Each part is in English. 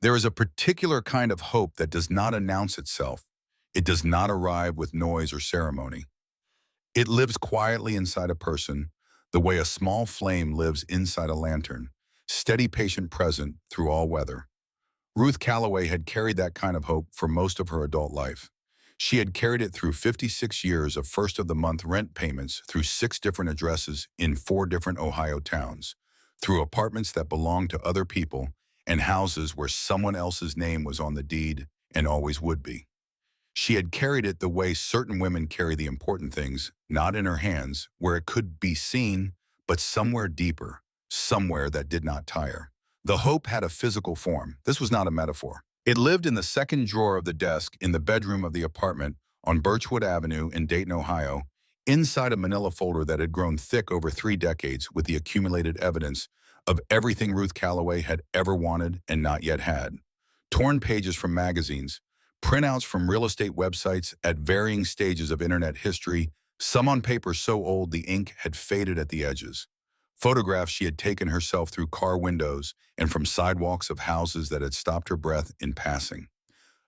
There is a particular kind of hope that does not announce itself. It does not arrive with noise or ceremony. It lives quietly inside a person, the way a small flame lives inside a lantern, steady, patient, present through all weather. Ruth Calloway had carried that kind of hope for most of her adult life. She had carried it through 56 years of first-of-the-month rent payments, through 6 different addresses in 4 different Ohio towns, through apartments that belonged to other people, and houses where someone else's name was on the deed and always would be. She had carried it the way certain women carry the important things, not in her hands, where it could be seen, but somewhere deeper, somewhere that did not tire. The hope had a physical form. This was not a metaphor. It lived in the second drawer of the desk in the bedroom of the apartment on Birchwood Avenue in Dayton, Ohio, inside a manila folder that had grown thick over 3 decades with the accumulated evidence of everything Ruth Calloway had ever wanted and not yet had. Torn pages from magazines, printouts from real estate websites at varying stages of internet history, some on paper so old the ink had faded at the edges. Photographs she had taken herself through car windows and from sidewalks of houses that had stopped her breath in passing.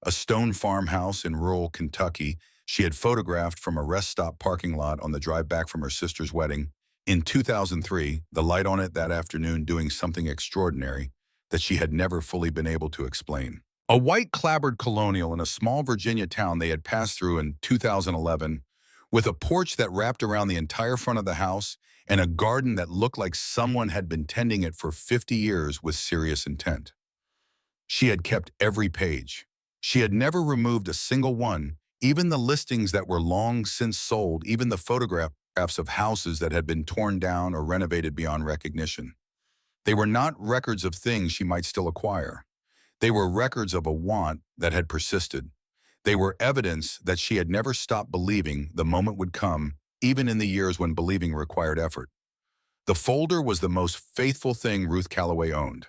A stone farmhouse in rural Kentucky she had photographed from a rest stop parking lot on the drive back from her sister's wedding. In 2003, the light on it that afternoon doing something extraordinary that she had never fully been able to explain. A white clapboard colonial in a small Virginia town they had passed through in 2011, with a porch that wrapped around the entire front of the house and a garden that looked like someone had been tending it for 50 years with serious intent. She had kept every page. She had never removed a single one, even the listings that were long since sold, even the photographs of houses that had been torn down or renovated beyond recognition. They were not records of things she might still acquire. They were records of a want that had persisted. They were evidence that she had never stopped believing the moment would come, even in the years when believing required effort. The folder was the most faithful thing Ruth Calloway owned.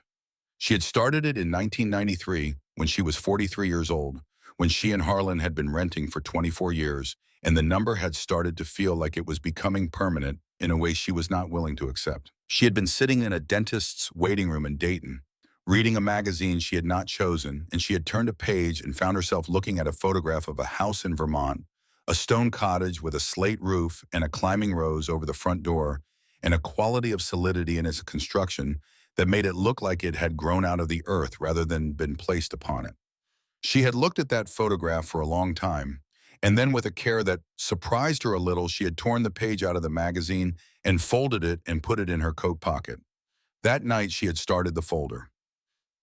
She had started it in 1993 when she was 43 years old, when she and Harlan had been renting for 24 years, and the number had started to feel like it was becoming permanent in a way she was not willing to accept. She had been sitting in a dentist's waiting room in Dayton, reading a magazine she had not chosen, and she had turned a page and found herself looking at a photograph of a house in Vermont, a stone cottage with a slate roof and a climbing rose over the front door, and a quality of solidity in its construction that made it look like it had grown out of the earth rather than been placed upon it. She had looked at that photograph for a long time, and then with a care that surprised her a little, she had torn the page out of the magazine and folded it and put it in her coat pocket. That night she had started the folder.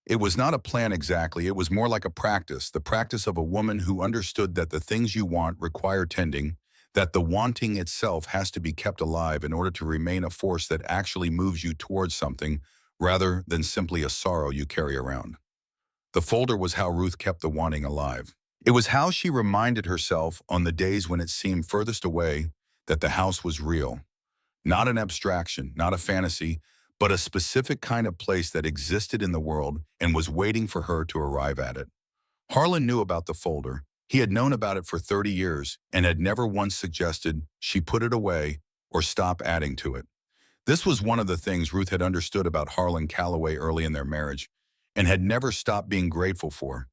It was not a plan exactly, it was more like a practice, the practice of a woman who understood that the things you want require tending, that the wanting itself has to be kept alive in order to remain a force that actually moves you towards something rather than simply a sorrow you carry around. The folder was how Ruth kept the wanting alive. It was how she reminded herself on the days when it seemed furthest away that the house was real. Not an abstraction, not a fantasy, but a specific kind of place that existed in the world and was waiting for her to arrive at it. Harlan knew about the folder. He had known about it for 30 years and had never once suggested she put it away or stop adding to it. This was one of the things Ruth had understood about Harlan Calloway early in their marriage and had never stopped being grateful for.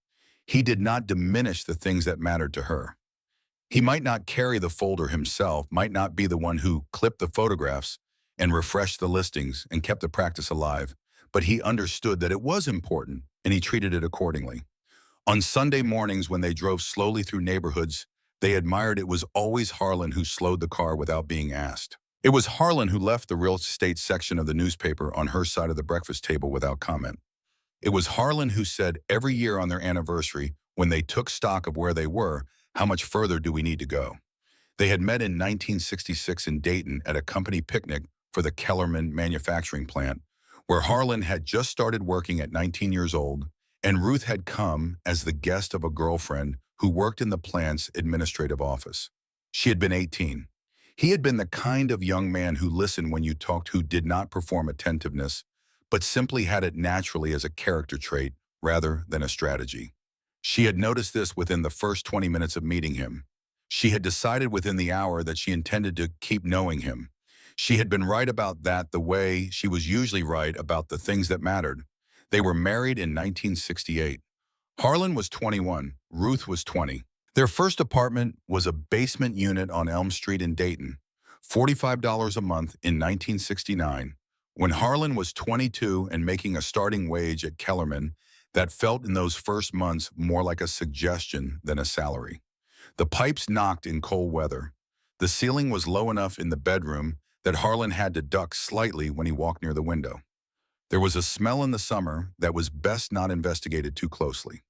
He did not diminish the things that mattered to her. He might not carry the folder himself, might not be the one who clipped the photographs and refreshed the listings and kept the practice alive, but he understood that it was important and he treated it accordingly. On Sunday mornings when they drove slowly through neighborhoods, they admired it was always Harlan who slowed the car without being asked. It was Harlan who left the real estate section of the newspaper on her side of the breakfast table without comment. It was Harlan who said every year on their anniversary, when they took stock of where they were, how much further do we need to go? They had met in 1966 in Dayton at a company picnic for the Kellerman manufacturing plant, where Harlan had just started working at 19 years old, and Ruth had come as the guest of a girlfriend who worked in the plant's administrative office. She had been 18. He had been the kind of young man who listened when you talked, who did not perform attentiveness, but simply had it naturally as a character trait rather than a strategy. She had noticed this within the first 20 minutes of meeting him. She had decided within the hour that she intended to keep knowing him. She had been right about that the way she was usually right about the things that mattered. They were married in 1968. Harlan was 21, Ruth was 20. Their first apartment was a basement unit on Elm Street in Dayton, $45 a month in 1969. When Harlan was 22 and making a starting wage at Kellerman, that felt in those first months more like a suggestion than a salary. The pipes knocked in cold weather. The ceiling was low enough in the bedroom that Harlan had to duck slightly when he walked near the window. There was a smell in the summer that was best not investigated too closely.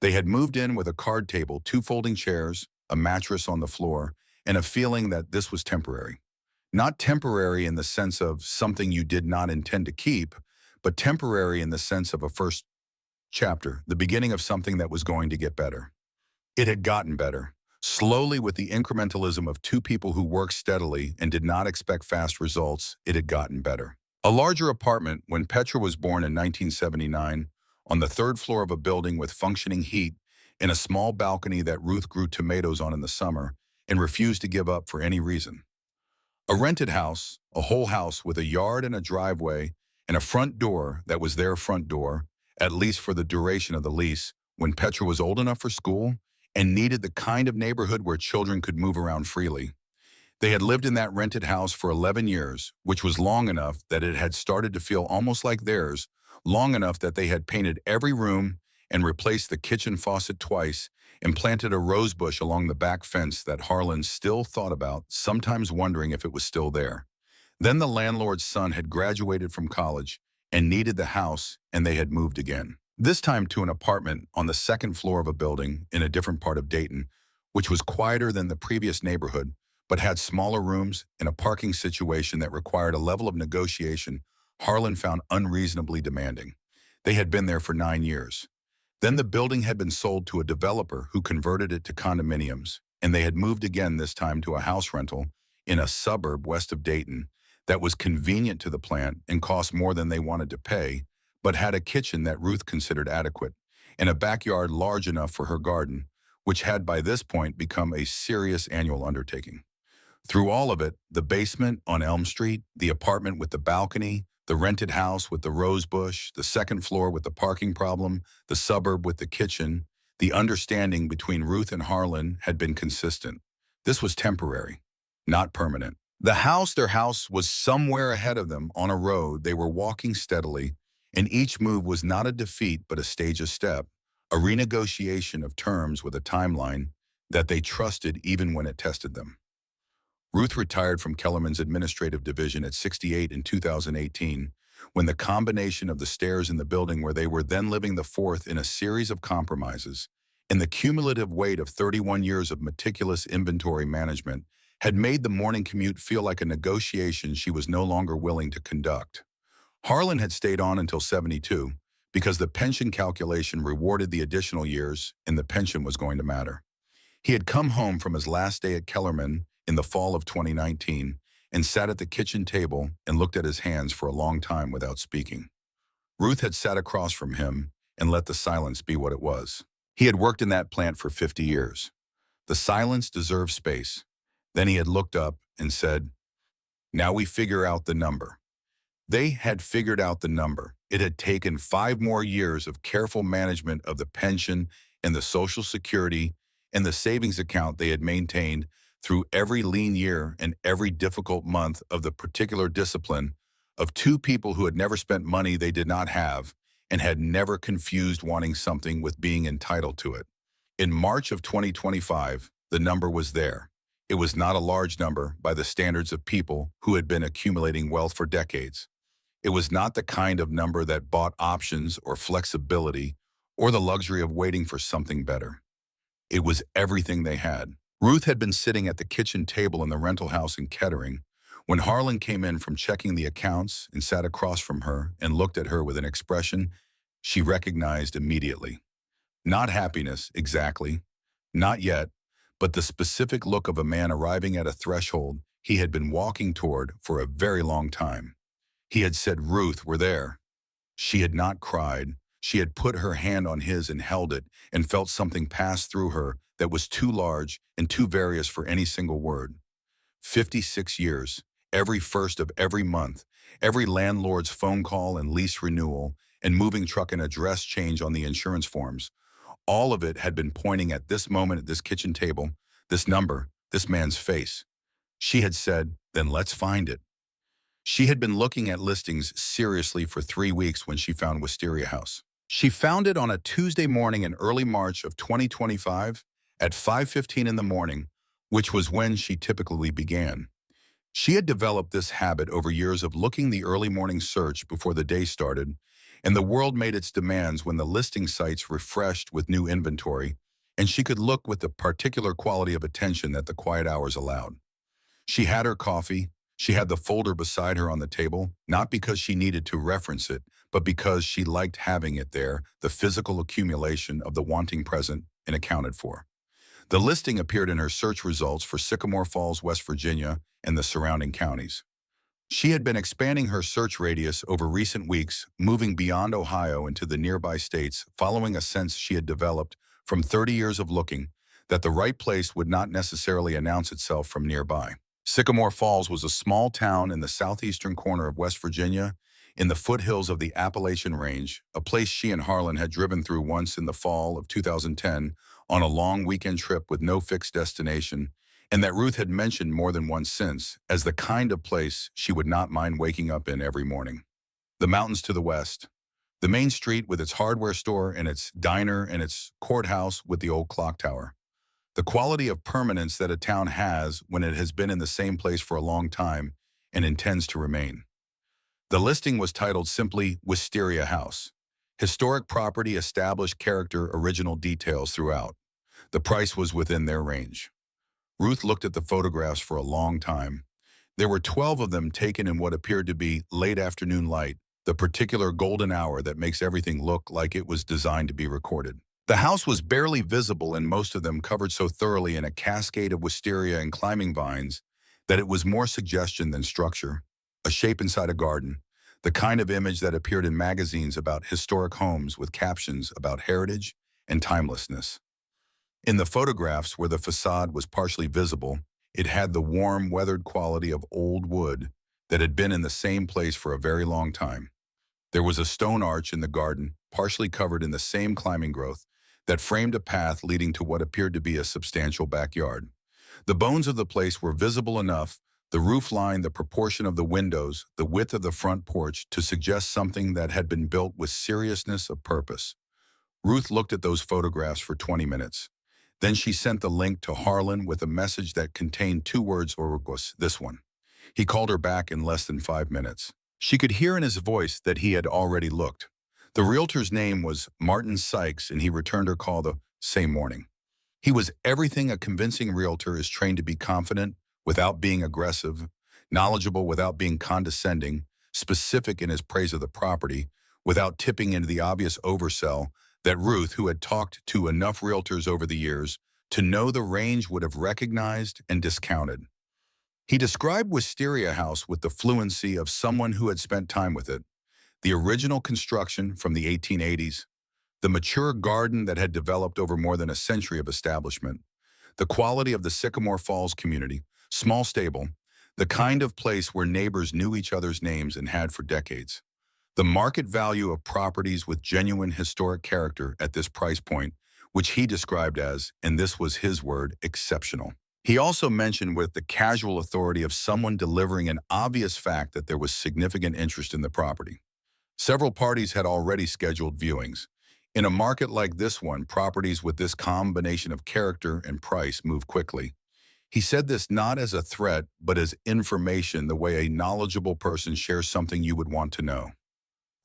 They had moved in with a card table, two folding chairs, a mattress on the floor, and a feeling that this was temporary. Not temporary in the sense of something you did not intend to keep, but temporary in the sense of a first chapter, the beginning of something that was going to get better. It had gotten better, slowly with the incrementalism of two people who worked steadily and did not expect fast results. It had gotten better. A larger apartment when Petra was born in 1979, on the third floor of a building with functioning heat, in a small balcony that Ruth grew tomatoes on in the summer and refused to give up for any reason. A rented house, a whole house with a yard and a driveway and a front door that was their front door, at least for the duration of the lease, when Petra was old enough for school and needed the kind of neighborhood where children could move around freely. They had lived in that rented house for 11 years, which was long enough that it had started to feel almost like theirs, long enough that they had painted every room and replaced the kitchen faucet twice and planted a rose bush along the back fence that Harlan still thought about, sometimes wondering if it was still there. Then the landlord's son had graduated from college and needed the house, and they had moved again. This time to an apartment on the second floor of a building in a different part of Dayton, which was quieter than the previous neighborhood, but had smaller rooms and a parking situation that required a level of negotiation Harlan found unreasonably demanding. They had been there for 9 years. Then the building had been sold to a developer who converted it to condominiums, and they had moved again, this time to a house rental in a suburb west of Dayton that was convenient to the plant and cost more than they wanted to pay, but had a kitchen that Ruth considered adequate and a backyard large enough for her garden, which had by this point become a serious annual undertaking. Through all of it, the basement on Elm Street, the apartment with the balcony, the rented house with the rose bush, the second floor with the parking problem, the suburb with the kitchen, the understanding between Ruth and Harlan had been consistent. This was temporary, not permanent. Their house was somewhere ahead of them on a road. They were walking steadily, and each move was not a defeat but a stage of step, a renegotiation of terms with a timeline that they trusted even when it tested them. Ruth retired from Kellerman's administrative division at 68 in 2018, when the combination of the stairs in the building where they were then living the fourth in a series of compromises, and the cumulative weight of 31 years of meticulous inventory management had made the morning commute feel like a negotiation she was no longer willing to conduct. Harlan had stayed on until 72 because the pension calculation rewarded the additional years and the pension was going to matter. He had come home from his last day at Kellerman in the fall of 2019 and sat at the kitchen table and looked at his hands for a long time without speaking. Ruth had sat across from him and let the silence be what it was. He had worked in that plant for 50 years. The silence deserved space. Then he had looked up and said, "Now we figure out the number." They had figured out the number. It had taken 5 more years of careful management of the pension and the Social Security and the savings account they had maintained through every lean year and every difficult month of the particular discipline of two people who had never spent money they did not have and had never confused wanting something with being entitled to it. In March of 2025, the number was there. It was not a large number by the standards of people who had been accumulating wealth for decades. It was not the kind of number that bought options or flexibility or the luxury of waiting for something better. It was everything they had. Ruth had been sitting at the kitchen table in the rental house in Kettering when Harlan came in from checking the accounts and sat across from her and looked at her with an expression she recognized immediately. Not happiness, exactly. Not yet, but the specific look of a man arriving at a threshold he had been walking toward for a very long time. He had said, "Ruth, we're there." She had not cried. She had put her hand on his and held it and felt something pass through her that was too large and too various for any single word. 56 years, every first of every month, every landlord's phone call and lease renewal, and moving truck and address change on the insurance forms. All of it had been pointing at this moment at this kitchen table, this number, this man's face. She had said, then let's find it. She had been looking at listings seriously for 3 weeks when she found Wisteria House. She found it on a Tuesday morning in early March of 2025 at 5:15 in the morning, which was when she typically began. She had developed this habit over years of looking the early morning search before the day started, and the world made its demands when the listing sites refreshed with new inventory, and she could look with the particular quality of attention that the quiet hours allowed. She had her coffee. She had the folder beside her on the table, not because she needed to reference it, but because she liked having it there, the physical accumulation of the wanting present and accounted for. The listing appeared in her search results for Sycamore Falls, West Virginia, and the surrounding counties. She had been expanding her search radius over recent weeks, moving beyond Ohio into the nearby states, following a sense she had developed from 30 years of looking that the right place would not necessarily announce itself from nearby. Sycamore Falls was a small town in the southeastern corner of West Virginia, in the foothills of the Appalachian Range, a place she and Harlan had driven through once in the fall of 2010 on a long weekend trip with no fixed destination, and that Ruth had mentioned more than once since as the kind of place she would not mind waking up in every morning. The mountains to the west, the main street with its hardware store and its diner and its courthouse with the old clock tower. The quality of permanence that a town has when it has been in the same place for a long time and intends to remain. The listing was titled simply Wisteria House. Historic property, established character, original details throughout. The price was within their range. Ruth looked at the photographs for a long time. There were 12 of them taken in what appeared to be late afternoon light, the particular golden hour that makes everything look like it was designed to be recorded. The house was barely visible and most of them covered so thoroughly in a cascade of wisteria and climbing vines that it was more suggestion than structure, a shape inside a garden, the kind of image that appeared in magazines about historic homes with captions about heritage and timelessness. In the photographs where the facade was partially visible, it had the warm, weathered quality of old wood that had been in the same place for a very long time. There was a stone arch in the garden, partially covered in the same climbing growth, that framed a path leading to what appeared to be a substantial backyard. The bones of the place were visible enough, the roof line, the proportion of the windows, the width of the front porch, to suggest something that had been built with seriousness of purpose. Ruth looked at those photographs for 20 minutes. Then she sent the link to Harlan with a message that contained 2 words or was this one. He called her back in less than 5 minutes. She could hear in his voice that he had already looked. The realtor's name was Martin Sykes, and he returned her call the same morning. He was everything a convincing realtor is trained to be: confident without being aggressive, knowledgeable without being condescending, specific in his praise of the property, without tipping into the obvious oversell that Ruth, who had talked to enough realtors over the years to know the range, would have recognized and discounted. He described Wisteria House with the fluency of someone who had spent time with it. The original construction from the 1880s, the mature garden that had developed over more than a century of establishment, the quality of the Sycamore Falls community, small, stable, the kind of place where neighbors knew each other's names and had for decades. The market value of properties with genuine historic character at this price point, which he described as, and this was his word, exceptional. He also mentioned with the casual authority of someone delivering an obvious fact that there was significant interest in the property. Several parties had already scheduled viewings. In a market like this one, properties with this combination of character and price move quickly. He said this not as a threat, but as information, the way a knowledgeable person shares something you would want to know.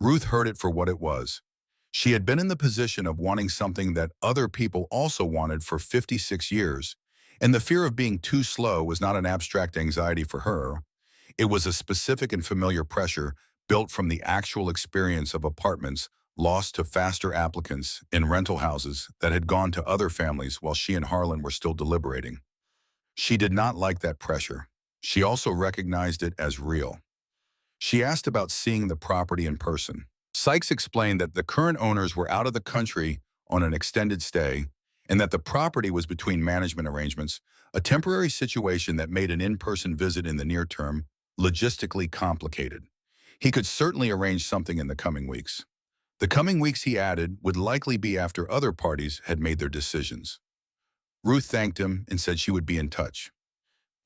Ruth heard it for what it was. She had been in the position of wanting something that other people also wanted for 56 years, and the fear of being too slow was not an abstract anxiety for her. It was a specific and familiar pressure built from the actual experience of apartments lost to faster applicants in rental houses that had gone to other families while she and Harlan were still deliberating. She did not like that pressure. She also recognized it as real. She asked about seeing the property in person. Sykes explained that the current owners were out of the country on an extended stay and that the property was between management arrangements, a temporary situation that made an in-person visit in the near term logistically complicated. He could certainly arrange something in the coming weeks. The coming weeks, he added, would likely be after other parties had made their decisions. Ruth thanked him and said she would be in touch.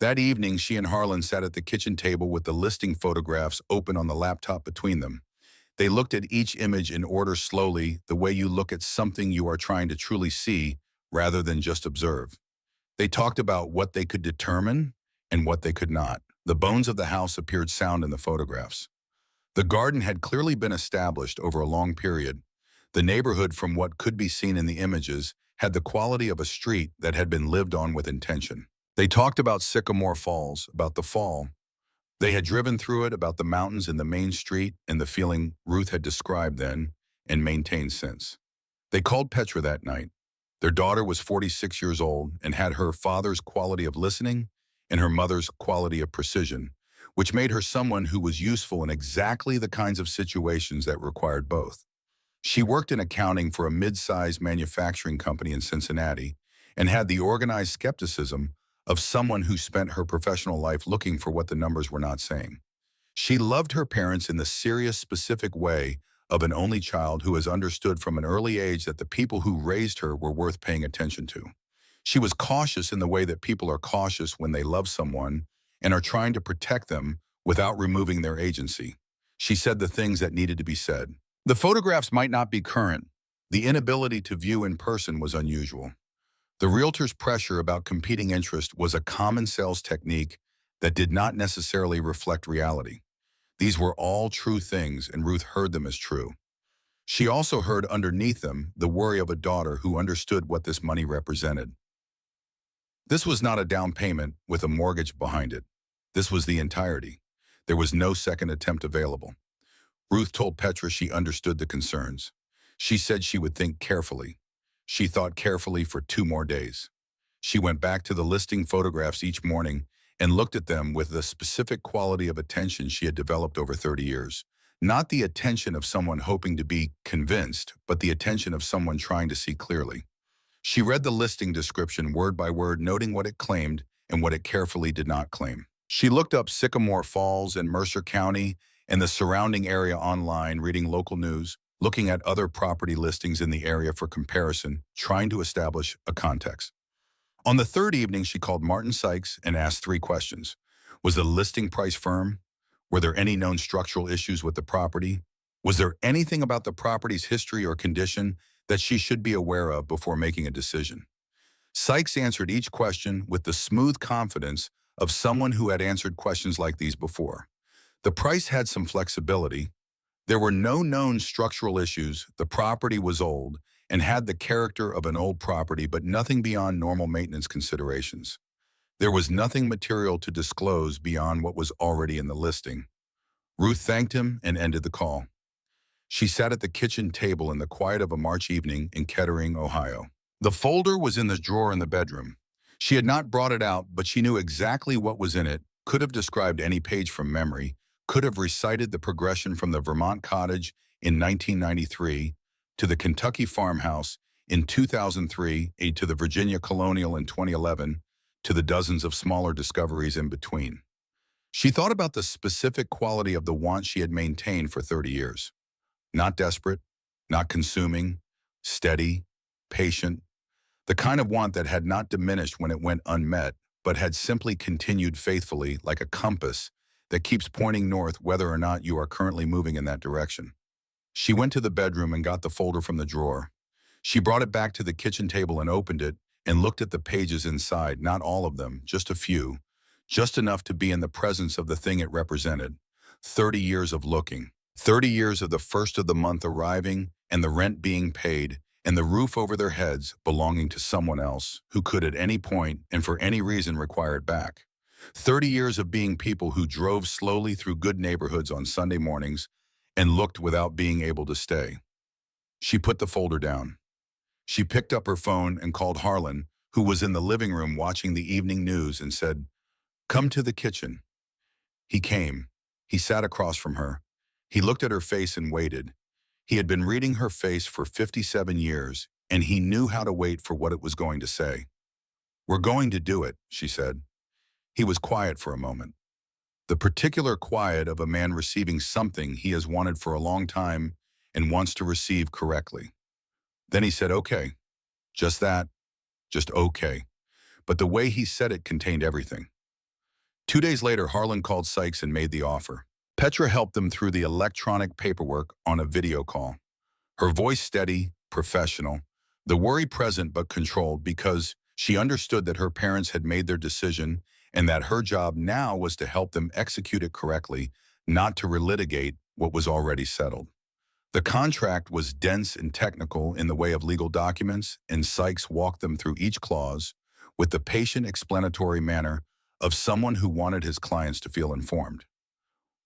That evening, she and Harlan sat at the kitchen table with the listing photographs open on the laptop between them. They looked at each image in order slowly, the way you look at something you are trying to truly see rather than just observe. They talked about what they could determine and what they could not. The bones of the house appeared sound in the photographs. The garden had clearly been established over a long period. The neighborhood, from what could be seen in the images, had the quality of a street that had been lived on with intention. They talked about Sycamore Falls, about the fall. They had driven through it, about the mountains and the main street and the feeling Ruth had described then and maintained since. They called Petra that night. Their daughter was 46 years old and had her father's quality of listening and her mother's quality of precision, which made her someone who was useful in exactly the kinds of situations that required both. She worked in accounting for a mid-sized manufacturing company in Cincinnati and had the organized skepticism of someone who spent her professional life looking for what the numbers were not saying. She loved her parents in the serious, specific way of an only child who has understood from an early age that the people who raised her were worth paying attention to. She was cautious in the way that people are cautious when they love someone and are trying to protect them without removing their agency. She said the things that needed to be said. The photographs might not be current. The inability to view in person was unusual. The realtor's pressure about competing interest was a common sales technique that did not necessarily reflect reality. These were all true things, and Ruth heard them as true. She also heard underneath them the worry of a daughter who understood what this money represented. This was not a down payment with a mortgage behind it. This was the entirety. There was no second attempt available. Ruth told Petra she understood the concerns. She said she would think carefully. She thought carefully for 2 more days. She went back to the listing photographs each morning and looked at them with the specific quality of attention she had developed over 30 years. Not the attention of someone hoping to be convinced, but the attention of someone trying to see clearly. She read the listing description word by word, noting what it claimed and what it carefully did not claim. She looked up Sycamore Falls and Mercer County and the surrounding area online, reading local news, looking at other property listings in the area for comparison, trying to establish a context. On the third evening, she called Martin Sykes and asked 3 questions. Was the listing price firm? Were there any known structural issues with the property? Was there anything about the property's history or condition that she should be aware of before making a decision? Sykes answered each question with the smooth confidence of someone who had answered questions like these before. The price had some flexibility. There were no known structural issues, the property was old, and had the character of an old property, but nothing beyond normal maintenance considerations. There was nothing material to disclose beyond what was already in the listing. Ruth thanked him and ended the call. She sat at the kitchen table in the quiet of a March evening in Kettering, Ohio. The folder was in the drawer in the bedroom. She had not brought it out, but she knew exactly what was in it, could have described any page from memory, could have recited the progression from the Vermont cottage in 1993 to the Kentucky farmhouse in 2003 to the Virginia colonial in 2011 to the dozens of smaller discoveries in between. She thought about the specific quality of the want she had maintained for 30 years. Not desperate, not consuming, steady, patient, the kind of want that had not diminished when it went unmet, but had simply continued faithfully like a compass that keeps pointing north whether or not you are currently moving in that direction. She went to the bedroom and got the folder from the drawer. She brought it back to the kitchen table and opened it and looked at the pages inside, not all of them, just a few, just enough to be in the presence of the thing it represented. 30 years of looking, 30 years of the first of the month arriving and the rent being paid and the roof over their heads belonging to someone else who could at any point and for any reason require it back. 30 years of being people who drove slowly through good neighborhoods on Sunday mornings and looked without being able to stay. She put the folder down. She picked up her phone and called Harlan, who was in the living room watching the evening news, and said, "Come to the kitchen." He came. He sat across from her. He looked at her face and waited. He had been reading her face for 57 years, and he knew how to wait for what it was going to say. "We're going to do it," she said. He was quiet for a moment. The particular quiet of a man receiving something he has wanted for a long time and wants to receive correctly. Then he said, okay, just that, just okay. But the way he said it contained everything. 2 days later, Harlan called Sykes and made the offer. Petra helped them through the electronic paperwork on a video call. Her voice steady, professional, the worry present but controlled because she understood that her parents had made their decision and that her job now was to help them execute it correctly, not to relitigate what was already settled. The contract was dense and technical in the way of legal documents, and Sykes walked them through each clause with the patient explanatory manner of someone who wanted his clients to feel informed.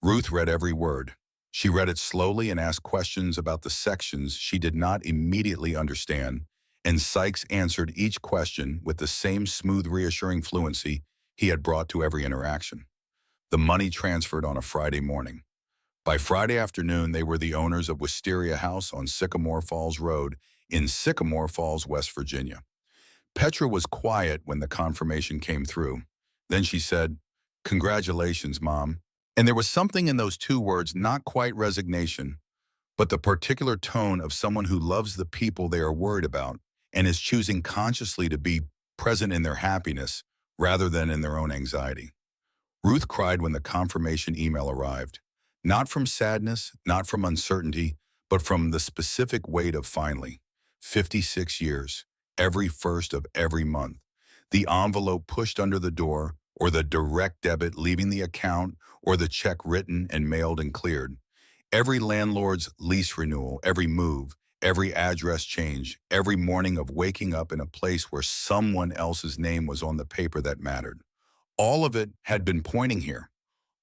Ruth read every word. She read it slowly and asked questions about the sections she did not immediately understand, and Sykes answered each question with the same smooth, reassuring fluency he had brought to every interaction. The money transferred on a Friday morning. By Friday afternoon, they were the owners of Wisteria House on Sycamore Falls Road in Sycamore Falls, West Virginia. Petra was quiet when the confirmation came through. Then she said, "Congratulations, Mom." And there was something in those two words, not quite resignation, but the particular tone of someone who loves the people they are worried about and is choosing consciously to be present in their happiness rather than in their own anxiety. Ruth cried when the confirmation email arrived, not from sadness, not from uncertainty, but from the specific weight of finally, 56 years, every first of every month, the envelope pushed under the door, or the direct debit leaving the account, or the check written and mailed and cleared. Every landlord's lease renewal, every move, every address change, every morning of waking up in a place where someone else's name was on the paper that mattered. All of it had been pointing here.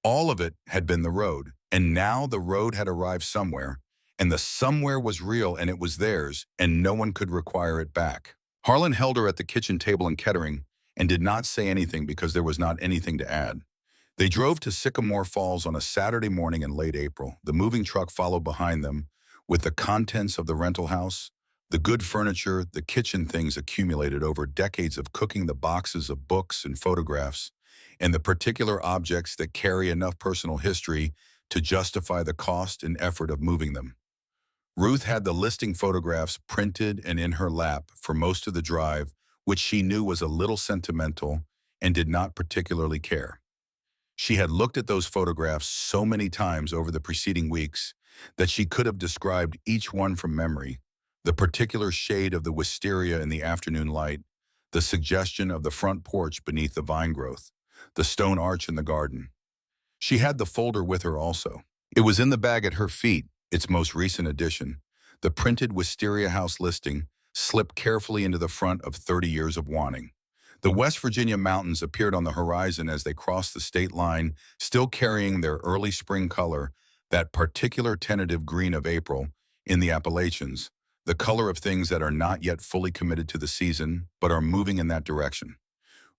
All of it had been the road. And now the road had arrived somewhere, and the somewhere was real and it was theirs, and no one could require it back. Harlan held her at the kitchen table in Kettering and did not say anything because there was not anything to add. They drove to Sycamore Falls on a Saturday morning in late April. The moving truck followed behind them with the contents of the rental house, the good furniture, the kitchen things accumulated over decades of cooking, the boxes of books and photographs, and the particular objects that carry enough personal history to justify the cost and effort of moving them. Ruth had the listing photographs printed and in her lap for most of the drive, which she knew was a little sentimental and did not particularly care. She had looked at those photographs so many times over the preceding weeks that she could have described each one from memory, the particular shade of the wisteria in the afternoon light, the suggestion of the front porch beneath the vine growth, the stone arch in the garden. She had the folder with her also. It was in the bag at her feet, its most recent edition. The printed Wisteria House listing slipped carefully into the front of 30 years of wanting. The West Virginia mountains appeared on the horizon as they crossed the state line, still carrying their early spring color, that particular tentative green of April in the Appalachians, the color of things that are not yet fully committed to the season, but are moving in that direction.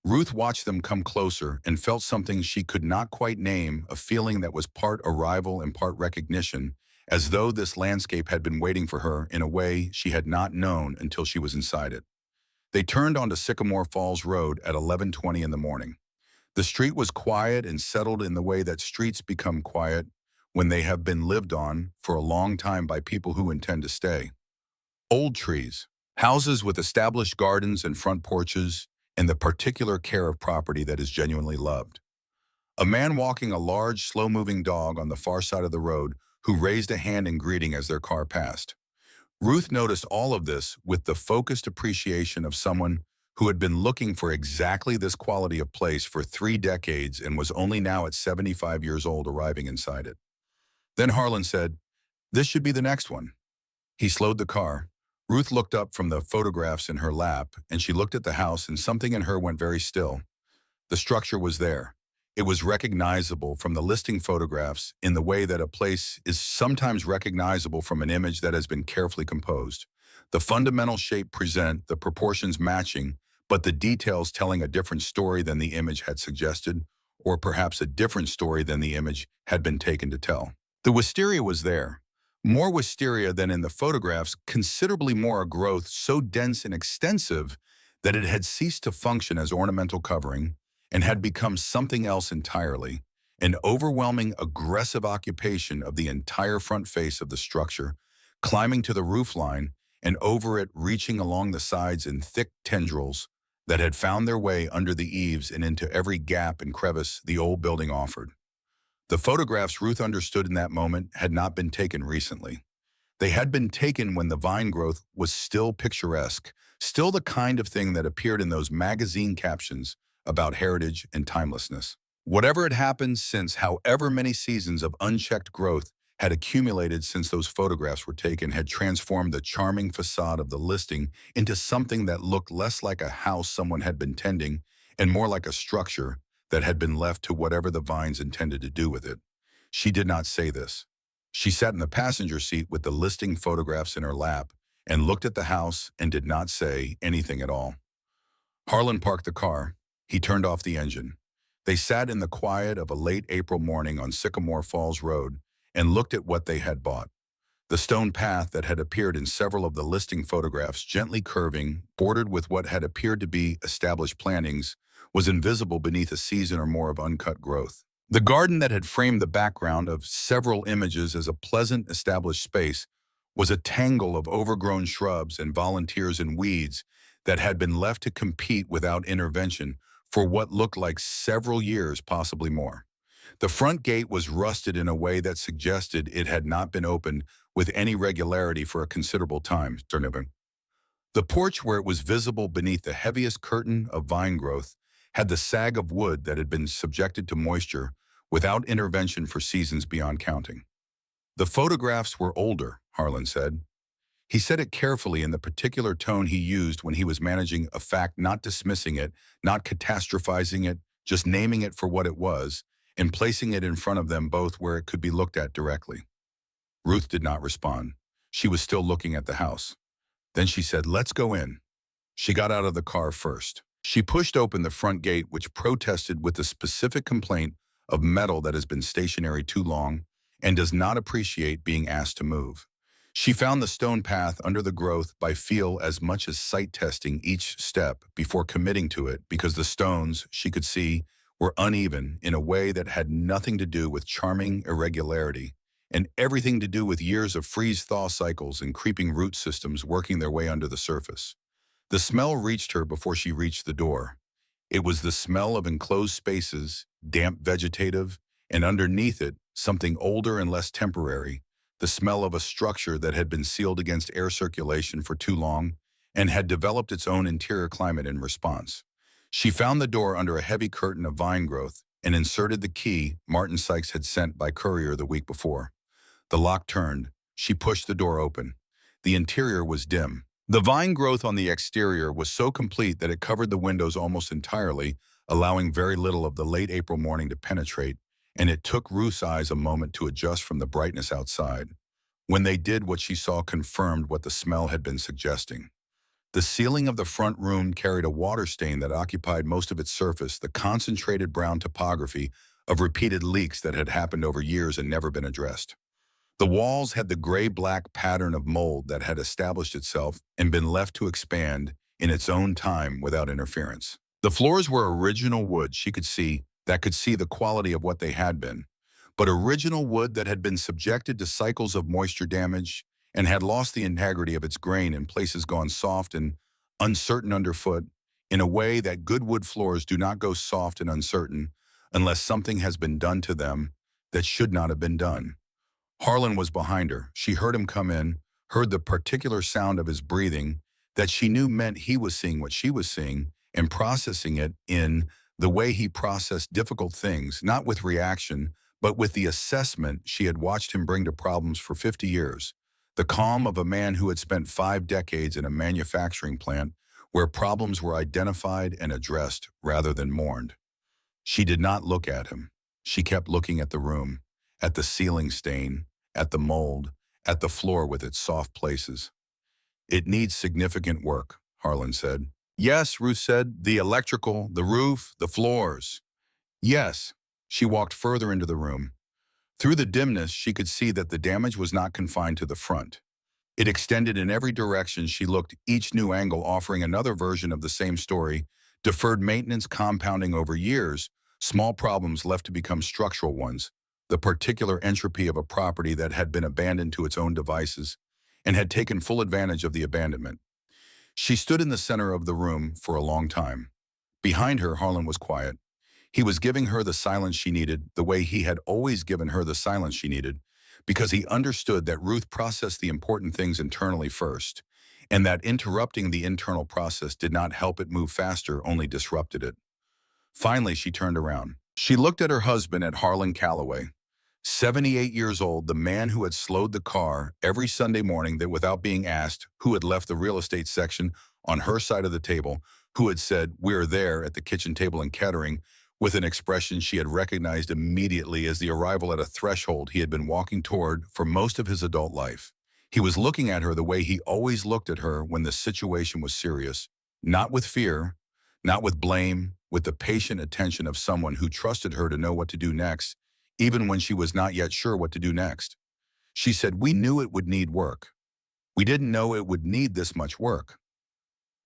Ruth watched them come closer and felt something she could not quite name, a feeling that was part arrival and part recognition, as though this landscape had been waiting for her in a way she had not known until she was inside it. They turned onto Sycamore Falls Road at 11:20 in the morning. The street was quiet and settled in the way that streets become quiet when they have been lived on for a long time by people who intend to stay. Old trees, houses with established gardens and front porches, and the particular care of property that is genuinely loved. A man walking a large, slow-moving dog on the far side of the road who raised a hand in greeting as their car passed. Ruth noticed all of this with the focused appreciation of someone who had been looking for exactly this quality of place for 3 decades and was only now at 75 years old arriving inside it. Then Harlan said, "This should be the next one." He slowed the car. Ruth looked up from the photographs in her lap, and she looked at the house, and something in her went very still. The structure was there. It was recognizable from the listing photographs in the way that a place is sometimes recognizable from an image that has been carefully composed. The fundamental shape present, the proportions matching, but the details telling a different story than the image had suggested, or perhaps a different story than the image had been taken to tell. The wisteria was there. More wisteria than in the photographs, considerably more a growth so dense and extensive that it had ceased to function as ornamental covering and had become something else entirely, an overwhelming, aggressive occupation of the entire front face of the structure, climbing to the roofline and over it, reaching along the sides in thick tendrils that had found their way under the eaves and into every gap and crevice the old building offered. The photographs Ruth understood in that moment had not been taken recently. They had been taken when the vine growth was still picturesque, still the kind of thing that appeared in those magazine captions about heritage and timelessness. Whatever had happened since, however many seasons of unchecked growth had accumulated since those photographs were taken, had transformed the charming facade of the listing into something that looked less like a house someone had been tending and more like a structure that had been left to whatever the vines intended to do with it. She did not say this. She sat in the passenger seat with the listing photographs in her lap and looked at the house and did not say anything at all. Harlan parked the car. He turned off the engine. They sat in the quiet of a late April morning on Sycamore Falls Road and looked at what they had bought. The stone path that had appeared in several of the listing photographs, gently curving, bordered with what had appeared to be established plantings, was invisible beneath a season or more of uncut growth. The garden that had framed the background of several images as a pleasant, established space was a tangle of overgrown shrubs and volunteers and weeds that had been left to compete without intervention for what looked like several years, possibly more. The front gate was rusted in a way that suggested it had not been opened with any regularity for a considerable time. The porch, where it was visible beneath the heaviest curtain of vine growth, had the sag of wood that had been subjected to moisture without intervention for seasons beyond counting. The photographs were older, Harlan said. He said it carefully in the particular tone he used when he was managing a fact, not dismissing it, not catastrophizing it, just naming it for what it was, and placing it in front of them both where it could be looked at directly. Ruth did not respond. She was still looking at the house. Then she said, "Let's go in." She got out of the car first. She pushed open the front gate, which protested with the specific complaint of metal that has been stationary too long and does not appreciate being asked to move. She found the stone path under the growth by feel as much as sight testing each step before committing to it, because the stones, she could see, were uneven in a way that had nothing to do with charming irregularity and everything to do with years of freeze-thaw cycles and creeping root systems working their way under the surface. The smell reached her before she reached the door. It was the smell of enclosed spaces, damp vegetative, and underneath it, something older and less temporary, the smell of a structure that had been sealed against air circulation for too long and had developed its own interior climate in response. She found the door under a heavy curtain of vine growth and inserted the key Martin Sykes had sent by courier the week before. The lock turned. She pushed the door open. The interior was dim. The vine growth on the exterior was so complete that it covered the windows almost entirely, allowing very little of the late April morning to penetrate, and it took Ruth's eyes a moment to adjust from the brightness outside. When they did, what she saw confirmed what the smell had been suggesting. The ceiling of the front room carried a water stain that occupied most of its surface, the concentrated brown topography of repeated leaks that had happened over years and never been addressed. The walls had the gray-black pattern of mold that had established itself and been left to expand in its own time without interference. The floors were original wood she could see the quality of what they had been, but original wood that had been subjected to cycles of moisture damage and had lost the integrity of its grain, in places gone soft and uncertain underfoot, in a way that good wood floors do not go soft and uncertain unless something has been done to them that should not have been done. Harlan was behind her. She heard him come in, heard the particular sound of his breathing that she knew meant he was seeing what she was seeing and processing it in the way he processed difficult things, not with reaction, but with the assessment she had watched him bring to problems for 50 years. The calm of a man who had spent 5 decades in a manufacturing plant where problems were identified and addressed rather than mourned. She did not look at him. She kept looking at the room, at the ceiling stain, at the mold, at the floor with its soft places. "It needs significant work," Harlan said. "Yes," Ruth said, "the electrical, the roof, the floors." "Yes." She walked further into the room. Through the dimness, she could see that the damage was not confined to the front. It extended in every direction she looked, each new angle offering another version of the same story, deferred maintenance compounding over years, small problems left to become structural ones, the particular entropy of a property that had been abandoned to its own devices, and had taken full advantage of the abandonment. She stood in the center of the room for a long time. Behind her, Harlan was quiet. He was giving her the silence she needed, the way he had always given her the silence she needed, because he understood that Ruth processed the important things internally first, and that interrupting the internal process did not help it move faster, only disrupted it. Finally, she turned around. She looked at her husband, at Harlan Calloway, 78 years old, the man who had slowed the car every Sunday morning that without being asked, who had left the real estate section on her side of the table, who had said, "We're there," at the kitchen table in Kettering, with an expression she had recognized immediately as the arrival at a threshold he had been walking toward for most of his adult life. He was looking at her the way he always looked at her when the situation was serious, not with fear, not with blame, with the patient attention of someone who trusted her to know what to do next, even when she was not yet sure what to do next. She said, "We knew it would need work. We didn't know it would need this much work."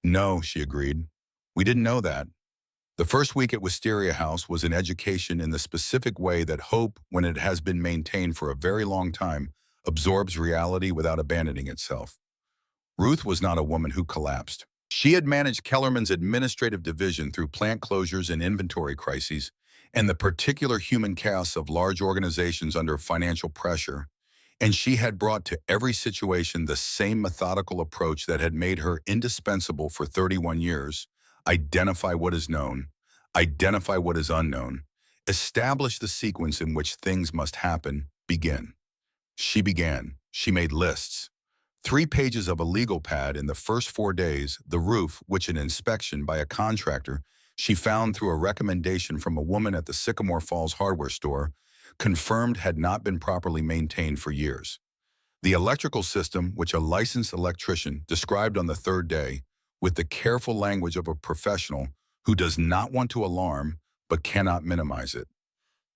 "No," she agreed. "We didn't know that." The first week at Wisteria House was an education in the specific way that hope, when it has been maintained for a very long time, absorbs reality without abandoning itself. Ruth was not a woman who collapsed. She had managed Kellerman's administrative division through plant closures and inventory crises, and the particular human chaos of large organizations under financial pressure, and she had brought to every situation the same methodical approach that had made her indispensable for 31 years: identify what is known, identify what is unknown, establish the sequence in which things must happen, begin. She began. She made lists. 3 pages of a legal pad in the first 4 days, the roof, which an inspection by a contractor she found through a recommendation from a woman at the Sycamore Falls hardware store, confirmed had not been properly maintained for years. The electrical system, which a licensed electrician described on the 3rd day, with the careful language of a professional who does not want to alarm but cannot minimize it,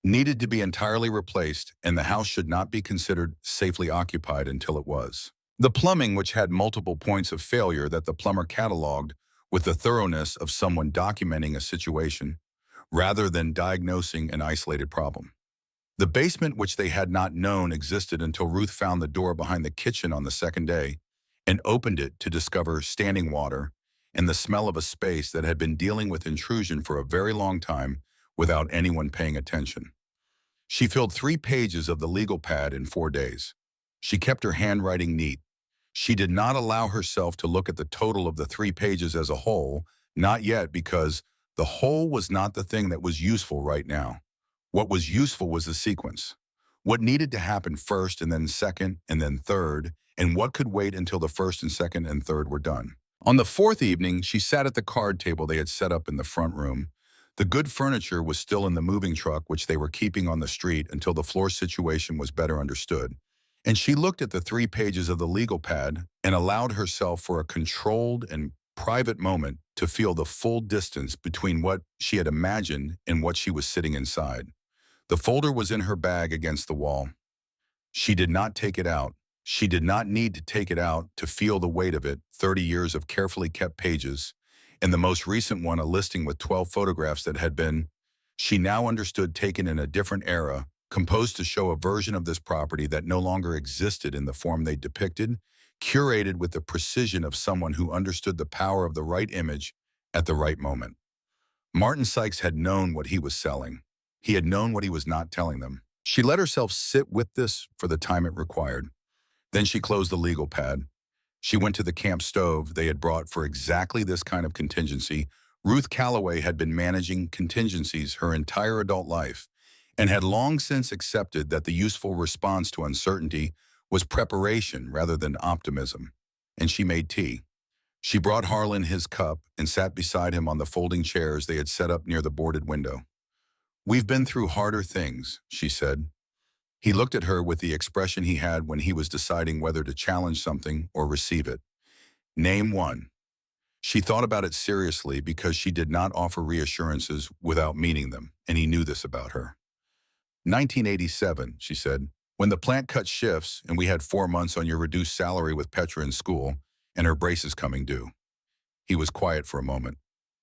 needed to be entirely replaced, and the house should not be considered safely occupied until it was. The plumbing, which had multiple points of failure that the plumber cataloged with the thoroughness of someone documenting a situation, rather than diagnosing an isolated problem. The basement, which they had not known existed until Ruth found the door behind the kitchen on the 2nd day and opened it to discover standing water and the smell of a space that had been dealing with intrusion for a very long time without anyone paying attention. She filled 3 pages of the legal pad in 4 days. She kept her handwriting neat. She did not allow herself to look at the total of the 3 pages as a whole, not yet, because the whole was not the thing that was useful right now. What was useful was the sequence. What needed to happen first and then second and then third, and what could wait until the first and second and third were done. On the 4th evening, she sat at the card table they had set up in the front room. The good furniture was still in the moving truck, which they were keeping on the street until the floor situation was better understood. And she looked at the 3 pages of the legal pad and allowed herself for a controlled and private moment to feel the full distance between what she had imagined and what she was sitting inside. The folder was in her bag against the wall. She did not take it out. She did not need to take it out to feel the weight of it, 30 years of carefully kept pages, and the most recent one a listing with 12 photographs that had been, she now understood, taken in a different era, composed to show a version of this property that no longer existed in the form they depicted, curated with the precision of someone who understood the power of the right image at the right moment. Martin Sykes had known what he was selling. He had known what he was not telling them. She let herself sit with this for the time it required. Then she closed the legal pad. She went to the camp stove they had brought for exactly this kind of contingency. Ruth Calloway had been managing contingencies her entire adult life, and had long since accepted that the useful response to uncertainty was preparation rather than optimism. And she made tea. She brought Harlan his cup and sat beside him on the folding chairs they had set up near the boarded window. "We've been through harder things," she said. He looked at her with the expression he had when he was deciding whether to challenge something or receive it. "Name one." She thought about it seriously because she did not offer reassurances without meaning them, and he knew this about her. 1987, she said, "when the plant cut shifts and we had 4 months on your reduced salary with Petra in school and her braces coming due." He was quiet for a moment.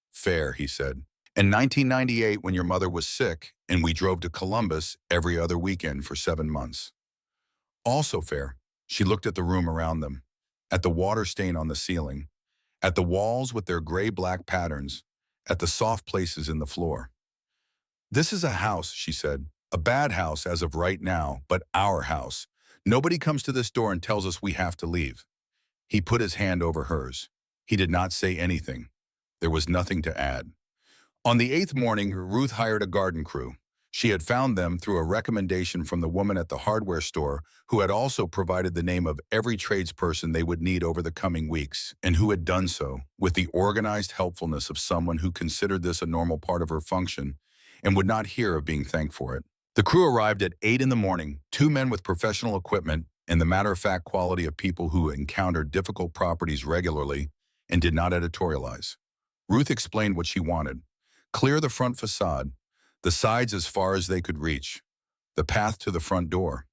"Fair," he said. "And 1998, when your mother was sick and we drove to Columbus every other weekend for 7 months." "Also fair." She looked at the room around them. at the water stain on the ceiling, at the walls with their gray-black patterns, at the soft places in the floor. "This is a house," she said. "A bad house as of right now, but our house. Nobody comes to this door and tells us we have to leave." He put his hand over hers. He did not say anything. There was nothing to add. On the 8th morning, Ruth hired a garden crew. She had found them through a recommendation from the woman at the hardware store who had also provided the name of every tradesperson they would need over the coming weeks, and who had done so with the organized helpfulness of someone who considered this a normal part of her function and would not hear of being thanked for it. The crew arrived at 8 in the morning, two men with professional equipment and the matter-of-fact quality of people who encountered difficult properties regularly and did not editorialize. Ruth explained what she wanted. Clear the front facade, the sides as far as they could reach, the path to the front door.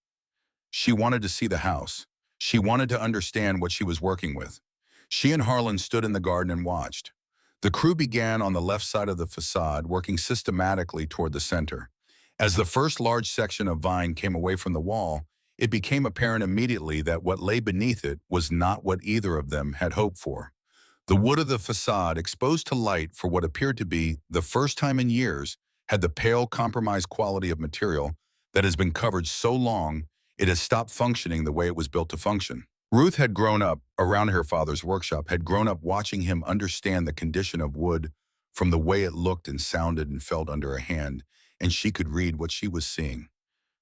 She wanted to see the house. She wanted to understand what she was working with. She and Harlan stood in the garden and watched. The crew began on the left side of the facade, working systematically toward the center. As the first large section of vine came away from the wall, it became apparent immediately that what lay beneath it was not what either of them had hoped for. The wood of the facade, exposed to light for what appeared to be the first time in years, had the pale, compromised quality of material that has been covered so long it has stopped functioning the way it was built to function. Ruth had grown up around her father's workshop, had grown up watching him understand the condition of wood from the way it looked and sounded and felt under her hand, and she could read what she was seeing.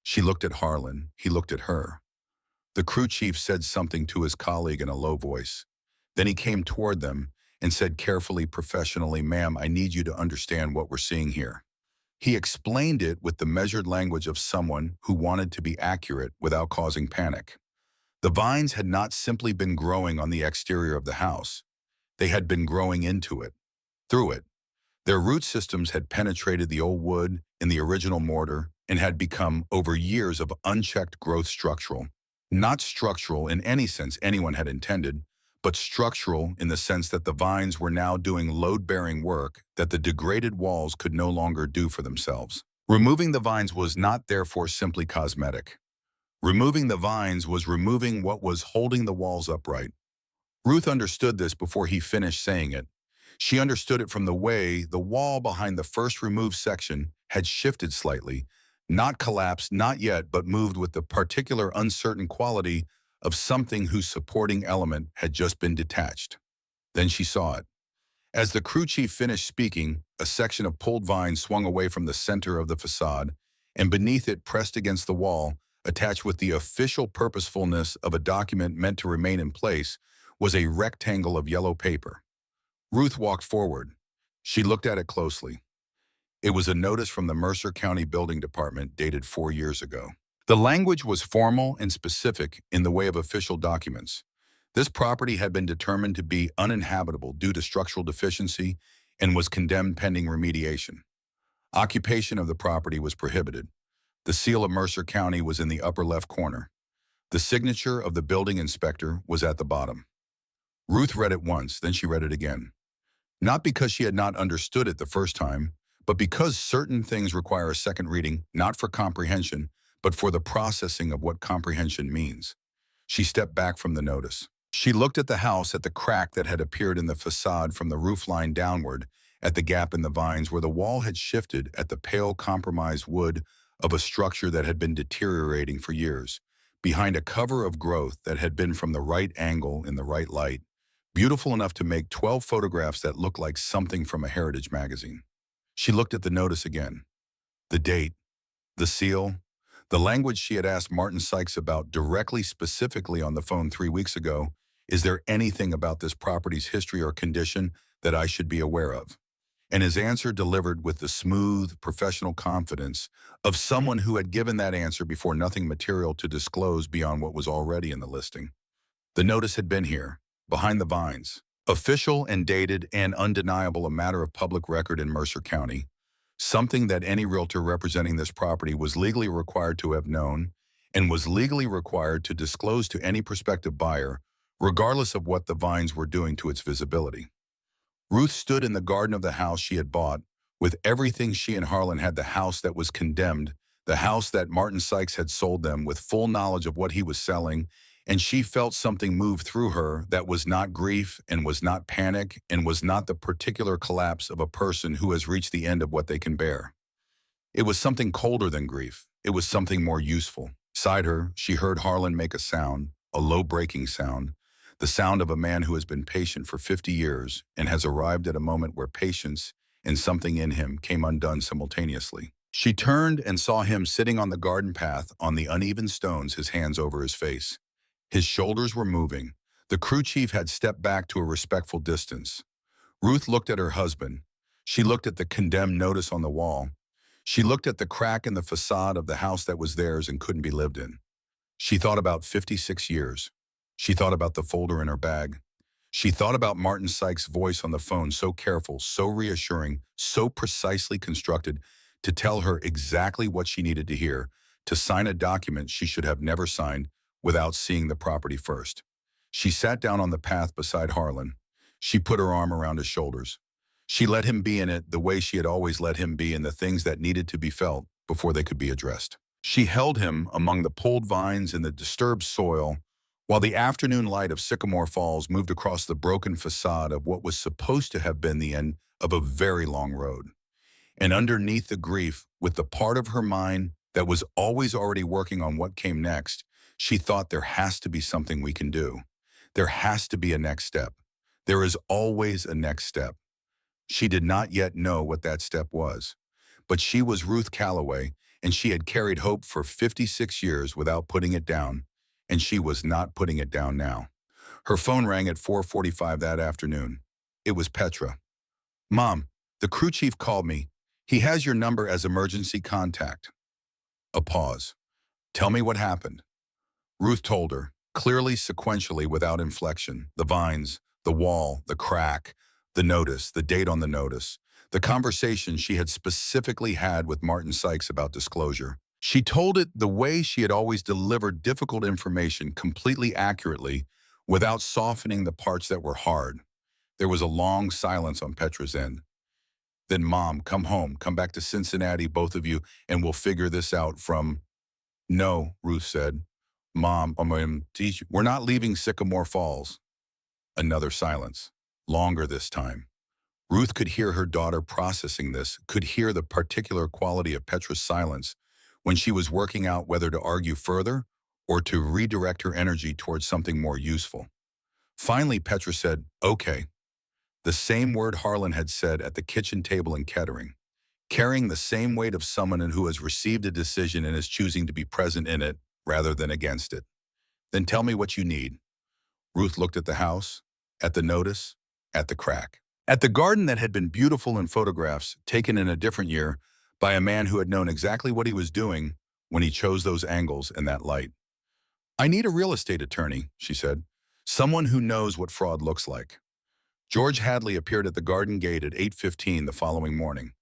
She looked at Harlan. He looked at her. The crew chief said something to his colleague in a low voice. Then he came toward them and said carefully, professionally, "Ma'am, I need you to understand what we're seeing here." He explained it with the measured language of someone who wanted to be accurate without causing panic. The vines had not simply been growing on the exterior of the house. They had been growing into it, through it. Their root systems had penetrated the old wood in the original mortar and had become, over years of unchecked growth, structural. Not structural in any sense anyone had intended, but structural in the sense that the vines were now doing load-bearing work that the degraded walls could no longer do for themselves. Removing the vines was not therefore simply cosmetic. Removing the vines was removing what was holding the walls upright. Ruth understood this before he finished saying it. She understood it from the way the wall behind the first removed section had shifted slightly, not collapsed, not yet, but moved with the particular uncertain quality of something whose supporting element had just been detached. Then she saw it. As the crew chief finished speaking, a section of pulled vine swung away from the center of the facade, and beneath it, pressed against the wall, attached with the official purposefulness of a document meant to remain in place, was a rectangle of yellow paper. Ruth walked forward. She looked at it closely. It was a notice from the Mercer County Building Department dated 4 years ago. The language was formal and specific in the way of official documents. This property had been determined to be uninhabitable due to structural deficiency and was condemned pending remediation. Occupation of the property was prohibited. The seal of Mercer County was in the upper left corner. The signature of the building inspector was at the bottom. Ruth read it once, then she read it again. Not because she had not understood it the first time, but because certain things require a second reading, not for comprehension, but for the processing of what comprehension means. She stepped back from the notice. She looked at the house, at the crack that had appeared in the facade from the roofline downward, at the gap in the vines where the wall had shifted, at the pale, compromised wood of a structure that had been deteriorating for years, behind a cover of growth that had been from the right angle in the right light, beautiful enough to make 12 photographs that looked like something from a heritage magazine. She looked at the notice again. The date, the seal, the language she had asked Martin Sykes about directly, specifically on the phone 3 weeks ago. Is there anything about this property's history or condition that I should be aware of? And his answer delivered with the smooth, professional confidence of someone who had given that answer before nothing material to disclose beyond what was already in the listing. The notice had been here, behind the vines, official and dated and undeniable, a matter of public record in Mercer County, something that any realtor representing this property was legally required to have known and was legally required to disclose to any prospective buyer, regardless of what the vines were doing to its visibility. Ruth stood in the garden of the house she had bought, with everything she and Harlan had, the house that was condemned, the house that Martin Sykes had sold them, with full knowledge of what he was selling and she felt something move through her that was not grief and was not panic and was not the particular collapse of a person who has reached the end of what they can bear. It was something colder than grief. It was something more useful. Beside her, she heard Harlan make a sound, a low breaking sound, the sound of a man who has been patient for 50 years and has arrived at a moment where patience and something in him came undone simultaneously. She turned and saw him sitting on the garden path on the uneven stones, his hands over his face. His shoulders were moving. The crew chief had stepped back to a respectful distance. Ruth looked at her husband. She looked at the condemned notice on the wall. She looked at the crack in the facade of the house that was theirs and couldn't be lived in. She thought about 56 years. She thought about the folder in her bag. She thought about Martin Sykes' voice on the phone, so careful, so reassuring, so precisely constructed to tell her exactly what she needed to hear, to sign a document she should have never signed without seeing the property first. She sat down on the path beside Harlan. She put her arm around his shoulders. She let him be in it the way she had always let him be in the things that needed to be felt before they could be addressed. She held him among the pulled vines in the disturbed soil while the afternoon light of Sycamore Falls moved across the broken facade of what was supposed to have been the end of a very long road. And underneath the grief, with the part of her mind that was always already working on what came next, she thought there has to be something we can do. There has to be a next step. There is always a next step. She did not yet know what that step was. But she was Ruth Calloway, and she had carried hope for 56 years without putting it down, and she was not putting it down now. Her phone rang at 4:45 that afternoon. It was Petra. "Mom, the crew chief called me. He has your number as emergency contact." A pause. "Tell me what happened." Ruth told her, clearly, sequentially, without inflection. The vines, the wall, the crack, the notice, the date on the notice, the conversation she had specifically had with Martin Sykes about disclosure. She told it the way she had always delivered difficult information, completely accurately, without softening the parts that were hard. There was a long silence on Petra's end. "Then, Mom, come home, come back to Cincinnati, both of you, and we'll figure this out from—" "No," Ruth said. "Mom, we're not leaving Sycamore Falls." Another silence, longer this time. Ruth could hear her daughter processing this, could hear the particular quality of Petra's silence when she was working out whether to argue further or to redirect her energy towards something more useful. Finally, Petra said, "Okay," the same word Harlan had said at the kitchen table in Kettering, carrying the same weight of someone who has received a decision and is choosing to be present in it rather than against it. "Then tell me what you need." Ruth looked at the house, at the notice, at the crack, at the garden that had been beautiful in photographs taken in a different year by a man who had known exactly what he was doing when he chose those angles and that light. "I need a real estate attorney," she said. "Someone who knows what fraud looks like." George Hadley appeared at the garden gate at 8:15 the following morning.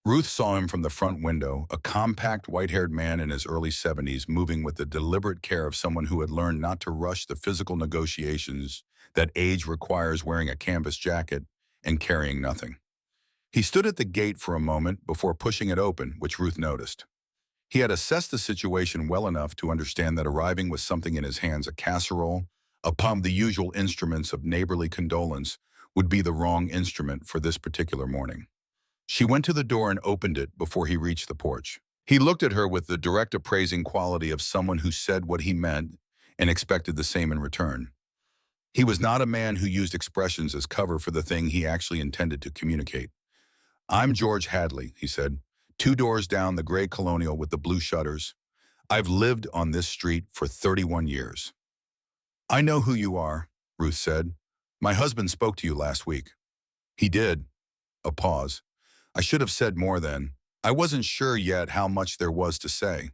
Ruth saw him from the front window, a compact, white-haired man in his early 70s, moving with the deliberate care of someone who had learned not to rush the physical negotiations that age requires, wearing a canvas jacket and carrying nothing. He stood at the gate for a moment before pushing it open, which Ruth noticed. He had assessed the situation well enough to understand that arriving with something in his hands, a casserole, upon the usual instruments of neighborly condolence, would be the wrong instrument for this particular morning. She went to the door and opened it before he reached the porch. He looked at her with the direct appraising quality of someone who said what he meant and expected the same in return. He was not a man who used expressions as cover for the thing he actually intended to communicate. "I'm George Hadley," he said, 2 doors down the gray colonial with the blue shutters. "I've lived on this street for 31 years. "I know who you are," Ruth said. "My husband spoke to you last week." "He did." A pause. "I should have said more then. I wasn't sure yet how much there was to say."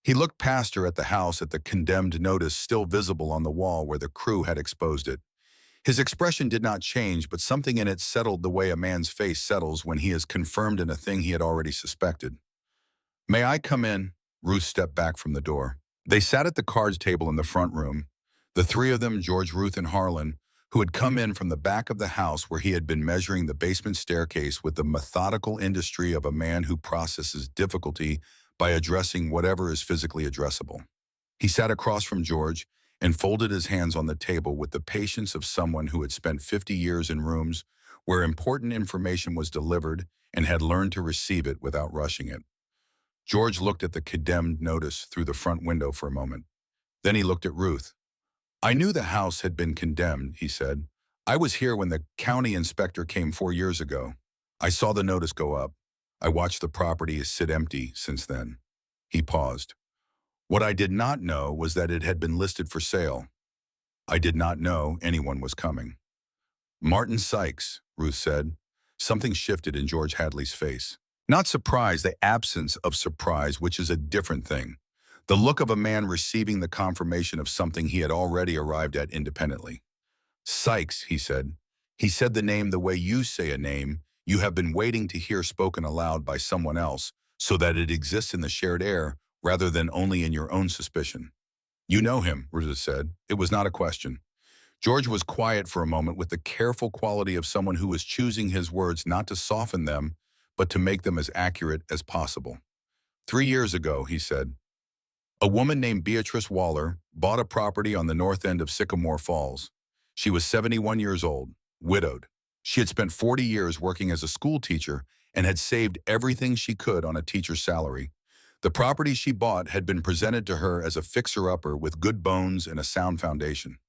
He looked past her at the house, at the condemned notice still visible on the wall where the crew had exposed it. His expression did not change, but something in it settled the way a man's face settles when he is confirmed in a thing he had already suspected. "May I come in?" Ruth stepped back from the door. They sat at the cards table in the front room, the three of them, George, Ruth, and Harlan, who had come in from the back of the house where he had been measuring the basement staircase with the methodical industry of a man who processes difficulty by addressing whatever is physically addressable. He sat across from George, and folded his hands on the table with the patience of someone who had spent 50 years in rooms where important information was delivered and had learned to receive it without rushing it. George looked at the condemned notice through the front window for a moment. Then he looked at Ruth. "I knew the house had been condemned," he said. "I was here when the county inspector came 4 years ago. I saw the notice go up. I watched the property sit empty since then." He paused. "What I did not know was that it had been listed for sale. I did not know anyone was coming." "Martin Sykes," Ruth said. Something shifted in George Hadley's face. Not surprise, the absence of surprise, which is a different thing. The look of a man receiving the confirmation of something he had already arrived at independently. "Sykes," he said. "He said the name the way you say a name you have been waiting to hear spoken aloud by someone else, so that it exists in the shared air rather than only in your own suspicion." "You know him," Ruth said. It was not a question. George was quiet for a moment with the careful quality of someone who was choosing his words not to soften them, but to make them as accurate as possible. "3 years ago," he said, "a woman named Beatrice Waller bought a property on the north end of Sycamore Falls. She was 71 years old, widowed. She had spent 40 years working as a school teacher and had saved everything she could on a teacher's salary. The property she bought had been presented to her as a fixer-upper with good bones and a sound foundation."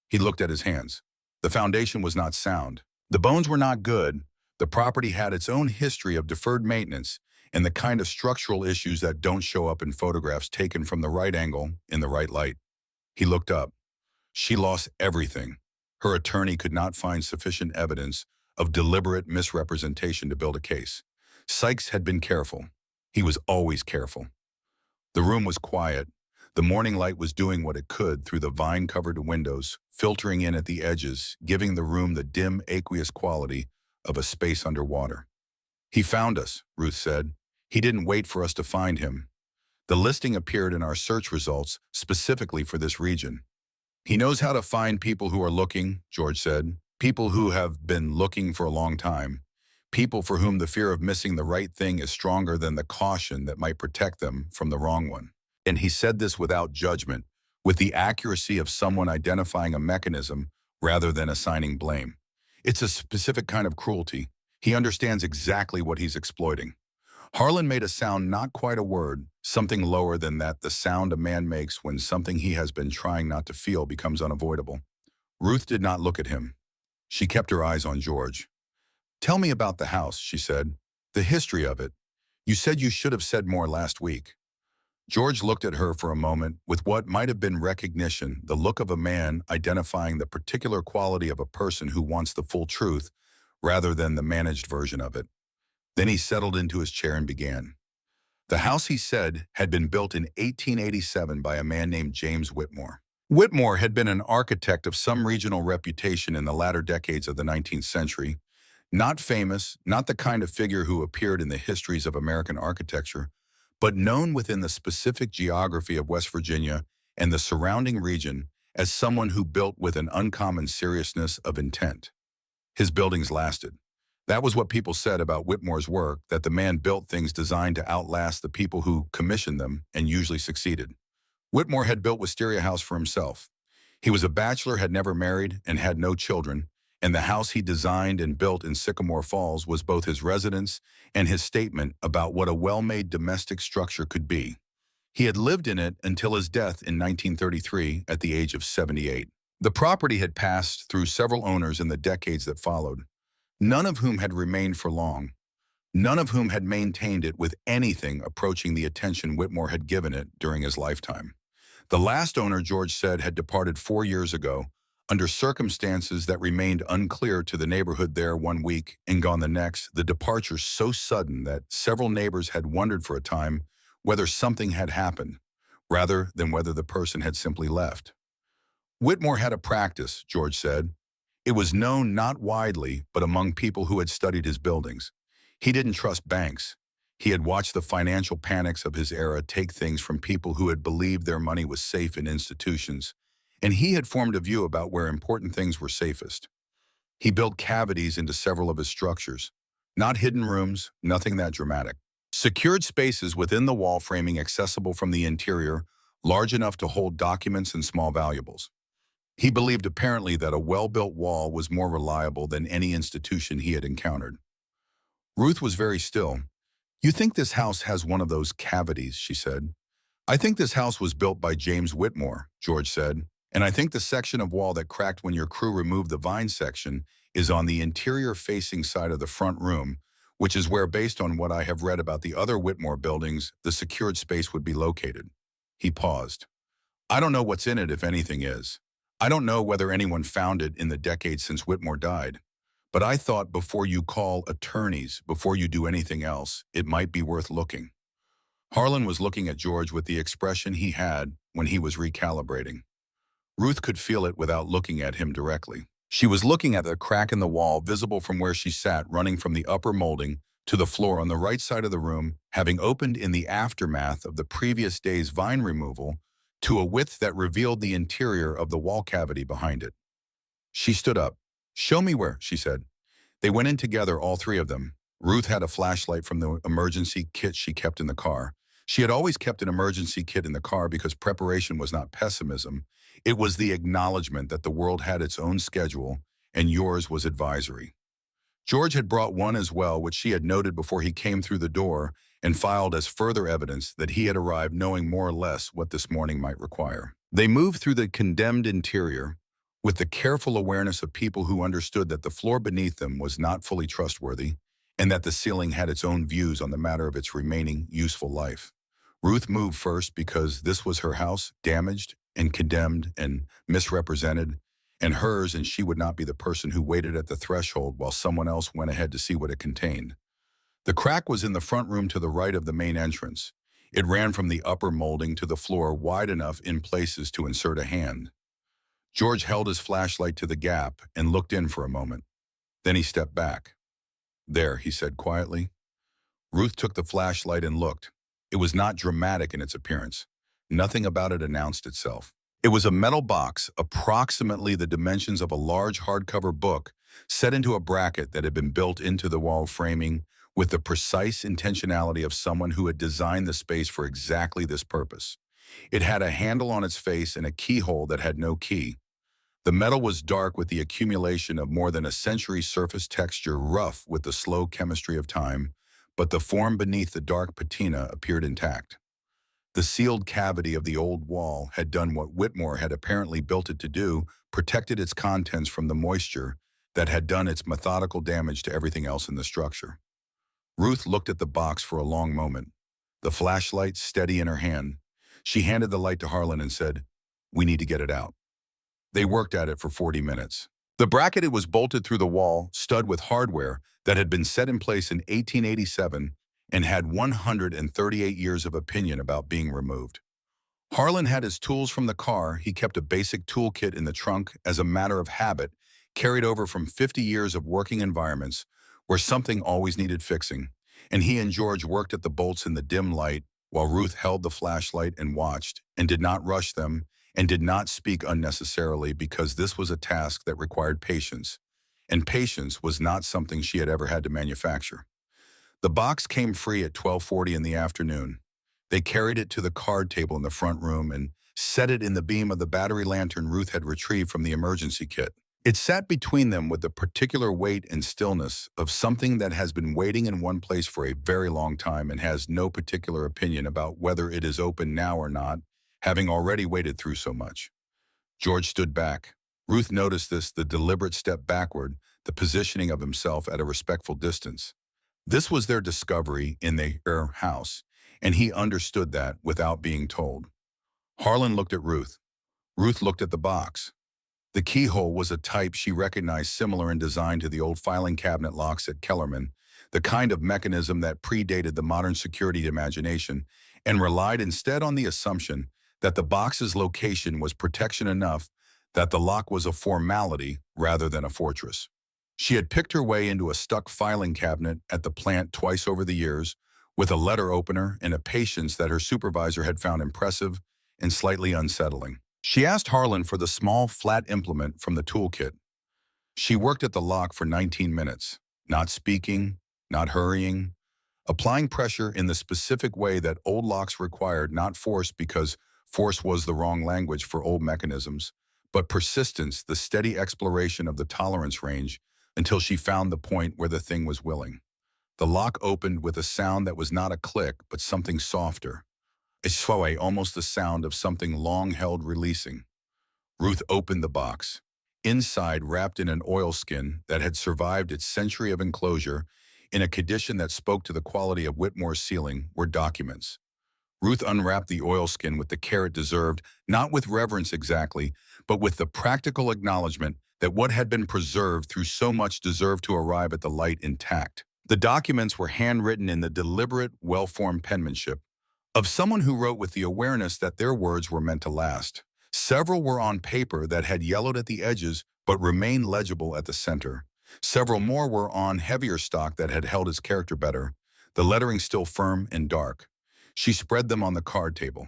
He looked at his hands. The foundation was not sound. The bones were not good. The property had its own history of deferred maintenance and the kind of structural issues that don't show up in photographs taken from the right angle in the right light. He looked up. She lost everything. Her attorney could not find sufficient evidence of deliberate misrepresentation to build a case. Sykes had been careful. He was always careful. The room was quiet. The morning light was doing what it could through the vine-covered windows, filtering in at the edges, giving the room the dim, aqueous quality of a space underwater. "He found us," Ruth said. "He didn't wait for us to find him. The listing appeared in our search results specifically for this region." "He knows how to find people who are looking," George said. "People who have been looking for a long time. People for whom the fear of missing the right thing is stronger than the caution that might protect them from the wrong one." And he said this without judgment, with the accuracy of someone identifying a mechanism rather than assigning blame. It's a specific kind of cruelty. He understands exactly what he's exploiting. Harlan made a sound, not quite a word, something lower than that, the sound a man makes when something he has been trying not to feel becomes unavoidable. Ruth did not look at him. She kept her eyes on George. "Tell me about the house," she said. "The history of it. You said you should have said more last week." George looked at her for a moment with what might have been recognition, the look of a man identifying the particular quality of a person who wants the full truth rather than the managed version of it. Then he settled into his chair and began. The house, he said, had been built in 1887 by a man named James Whitmore. Whitmore had been an architect of some regional reputation in the latter decades of the 19th century. Not famous, not the kind of figure who appeared in the histories of American architecture, but known within the specific geography of West Virginia and the surrounding region as someone who built with an uncommon seriousness of intent. His buildings lasted. That was what people said about Whitmore's work, that the man built things designed to outlast the people who commissioned them and usually succeeded. Whitmore had built Wisteria House for himself. He was a bachelor, had never married, and had no children, and the house he designed and built in Sycamore Falls was both his residence and his statement about what a well-made domestic structure could be. He had lived in it until his death in 1933 at the age of 78. The property had passed through several owners in the decades that followed, none of whom had remained for long, none of whom had maintained it with anything approaching the attention Whitmore had given it during his lifetime. The last owner, George said, had departed 4 years ago, under circumstances that remained unclear to the neighborhood there one week and gone the next, the departure so sudden that several neighbors had wondered for a time whether something had happened, rather than whether the person had simply left. Whitmore had a practice, George said. It was known not widely, but among people who had studied his buildings. He didn't trust banks. He had watched the financial panics of his era take things from people who had believed their money was safe in institutions, and he had formed a view about where important things were safest. He built cavities into several of his structures. Not hidden rooms, nothing that dramatic. Secured spaces within the wall framing accessible from the interior, large enough to hold documents and small valuables. He believed apparently that a well-built wall was more reliable than any institution he had encountered. Ruth was very still. "You think this house has one of those cavities," she said. "I think this house was built by James Whitmore," George said. "And I think the section of wall that cracked when your crew removed the vine section is on the interior-facing side of the front room, which is where, based on what I have read about the other Whitmore buildings, the secured space would be located." He paused. "I don't know what's in it, if anything is. I don't know whether anyone found it in the decades since Whitmore died. But I thought before you call attorneys, before you do anything else, it might be worth looking." Harlan was looking at George with the expression he had when he was recalibrating. Ruth could feel it without looking at him directly. She was looking at the crack in the wall visible from where she sat, running from the upper molding to the floor on the right side of the room, having opened in the aftermath of the previous day's vine removal, to a width that revealed the interior of the wall cavity behind it. She stood up. "Show me where," she said. They went in together, all three of them. Ruth had a flashlight from the emergency kit she kept in the car. She had always kept an emergency kit in the car because preparation was not pessimism. It was the acknowledgement that the world had its own schedule, and yours was advisory. George had brought one as well, which she had noted before he came through the door, and filed as further evidence that he had arrived knowing more or less what this morning might require. They moved through the condemned interior with the careful awareness of people who understood that the floor beneath them was not fully trustworthy and that the ceiling had its own views on the matter of its remaining useful life. Ruth moved first because this was her house, damaged and condemned and misrepresented, and hers, and she would not be the person who waited at the threshold while someone else went ahead to see what it contained. The crack was in the front room to the right of the main entrance. It ran from the upper molding to the floor, wide enough in places to insert a hand. George held his flashlight to the gap and looked in for a moment. Then he stepped back. "There," he said quietly. Ruth took the flashlight and looked. It was not dramatic in its appearance. Nothing about it announced itself. It was a metal box, approximately the dimensions of a large hardcover book, set into a bracket that had been built into the wall framing with the precise intentionality of someone who had designed the space for exactly this purpose. It had a handle on its face and a keyhole that had no key. The metal was dark with the accumulation of more than a century's surface texture, rough with the slow chemistry of time, but the form beneath the dark patina appeared intact. The sealed cavity of the old wall had done what Whitmore had apparently built it to do, protected its contents from the moisture that had done its methodical damage to everything else in the structure. Ruth looked at the box for a long moment, the flashlight steady in her hand. She handed the light to Harlan and said, "We need to get it out." They worked at it for 40 minutes. The bracket it was bolted through the wall, stud with hardware that had been set in place in 1887 and had 138 years of opinion about being removed. Harlan had his tools from the car. He kept a basic toolkit in the trunk as a matter of habit, carried over from 50 years of working environments where something always needed fixing, and he and George worked at the bolts in the dim light while Ruth held the flashlight and watched and did not rush them and did not speak unnecessarily because this was a task that required patience, and patience was not something she had ever had to manufacture. The box came free at 12:40 in the afternoon. They carried it to the card table in the front room and set it in the beam of the battery lantern Ruth had retrieved from the emergency kit. It sat between them with the particular weight and stillness of something that has been waiting in one place for a very long time and has no particular opinion about whether it is open now or not, having already waited through so much. George stood back. Ruth noticed this, the deliberate step backward, the positioning of himself at a respectful distance. This was their discovery in their house, and he understood that without being told. Harlan looked at Ruth. Ruth looked at the box. The keyhole was a type she recognized similar in design to the old filing cabinet locks at Kellerman, the kind of mechanism that predated the modern security imagination and relied instead on the assumption that the box's location was protection enough that the lock was a formality rather than a fortress. She had picked her way into a stuck filing cabinet at the plant twice over the years, with a letter opener and a patience that her supervisor had found impressive and slightly unsettling. She asked Harlan for the small, flat implement from the toolkit. She worked at the lock for 19 minutes, not speaking, not hurrying, applying pressure in the specific way that old locks required, not force, because Force was the wrong language for old mechanisms, but persistence, the steady exploration of the tolerance range until she found the point where the thing was willing. The lock opened with a sound that was not a click, but something softer. A sway, almost the sound of something long held releasing. Ruth opened the box. Inside, wrapped in an oilskin that had survived its century of enclosure, in a condition that spoke to the quality of Whitmore's ceiling, were documents. Ruth unwrapped the oilskin with the care it deserved, not with reverence exactly, but with the practical acknowledgement that what had been preserved through so much deserved to arrive at the light intact. The documents were handwritten in the deliberate, well-formed penmanship of someone who wrote with the awareness that their words were meant to last. Several were on paper that had yellowed at the edges but remained legible at the center. Several more were on heavier stock that had held its character better, the lettering still firm and dark. She spread them on the card table.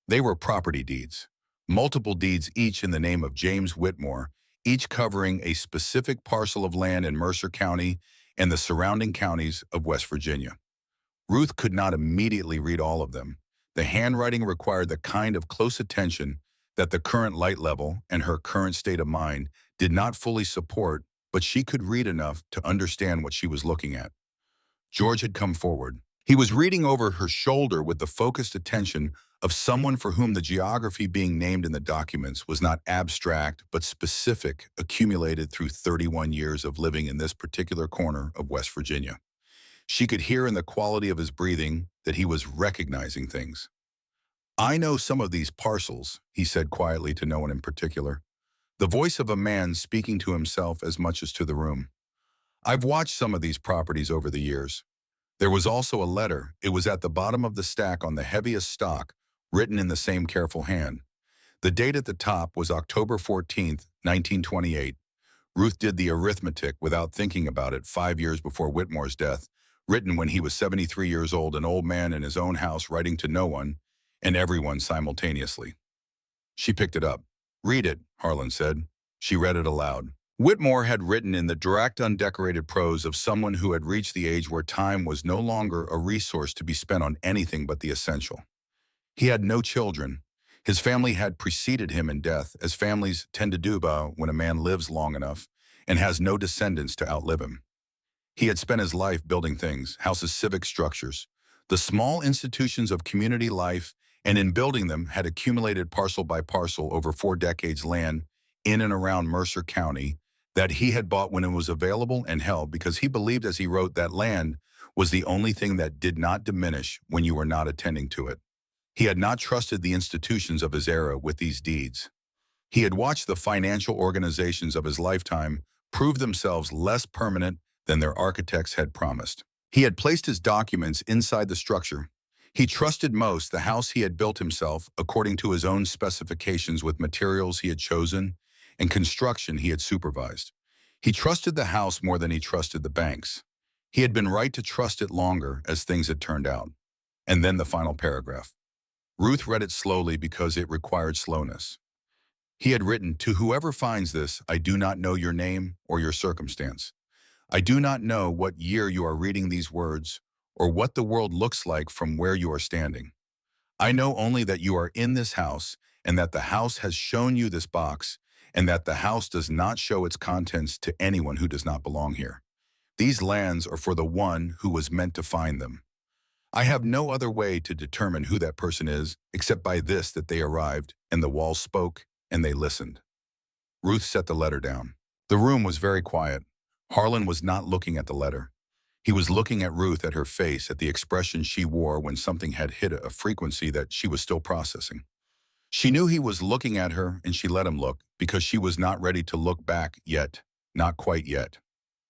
They were property deeds. Multiple deeds, each in the name of James Whitmore, each covering a specific parcel of land in Mercer County and the surrounding counties of West Virginia. Ruth could not immediately read all of them. The handwriting required the kind of close attention that the current light level and her current state of mind did not fully support, but she could read enough to understand what she was looking at. George had come forward. He was reading over her shoulder with the focused attention of someone for whom the geography being named in the documents was not abstract but specific, accumulated through 31 years of living in this particular corner of West Virginia. She could hear in the quality of his breathing that he was recognizing things. "I know some of these parcels," he said quietly to no one in particular, the voice of a man speaking to himself as much as to the room. "I've watched some of these properties over the years." There was also a letter. It was at the bottom of the stack on the heaviest stock, written in the same careful hand. The date at the top was October 14th, 1928. Ruth did the arithmetic without thinking about it, 5 years before Whitmore's death, written when he was 73 years old, an old man in his own house writing to no one and everyone simultaneously. She picked it up. "Read it," Harlan said. She read it aloud. Whitmore had written in the direct, undecorated prose of someone who had reached the age where time was no longer a resource to be spent on anything but the essential. He had no children. His family had preceded him in death, as families tend to do when a man lives long enough and has no descendants to outlive him. He had spent his life building things, houses, civic structures, the small institutions of community life, and in building them had accumulated parcel by parcel over 4 decades land in and around Mercer County that he had bought when it was available and held because he believed, as he wrote, that land was the only thing that did not diminish when you were not attending to it. He had not trusted the institutions of his era with these deeds. He had watched the financial organizations of his lifetime prove themselves less permanent than their architects had promised. He had placed his documents inside the structure. He trusted most the house he had built himself according to his own specifications, with materials he had chosen and construction he had supervised. He trusted the house more than he trusted the banks. He had been right to trust it longer as things had turned out. And then the final paragraph. Ruth read it slowly because it required slowness. He had written, "To whoever finds this, I do not know your name or your circumstance. I do not know what year you are reading these words or what the world looks like from where you are standing. I know only that you are in this house and that the house has shown you this box and that the house does not show its contents to anyone who does not belong here. These lands are for the one who was meant to find them. I have no other way to determine who that person is except by this, that they arrived and the walls spoke and they listened." Ruth set the letter down. The room was very quiet. Harlan was not looking at the letter. He was looking at Ruth, at her face, at the expression she wore when something had hit a frequency that she was still processing. She knew he was looking at her, and she let him look because she was not ready to look back yet, not quite yet.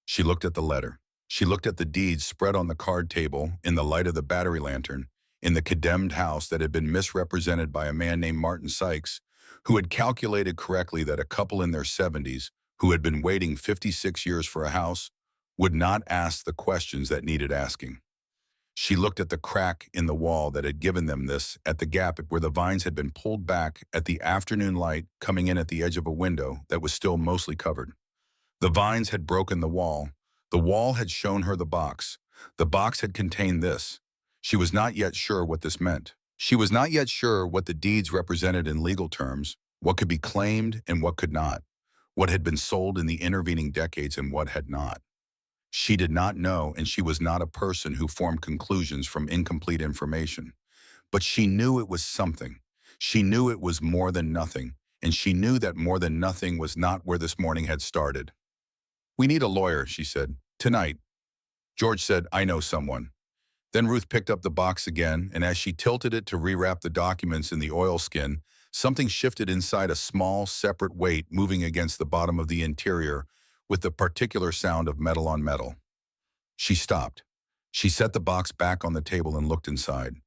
She looked at the letter. She looked at the deeds spread on the card table in the light of the battery lantern in the condemned house that had been misrepresented by a man named Martin Sykes, who had calculated correctly that a couple in their 70s who had been waiting 56 years for a house would not ask the questions that needed asking. She looked at the crack in the wall that had given them this, at the gap where the vines had been pulled back, at the afternoon light coming in at the edge of a window that was still mostly covered. The vines had broken the wall. The wall had shown her the box. The box had contained this. She was not yet sure what this meant. She was not yet sure what the deeds represented in legal terms, what could be claimed and what could not, what had been sold in the intervening decades and what had not. She did not know, and she was not a person who formed conclusions from incomplete information. But she knew it was something. She knew it was more than nothing, and she knew that more than nothing was not where this morning had started. "We need a lawyer," she said. "Tonight." George said, "I know someone." Then Ruth picked up the box again, and as she tilted it to rewrap the documents in the oilskin, something shifted inside, a small, separate weight moving against the bottom of the interior with the particular sound of metal on metal. She stopped. She set the box back on the table and looked inside.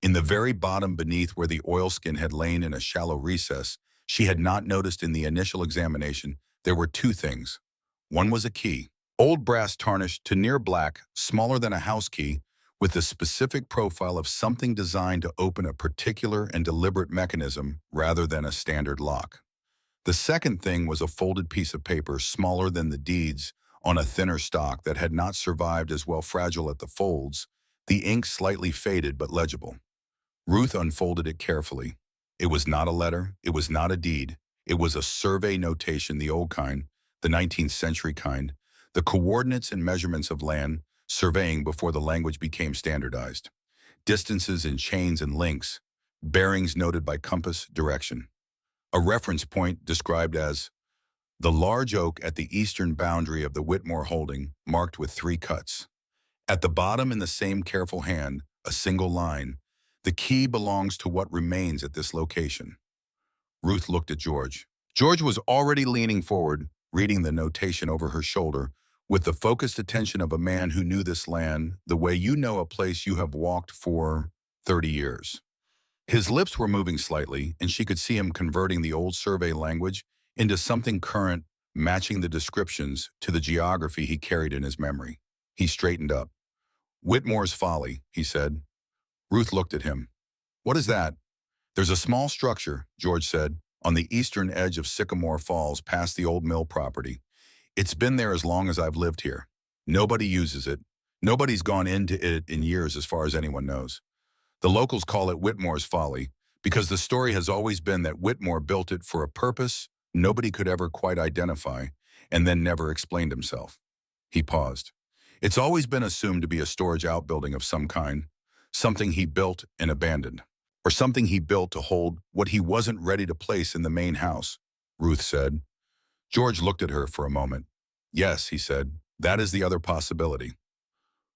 In the very bottom beneath where the oilskin had lain in a shallow recess, she had not noticed in the initial examination, there were two things. One was a key, old brass tarnished to near black, smaller than a house key, with the specific profile of something designed to open a particular and deliberate mechanism rather than a standard lock. The second thing was a folded piece of paper smaller than the deeds on a thinner stock that had not survived as well, fragile at the folds, the ink slightly faded but legible. Ruth unfolded it carefully. It was not a letter, it was not a deed. It was a survey notation, the old kind, the 19th century kind, the coordinates and measurements of land, surveying before the language became standardized. Distances in chains and links, bearings noted by compass, direction. A reference point described as the large oak at the eastern boundary of the Whitmore holding, marked with 3 cuts. At the bottom, in the same careful hand, a single line. The key belongs to what remains at this location. Ruth looked at George. George was already leaning forward, reading the notation over her shoulder, with the focused attention of a man who knew this land the way you know a place you have walked for 30 years. His lips were moving slightly, and she could see him converting the old survey language into something current, matching the descriptions to the geography he carried in his memory. He straightened up. "Whitmore's Folly," he said. Ruth looked at him. "What is that?" "There's a small structure," George said, "on the eastern edge of Sycamore Falls past the old mill property. It's been there as long as I've lived here. Nobody uses it. Nobody's gone into it in years as far as anyone knows. The locals call it Whitmore's Folly because the story has always been that Whitmore built it for a purpose nobody could ever quite identify and then never explained himself." He paused. "It's always been assumed to be a storage outbuilding of some kind, something he built and abandoned, or something he built to hold what he wasn't ready to place in the main house," Ruth said. George looked at her for a moment. "Yes," he said, "that is the other possibility."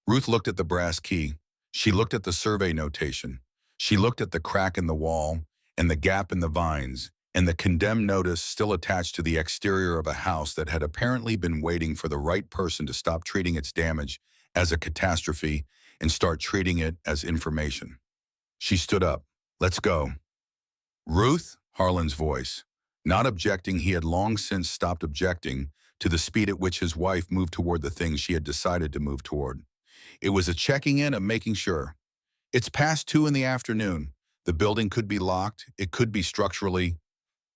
Ruth looked at the brass key. She looked at the survey notation. She looked at the crack in the wall and the gap in the vines and the condemned notice still attached to the exterior of a house that had apparently been waiting for the right person to stop treating its damage as a catastrophe and start treating it as information. She stood up. "Let's go." "Ruth," Harlan's voice. Not objecting, he had long since stopped objecting to the speed at which his wife moved toward the things she had decided to move toward. It was a checking in, of making sure. "It's past 2 in the afternoon. The building could be locked. It could be structurally.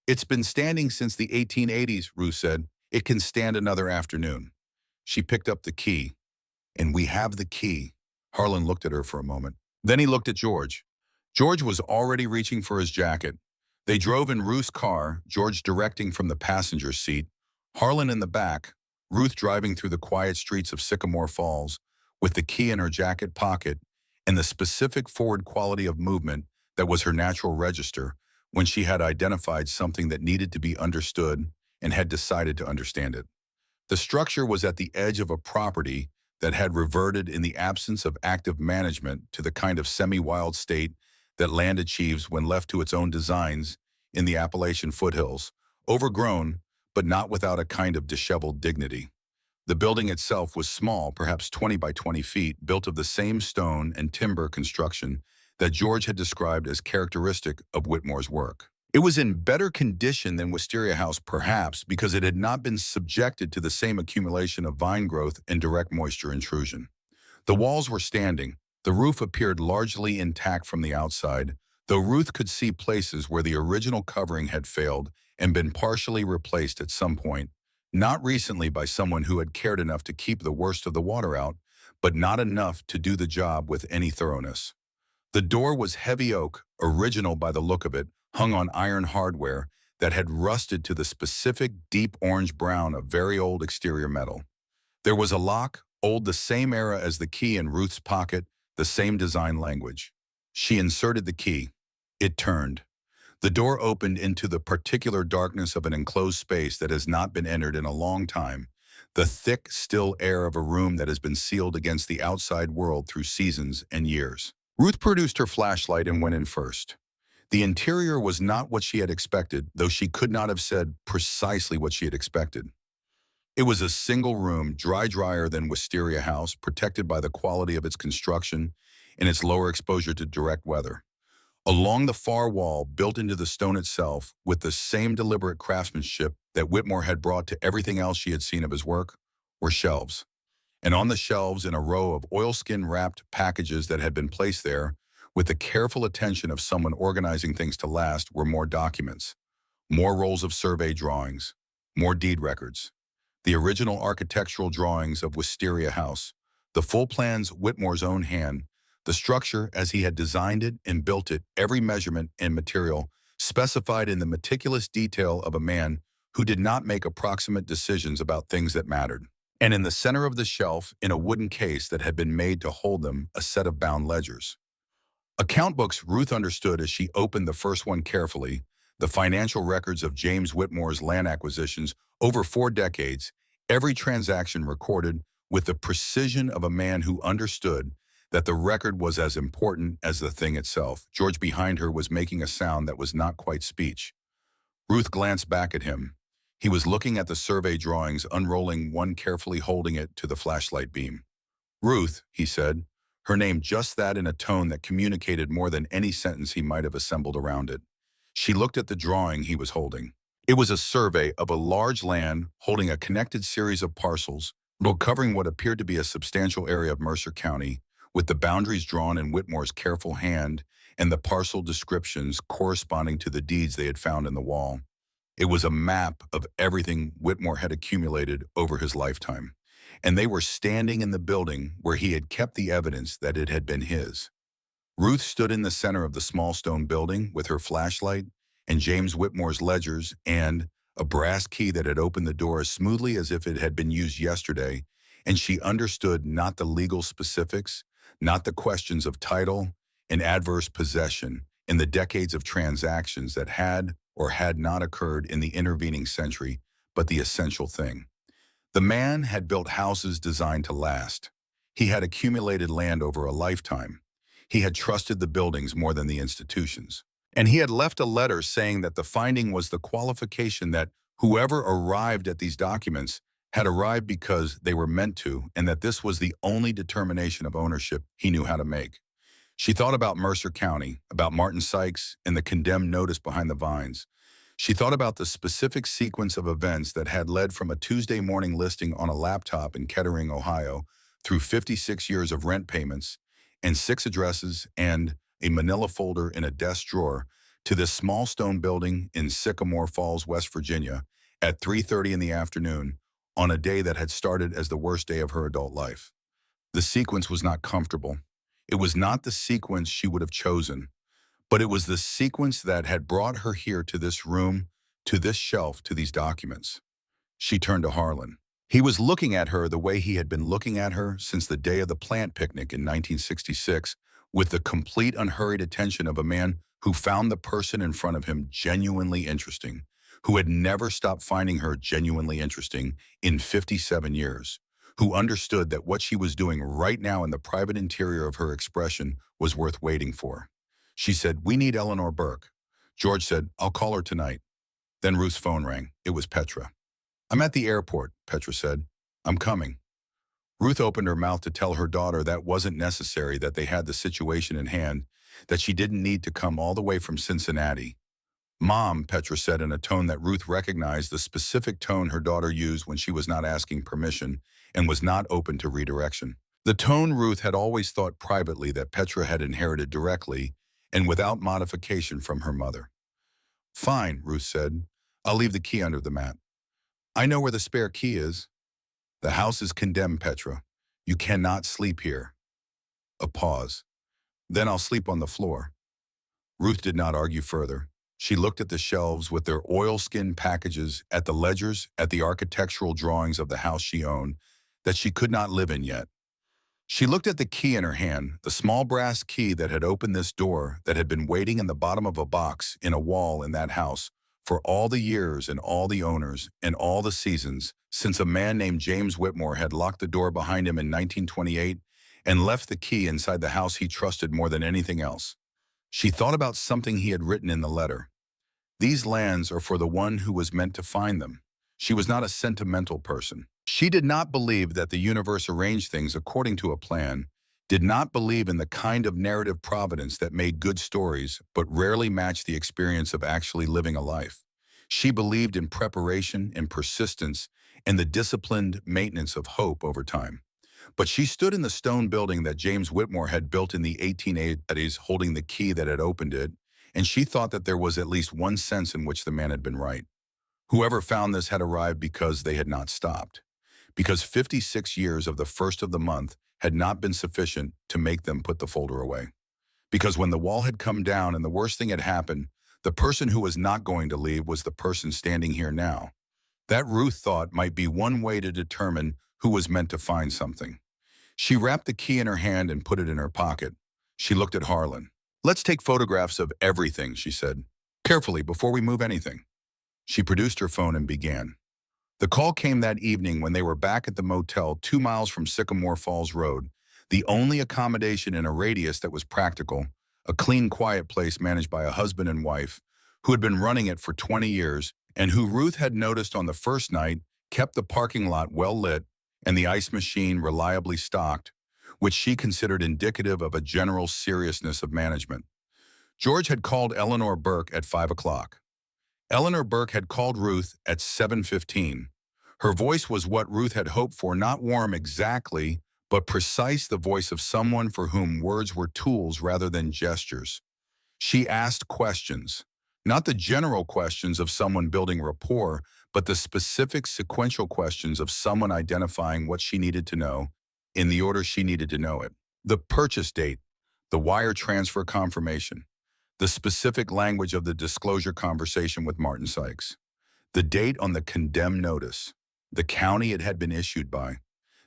It's been standing since the 1880s, Ruth said. It can stand another afternoon." She picked up the key. "And we have the key." Harlan looked at her for a moment. Then he looked at George. George was already reaching for his jacket. They drove in Ruth's car, George directing from the passenger seat, Harlan in the back, Ruth driving through the quiet streets of Sycamore Falls, with the key in her jacket pocket and the specific forward quality of movement that was her natural register when she had identified something that needed to be understood and had decided to understand it. The structure was at the edge of a property that had reverted in the absence of active management to the kind of semi-wild state that land achieves when left to its own designs in the Appalachian foothills, overgrown, but not without a kind of disheveled dignity. The building itself was small, perhaps 20 by 20 feet, built of the same stone and timber construction that George had described as characteristic of Whitmore's work. It was in better condition than Wisteria House, perhaps, because it had not been subjected to the same accumulation of vine growth and direct moisture intrusion. The walls were standing. The roof appeared largely intact from the outside, though Ruth could see places where the original covering had failed and been partially replaced at some point, not recently by someone who had cared enough to keep the worst of the water out, but not enough to do the job with any thoroughness. The door was heavy oak, original by the look of it, hung on iron hardware that had rusted to the specific deep orange brown of very old exterior metal. There was a lock, old the same era as the key in Ruth's pocket, the same design language. She inserted the key. It turned. The door opened into the particular darkness of an enclosed space that has not been entered in a long time, the thick, still air of a room that has been sealed against the outside world through seasons and years. Ruth produced her flashlight and went in first. The interior was not what she had expected, though she could not have said precisely what she had expected. It was a single room, drier than Wisteria House, protected by the quality of its construction and its lower exposure to direct weather. Along the far wall, built into the stone itself, with the same deliberate craftsmanship that Whitmore had brought to everything else she had seen of his work, were shelves. And on the shelves, in a row of oilskin-wrapped packages that had been placed there, with the careful attention of someone organizing things to last, were more documents, more rolls of survey drawings, more deed records, the original architectural drawings of Wisteria House, the full plans Whitmore's own hand, the structure as he had designed it and built it, every measurement and material specified in the meticulous detail of a man who did not make approximate decisions about things that mattered. And in the center of the shelf, in a wooden case that had been made to hold them, a set of bound ledgers. Account books, Ruth understood as she opened the first one carefully, the financial records of James Whitmore's land acquisitions over 4 decades, every transaction recorded with the precision of a man who understood that the record was as important as the thing itself. George behind her was making a sound that was not quite speech. Ruth glanced back at him. He was looking at the survey drawings, unrolling one, carefully holding it to the flashlight beam. "Ruth," he said, her name just that, in a tone that communicated more than any sentence he might have assembled around it. She looked at the drawing he was holding. It was a survey of a large land holding a connected series of parcels, though covering what appeared to be a substantial area of Mercer County, with the boundaries drawn in Whitmore's careful hand and the parcel descriptions corresponding to the deeds they had found in the wall. It was a map of everything Whitmore had accumulated over his lifetime, and they were standing in the building where he had kept the evidence that it had been his. Ruth stood in the center of the small stone building with her flashlight and James Whitmore's ledgers and a brass key that had opened the door as smoothly as if it had been used yesterday, and she understood not the legal specifics, not the questions of title and adverse possession in the decades of transactions that had or had not occurred in the intervening century, but the essential thing. The man had built houses designed to last. He had accumulated land over a lifetime. He had trusted the buildings more than the institutions. And he had left a letter saying that the finding was the qualification that whoever arrived at these documents had arrived because they were meant to, and that this was the only determination of ownership he knew how to make. She thought about Mercer County, about Martin Sykes and the condemned notice behind the vines. She thought about the specific sequence of events that had led from a Tuesday morning listing on a laptop in Kettering, Ohio, through 56 years of rent payments and 6 addresses and a manila folder in a desk drawer, to this small stone building in Sycamore Falls, West Virginia, at 3:30 in the afternoon, on a day that had started as the worst day of her adult life. The sequence was not comfortable. It was not the sequence she would have chosen, but it was the sequence that had brought her here, to this room, to this shelf, to these documents. She turned to Harlan. He was looking at her the way he had been looking at her since the day of the plant picnic in 1966, with the complete unhurried attention of a man who found the person in front of him genuinely interesting, who had never stopped finding her genuinely interesting in 57 years, who understood that what she was doing right now in the private interior of her expression was worth waiting for. She said, "We need Eleanor Burke." George said, "I'll call her tonight." Then Ruth's phone rang. It was Petra. "I'm at the airport," Petra said. "I'm coming." Ruth opened her mouth to tell her daughter that wasn't necessary, that they had the situation in hand, that she didn't need to come all the way from Cincinnati. "Mom," Petra said in a tone that Ruth recognized, the specific tone her daughter used when she was not asking permission and was not open to redirection. The tone Ruth had always thought privately that Petra had inherited directly and without modification from her mother. "Fine," Ruth said. "I'll leave the key under the mat." "I know where the spare key is." "The house is condemned, Petra. You cannot sleep here." A pause. Then I'll sleep on the floor. Ruth did not argue further. She looked at the shelves with their oilskin packages, at the ledgers, at the architectural drawings of the house she owned that she could not live in yet. She looked at the key in her hand, the small brass key that had opened this door, that had been waiting in the bottom of a box in a wall in that house for all the years and all the owners and all the seasons since a man named James Whitmore had locked the door behind him in 1928 and left the key inside the house he trusted more than anything else. She thought about something he had written in the letter. These lands are for the one who was meant to find them. She was not a sentimental person. She did not believe that the universe arranged things according to a plan, did not believe in the kind of narrative providence that made good stories but rarely matched the experience of actually living a life. She believed in preparation and persistence and the disciplined maintenance of hope over time. But she stood in the stone building that James Whitmore had built in the 1880s, holding the key that had opened it, and she thought that there was at least one sense in which the man had been right. Whoever found this had arrived because they had not stopped, because 56 years of the first of the month had not been sufficient to make them put the folder away. Because when the wall had come down and the worst thing had happened, the person who was not going to leave was the person standing here now. That Ruth thought might be one way to determine who was meant to find something. She wrapped the key in her hand and put it in her pocket. She looked at Harlan. "Let's take photographs of everything," she said. "Carefully, before we move anything." She produced her phone and began. The call came that evening when they were back at the motel 2 miles from Sycamore Falls Road, the only accommodation in a radius that was practical, a clean, quiet place managed by a husband and wife who had been running it for 20 years and who Ruth had noticed on the first night kept the parking lot well lit and the ice machine reliably stocked, which she considered indicative of a general seriousness of management. George had called Eleanor Burke at 5 o'clock. Eleanor Burke had called Ruth at 7:15. Her voice was what Ruth had hoped for, not warm exactly, but precise, the voice of someone for whom words were tools rather than gestures. She asked questions, not the general questions of someone building rapport, but the specific sequential questions of someone identifying what she needed to know in the order she needed to know it. The purchase date, the wire transfer confirmation, the specific language of the disclosure conversation with Martin Sykes, the date on the condemned notice, the county it had been issued by,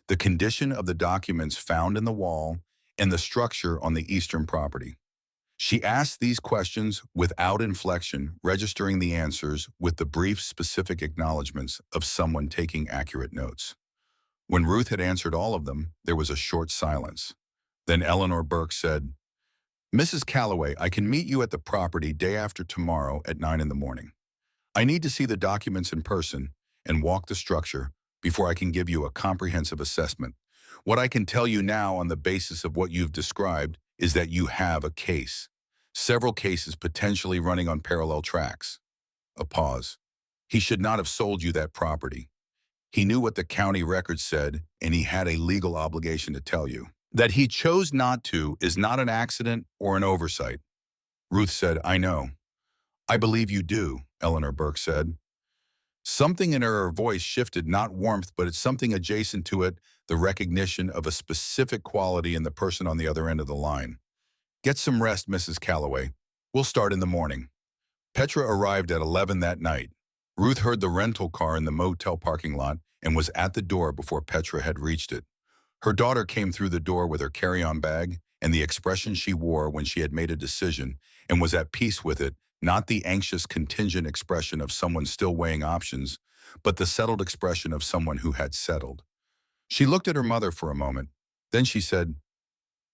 the condition of the documents found in the wall, and the structure on the eastern property. She asked these questions without inflection, registering the answers with the brief, specific acknowledgments of someone taking accurate notes. When Ruth had answered all of them, there was a short silence. Then Eleanor Burke said, "Mrs. Calloway, I can meet you at the property day after tomorrow at 9 in the morning. I need to see the documents in person and walk the structure before I can give you a comprehensive assessment. What I can tell you now on the basis of what you've described is that you have a case. Several cases potentially running on parallel tracks." A pause. "He should not have sold you that property. He knew what the county records said, and he had a legal obligation to tell you. That he chose not to is not an accident or an oversight." Ruth said, "I know." "I believe you do," Eleanor Burke said. Something in her voice shifted, not warmth, but it's something adjacent to it, the recognition of a specific quality in the person on the other end of the line. "Get some rest, Mrs. Calloway. We'll start in the morning." Petra arrived at 11 that night. Ruth heard the rental car in the motel parking lot and was at the door before Petra had reached it. Her daughter came through the door with her carry-on bag and the expression she wore when she had made a decision and was at peace with it, not the anxious contingent expression of someone still weighing options, but the settled expression of someone who had settled. She looked at her mother for a moment. Then she said,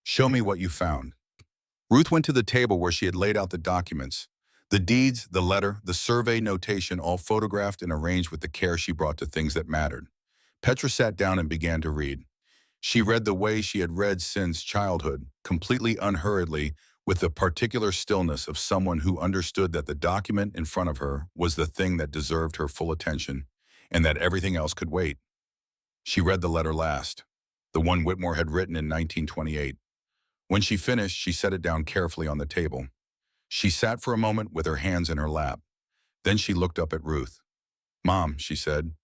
"Show me what you found." Ruth went to the table where she had laid out the documents. The deeds, the letter, the survey notation, all photographed and arranged with the care she brought to things that mattered. Petra sat down and began to read. She read the way she had read since childhood, completely unhurriedly, with the particular stillness of someone who understood that the document in front of her was the thing that deserved her full attention, and that everything else could wait. She read the letter last, the one Whitmore had written in 1928. When she finished, she set it down carefully on the table. She sat for a moment with her hands in her lap. Then she looked up at Ruth. "Mom," she said,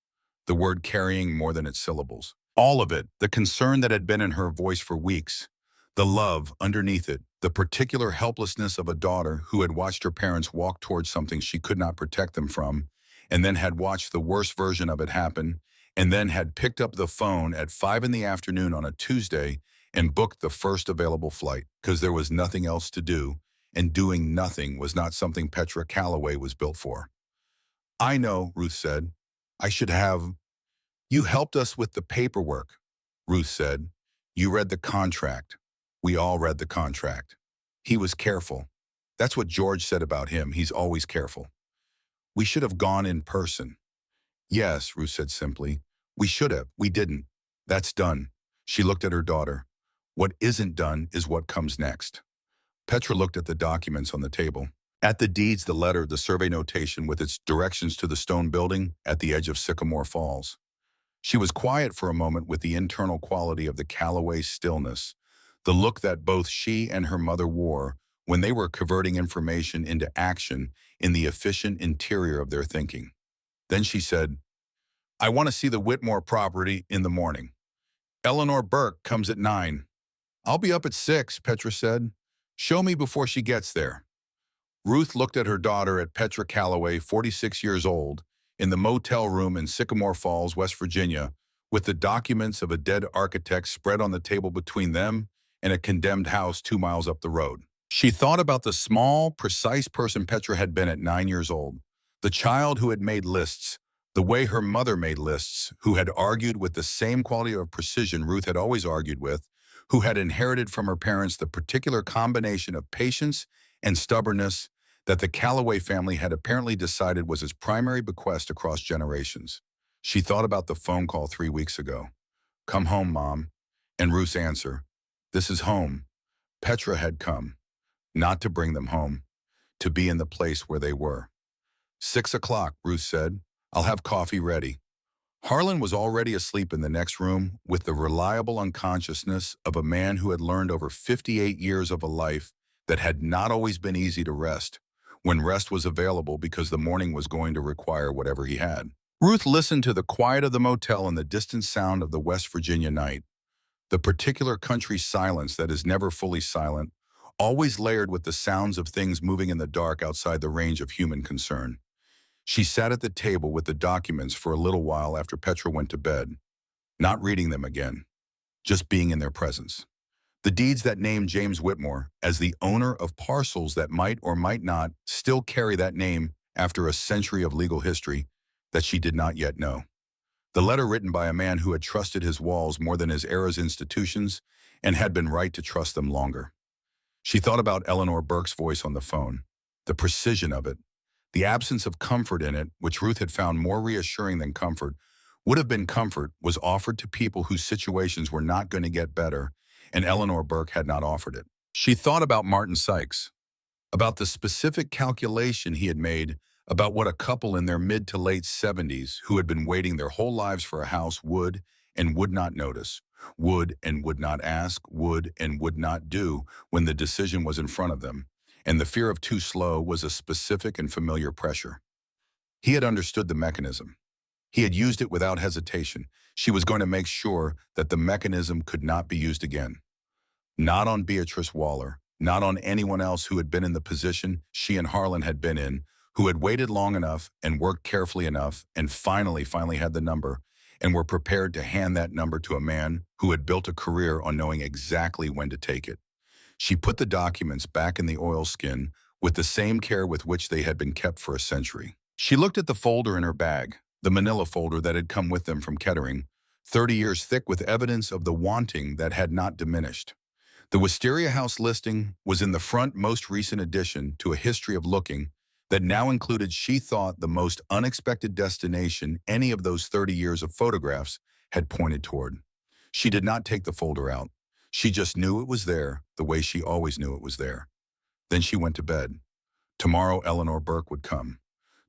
the word carrying more than its syllables. All of it, the concern that had been in her voice for weeks, The love underneath it, the particular helplessness of a daughter who had watched her parents walk towards something she could not protect them from, and then had watched the worst version of it happen, and then had picked up the phone at 5 in the afternoon on a Tuesday and booked the first available flight because there was nothing else to do, and doing nothing was not something Petra Calloway was built for. I know, Ruth said. I should have. You helped us with the paperwork, Ruth said. You read the contract. We all read the contract. He was careful. That's what George said about him. He's always careful. We should have gone in person. Yes, Ruth said simply. We should have. We didn't. That's done. She looked at her daughter. What isn't done is what comes next. Petra looked at the documents on the table. At the deeds, the letter, the survey notation with its directions to the stone building at the edge of Sycamore Falls. She was quiet for a moment with the internal quality of the Calloway stillness, the look that both she and her mother wore when they were converting information into action in the efficient interior of their thinking. Then she said, I want to see the Whitmore property in the morning. Eleanor Burke comes at 9. I'll be up at 6, Petra said. Show me before she gets there. Ruth looked at her daughter at Petra Calloway, 46 years old, in the motel room in Sycamore Falls, West Virginia, with the documents of a dead architect spread on the table between them and a condemned house 2 miles up the road. She thought about the small, precise person Petra had been at 9 years old, the child who had made lists, the way her mother made lists, who had argued with the same quality of precision Ruth had always argued with, who had inherited from her parents the particular combination of patience and stubbornness that the Calloway family had apparently decided was its primary bequest across generations. She thought about the phone call 3 weeks ago. Come home, Mom. And Ruth's answer, this is home. Petra had come, not to bring them home, to be in the place where they were. 6 o'clock, Ruth said. I'll have coffee ready. Harlan was already asleep in the next room with the reliable unconsciousness of a man who had learned over 58 years of a life that had not always been easy to rest, when rest was available because the morning was going to require whatever he had. Ruth listened to the quiet of the motel and the distant sound of the West Virginia night, the particular country silence that is never fully silent, always layered with the sounds of things moving in the dark outside the range of human concern. She sat at the table with the documents for a little while after Petra went to bed, not reading them again, just being in their presence. The deeds that named James Whitmore as the owner of parcels that might or might not still carry that name after a century of legal history that she did not yet know. The letter written by a man who had trusted his walls more than his era's institutions and had been right to trust them longer. She thought about Eleanor Burke's voice on the phone, the precision of it, the absence of comfort in it, which Ruth had found more reassuring than comfort, would have been comfort, was offered to people whose situations were not going to get better, and Eleanor Burke had not offered it. She thought about Martin Sykes, about the specific calculation he had made about what a couple in their mid to late 70s who had been waiting their whole lives for a house would and would not notice, would and would not ask, would and would not do when the decision was in front of them, and the fear of too slow was a specific and familiar pressure. He had understood the mechanism. He had used it without hesitation. She was going to make sure that the mechanism could not be used again. Not on Beatrice Waller, not on anyone else who had been in the position she and Harlan had been in, who had waited long enough and worked carefully enough and finally had the number and were prepared to hand that number to a man who had built a career on knowing exactly when to take it. She put the documents back in the oilskin with the same care with which they had been kept for a century. She looked at the folder in her bag, the manila folder that had come with them from Kettering, 30 years thick with evidence of the wanting that had not diminished. The Wisteria House listing was in the front most recent addition to a history of looking that now included, she thought, the most unexpected destination any of those 30 years of photographs had pointed toward. She did not take the folder out. She just knew it was there the way she always knew it was there. Then she went to bed. Tomorrow Eleanor Burke would come.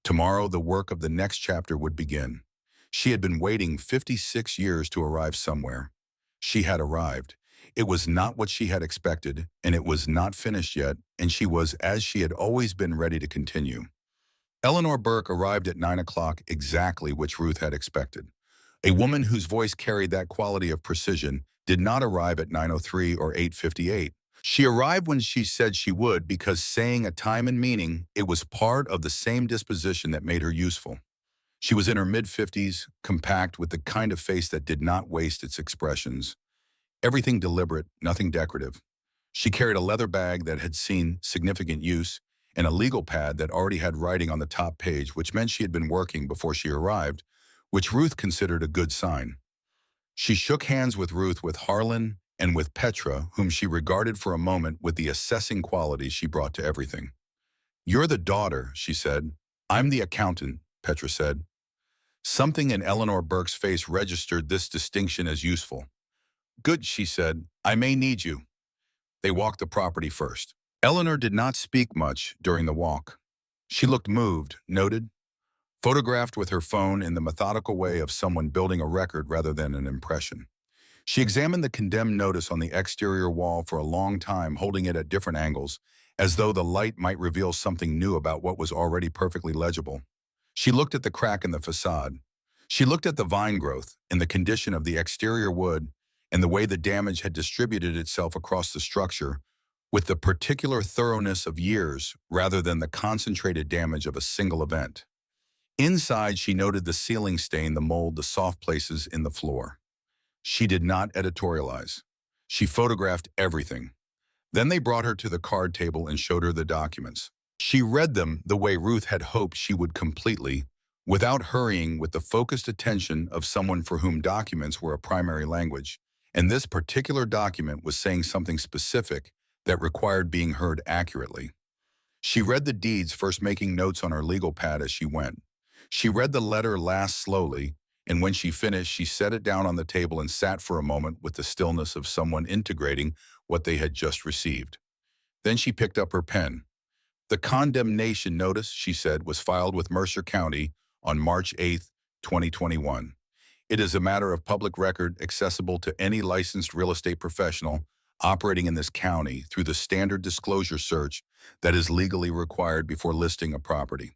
Tomorrow the work of the next chapter would begin. She had been waiting 56 years to arrive somewhere. She had arrived. It was not what she had expected, and it was not finished yet, and she was, as she had always been, ready to continue. Eleanor Burke arrived at 9 o'clock, exactly which Ruth had expected. A woman whose voice carried that quality of precision did not arrive at 9:03 or 8:58. She arrived when she said she would because saying a time and meaning, it was part of the same disposition that made her useful. She was in her mid-50s, compact, with the kind of face that did not waste its expressions. Everything deliberate, nothing decorative. She carried a leather bag that had seen significant use and a legal pad that already had writing on the top page, which meant she had been working before she arrived, which Ruth considered a good sign. She shook hands with Ruth, with Harlan, and with Petra, whom she regarded for a moment with the assessing quality she brought to everything. "You're the daughter," she said. "I'm the accountant," Petra said. Something in Eleanor Burke's face registered this distinction as useful. "Good," she said. "I may need you." They walked the property first. Eleanor did not speak much during the walk. She looked moved, noted, photographed with her phone in the methodical way of someone building a record rather than an impression. She examined the condemned notice on the exterior wall for a long time, holding it at different angles, as though the light might reveal something new about what was already perfectly legible. She looked at the crack in the facade. She looked at the vine growth and the condition of the exterior wood and the way the damage had distributed itself across the structure, with the particular thoroughness of years rather than the concentrated damage of a single event. Inside, she noted the ceiling stain, the mold, the soft places in the floor. She did not editorialize. She photographed everything. Then they brought her to the card table and showed her the documents. She read them the way Ruth had hoped she would, completely, without hurrying, with the focused attention of someone for whom documents were a primary language. And this particular document was saying something specific that required being heard accurately. She read the deeds, first making notes on her legal pad as she went. She read the letter last slowly, and when she finished, she set it down on the table and sat for a moment with the stillness of someone integrating what they had just received. Then she picked up her pen. "The condemnation notice," she said, "was filed with Mercer County on March 8, 2021. It is a matter of public record, accessible to any licensed real estate professional operating in this county through the standard disclosure search that is legally required before listing a property.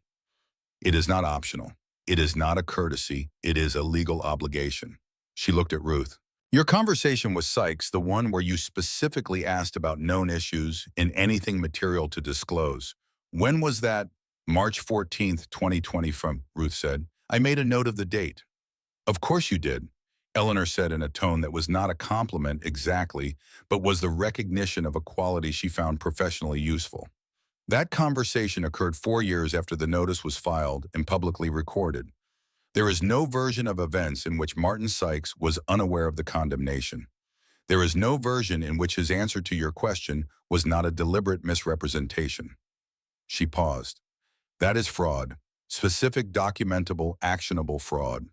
It is not optional. It is not a courtesy. It is a legal obligation." She looked at Ruth. "Your conversation with Sykes, the one where you specifically asked about known issues and anything material to disclose, when was that?" "March 14th, 2020 from," Ruth said. "I made a note of the date." "Of course you did," Eleanor said in a tone that was not a compliment exactly, but was the recognition of a quality she found professionally useful. "That conversation occurred 4 years after the notice was filed and publicly recorded. There is no version of events in which Martin Sykes was unaware of the condemnation. There is no version in which his answer to your question was not a deliberate misrepresentation." She paused. "That is fraud. Specific, documentable, actionable fraud."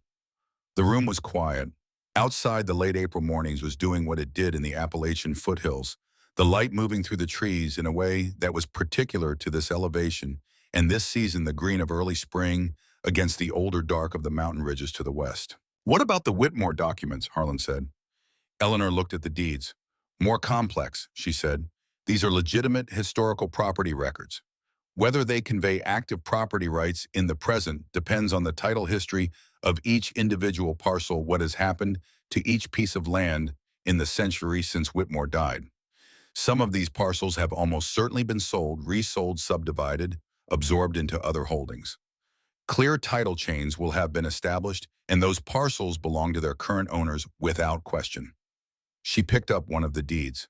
The room was quiet. Outside, the late April mornings was doing what it did in the Appalachian foothills, the light moving through the trees in a way that was particular to this elevation, and this season the green of early spring against the older dark of the mountain ridges to the west. "What about the Whitmore documents?" Harlan said. Eleanor looked at the deeds. "More complex," she said. "These are legitimate historical property records. Whether they convey active property rights in the present depends on the title history of each individual parcel, what has happened to each piece of land in the century since Whitmore died. Some of these parcels have almost certainly been sold, resold, subdivided, absorbed into other holdings. Clear title chains will have been established, and those parcels belong to their current owners without question." She picked up one of the deeds.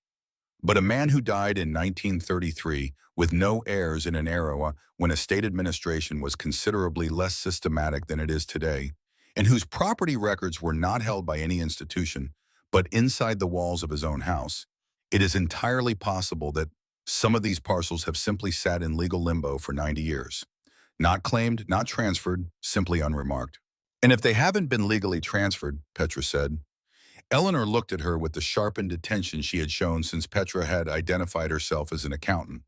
"But a man who died in 1933 with no heirs in an era when estate administration was considerably less systematic than it is today, and whose property records were not held by any institution, but inside the walls of his own house, it is entirely possible that some of these parcels have simply sat in legal limbo for 90 years. Not claimed, not transferred, simply unremarked." "And if they haven't been legally transferred," Petra said. Eleanor looked at her with the sharpened attention she had shown since Petra had identified herself as an accountant.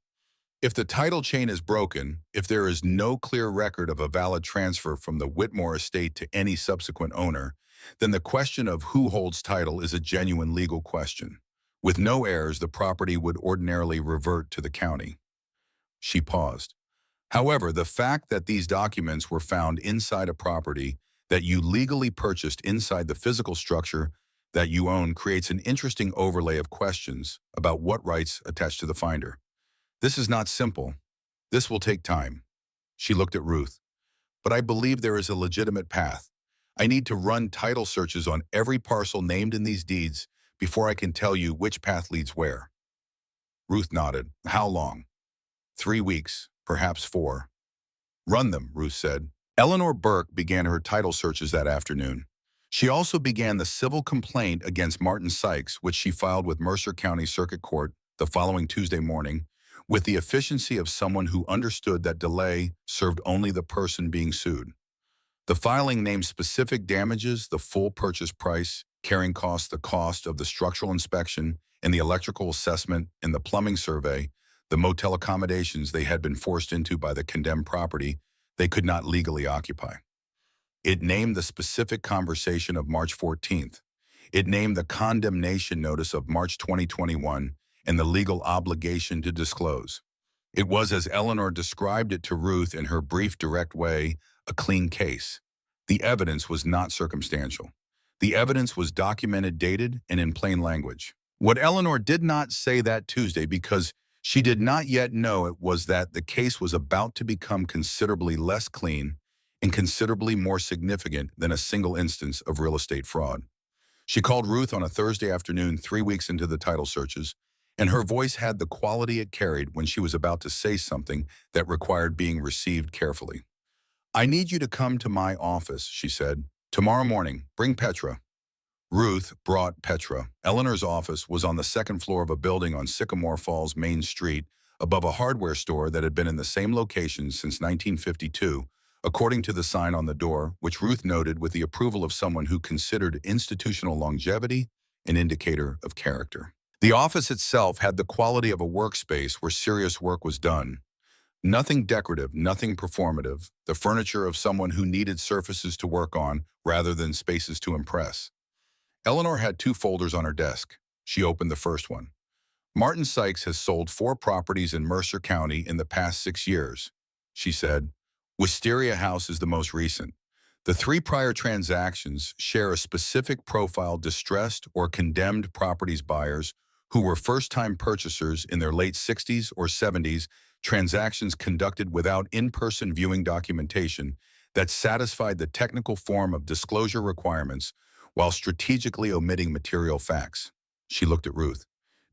"If the title chain is broken, if there is no clear record of a valid transfer from the Whitmore estate to any subsequent owner, then the question of who holds title is a genuine legal question. With no heirs, the property would ordinarily revert to the county." She paused. "However, the fact that these documents were found inside a property that you legally purchased inside the physical structure that you own creates an interesting overlay of questions about what rights attach to the finder. This is not simple. This will take time. She looked at Ruth. But I believe there is a legitimate path. I need to run title searches on every parcel named in these deeds before I can tell you which path leads where. Ruth nodded. How long? 3 weeks, perhaps 4. Run them, Ruth said. Eleanor Burke began her title searches that afternoon. She also began the civil complaint against Martin Sykes, which she filed with Mercer County Circuit Court the following Tuesday morning, with the efficiency of someone who understood that delay served only the person being sued. The filing named specific damages, the full purchase price, carrying costs, the cost of the structural inspection and the electrical assessment and the plumbing survey, the motel accommodations they had been forced into by the condemned property they could not legally occupy. It named the specific conversation of March 14th. It named the condemnation notice of March 2021 and the legal obligation to disclose. It was, as Eleanor described it to Ruth in her brief, direct way, a clean case. The evidence was not circumstantial. The evidence was documented, dated, and in plain language. What Eleanor did not say that Tuesday, because she did not yet know it, was that the case was about to become considerably less clean and considerably more significant than a single instance of real estate fraud. She called Ruth on a Thursday afternoon 3 weeks into the title searches, and her voice had the quality it carried when she was about to say something that required being received carefully. I need you to come to my office, she said. Tomorrow morning, bring Petra. Ruth brought Petra. Eleanor's office was on the second floor of a building on Sycamore Falls Main Street, above a hardware store that had been in the same location since 1952, according to the sign on the door, which Ruth noted with the approval of someone who considered institutional longevity an indicator of character. The office itself had the quality of a workspace where serious work was done. Nothing decorative, nothing performative, the furniture of someone who needed surfaces to work on rather than spaces to impress. Eleanor had 2 folders on her desk. She opened the first one. Martin Sykes has sold 4 properties in Mercer County in the past 6 years, she said. Wisteria House is the most recent. The 3 prior transactions share a specific profile: distressed or condemned properties buyers who were first-time purchasers in their late 60s or 70s, transactions conducted without in-person viewing documentation that satisfied the technical form of disclosure requirements while strategically omitting material facts. She looked at Ruth.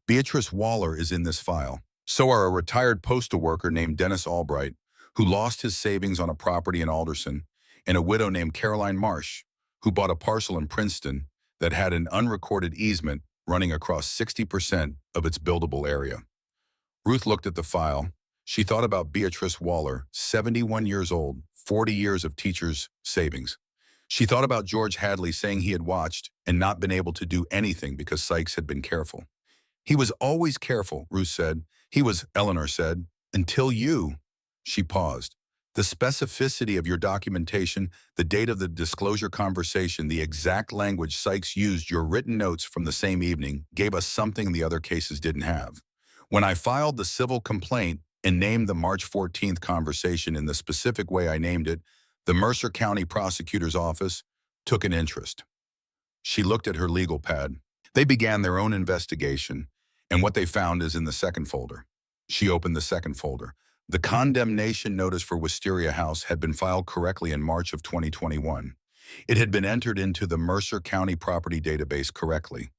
Beatrice Waller is in this file. So are a retired postal worker named Dennis Albright, who lost his savings on a property in Alderson, and a widow named Caroline Marsh, who bought a parcel in Princeton that had an unrecorded easement running across 60% of its buildable area. Ruth looked at the file. She thought about Beatrice Waller, 71 years old, 40 years of teacher's savings. She thought about George Hadley saying he had watched and not been able to do anything because Sykes had been careful. He was always careful, Ruth said. Eleanor said, until you. She paused. The specificity of your documentation, the date of the disclosure conversation, the exact language Sykes used, your written notes from the same evening, gave us something the other cases didn't have. When I filed the civil complaint and named the March 14th conversation in the specific way I named it, the Mercer County Prosecutor's Office took an interest. She looked at her legal pad. They began their own investigation, and what they found is in the second folder. She opened the second folder. The condemnation notice for Wisteria House had been filed correctly in March of 2021. It had been entered into the Mercer County Property Database correctly.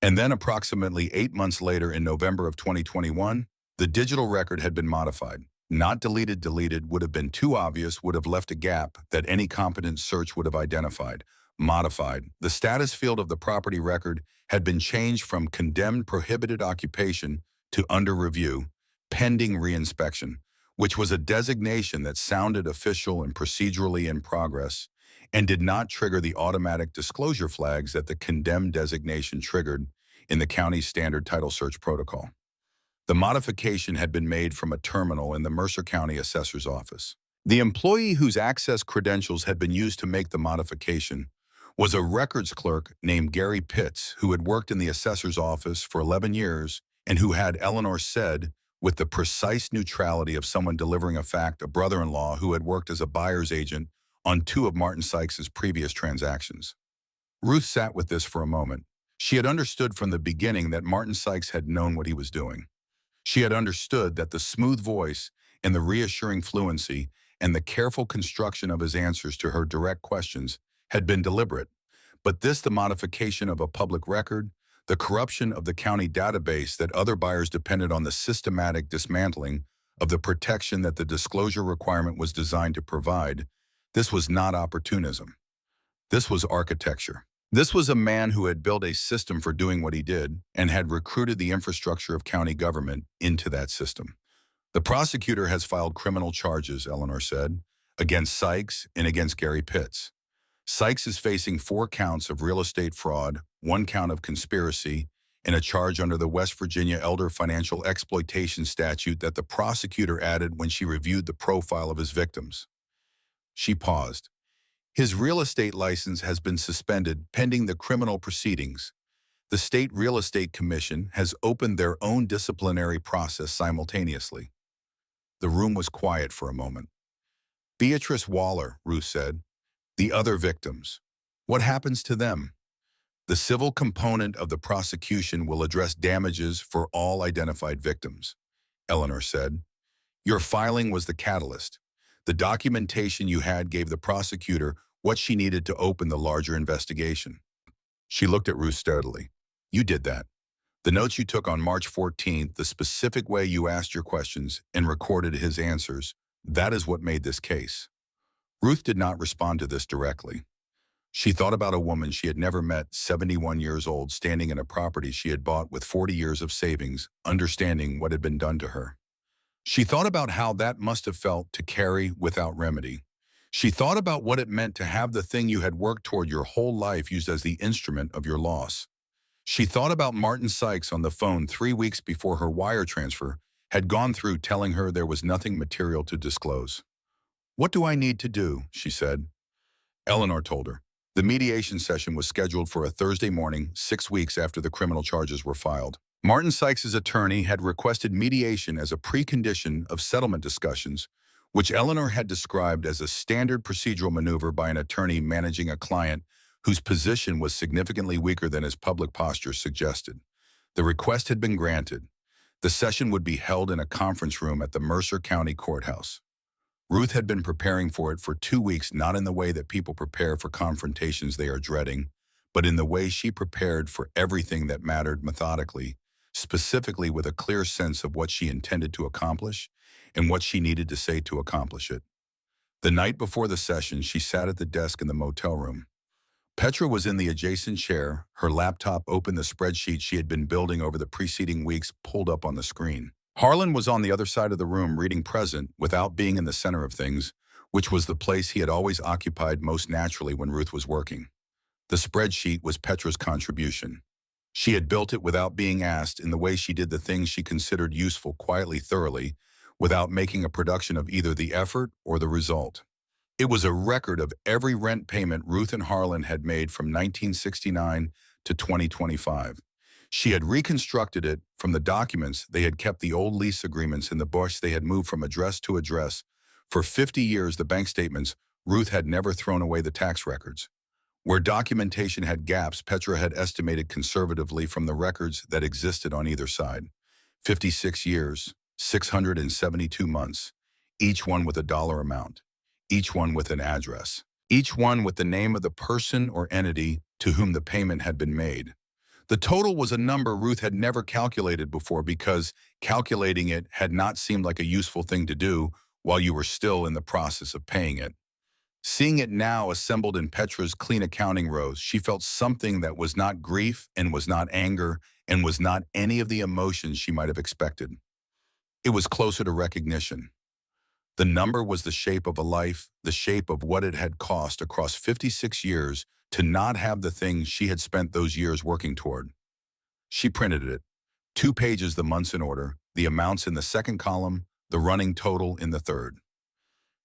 And then approximately 8 months later, in November of 2021, the digital record had been modified. Not deleted. Deleted would have been too obvious, would have left a gap that any competent search would have identified. Modified. The status field of the property record had been changed from condemned prohibited occupation to under review, pending reinspection, which was a designation that sounded official and procedurally in progress and did not trigger the automatic disclosure flags that the condemned designation triggered in the county's standard title search protocol. The modification had been made from a terminal in the Mercer County Assessor's Office. The employee whose access credentials had been used to make the modification was a records clerk named Gary Pitts, who had worked in the assessor's office for 11 years and who had, Eleanor said, with the precise neutrality of someone delivering a fact, a brother-in-law who had worked as a buyer's agent on 2 of Martin Sykes' previous transactions. Ruth sat with this for a moment. She had understood from the beginning that Martin Sykes had known what he was doing. She had understood that the smooth voice and the reassuring fluency and the careful construction of his answers to her direct questions had been deliberate. But this, the modification of a public record, the corruption of the county database that other buyers depended on, the systematic dismantling of the protection that the disclosure requirement was designed to provide, this was not opportunism. This was architecture. This was a man who had built a system for doing what he did and had recruited the infrastructure of county government into that system. The prosecutor has filed criminal charges, Eleanor said, against Sykes and against Gary Pitts. Sykes is facing 4 counts of real estate fraud, 1 count of conspiracy, and a charge under the West Virginia Elder Financial Exploitation Statute that the prosecutor added when she reviewed the profile of his victims. She paused. His real estate license has been suspended pending the criminal proceedings. The State Real Estate Commission has opened their own disciplinary process simultaneously. The room was quiet for a moment. Beatrice Waller, Ruth said. The other victims. What happens to them? The civil component of the prosecution will address damages for all identified victims, Eleanor said. Your filing was the catalyst. The documentation you had gave the prosecutor what she needed to open the larger investigation. She looked at Ruth steadily. You did that. The notes you took on March 14th, the specific way you asked your questions and recorded his answers, that is what made this case. Ruth did not respond to this directly. She thought about a woman she had never met, 71 years old, standing in a property she had bought with 40 years of savings, understanding what had been done to her. She thought about how that must have felt to carry without remedy. She thought about what it meant to have the thing you had worked toward your whole life used as the instrument of your loss. She thought about Martin Sykes on the phone 3 weeks before her wire transfer had gone through, telling her there was nothing material to disclose. What do I need to do? She said. Eleanor told her. The mediation session was scheduled for a Thursday morning, 6 weeks after the criminal charges were filed. Martin Sykes' attorney had requested mediation as a precondition of settlement discussions, which Eleanor had described as a standard procedural maneuver by an attorney managing a client whose position was significantly weaker than his public posture suggested. The request had been granted. The session would be held in a conference room at the Mercer County Courthouse. Ruth had been preparing for it for 2 weeks, not in the way that people prepare for confrontations they are dreading, but in the way she prepared for everything that mattered, methodically, specifically with a clear sense of what she intended to accomplish and what she needed to say to accomplish it. The night before the session, she sat at the desk in the motel room. Petra was in the adjacent chair, her laptop open, the spreadsheet she had been building over the preceding weeks pulled up on the screen. Harlan was on the other side of the room reading present without being in the center of things, which was the place he had always occupied most naturally when Ruth was working. The spreadsheet was Petra's contribution. She had built it without being asked, in the way she did the things she considered useful, quietly, thoroughly, without making a production of either the effort or the result. It was a record of every rent payment Ruth and Harlan had made from 1969 to 2025. She had reconstructed it from the documents. They had kept the old lease agreements in the bush. They had moved from address to address. For 50 years, the bank statements. Ruth had never thrown away the tax records. Where documentation had gaps, Petra had estimated conservatively from the records that existed on either side. 56 years, 672 months, each one with a dollar amount, each one with an address, each one with the name of the person or entity to whom the payment had been made. The total was a number Ruth had never calculated before, because calculating it had not seemed like a useful thing to do while you were still in the process of paying it. Seeing it now assembled in Petra's clean accounting rows, she felt something that was not grief and was not anger and was not any of the emotions she might have expected. It was closer to recognition. The number was the shape of a life, the shape of what it had cost across 56 years to not have the things she had spent those years working toward. She printed it. 2 pages, the months in order, the amounts in the second column, the running total in the third.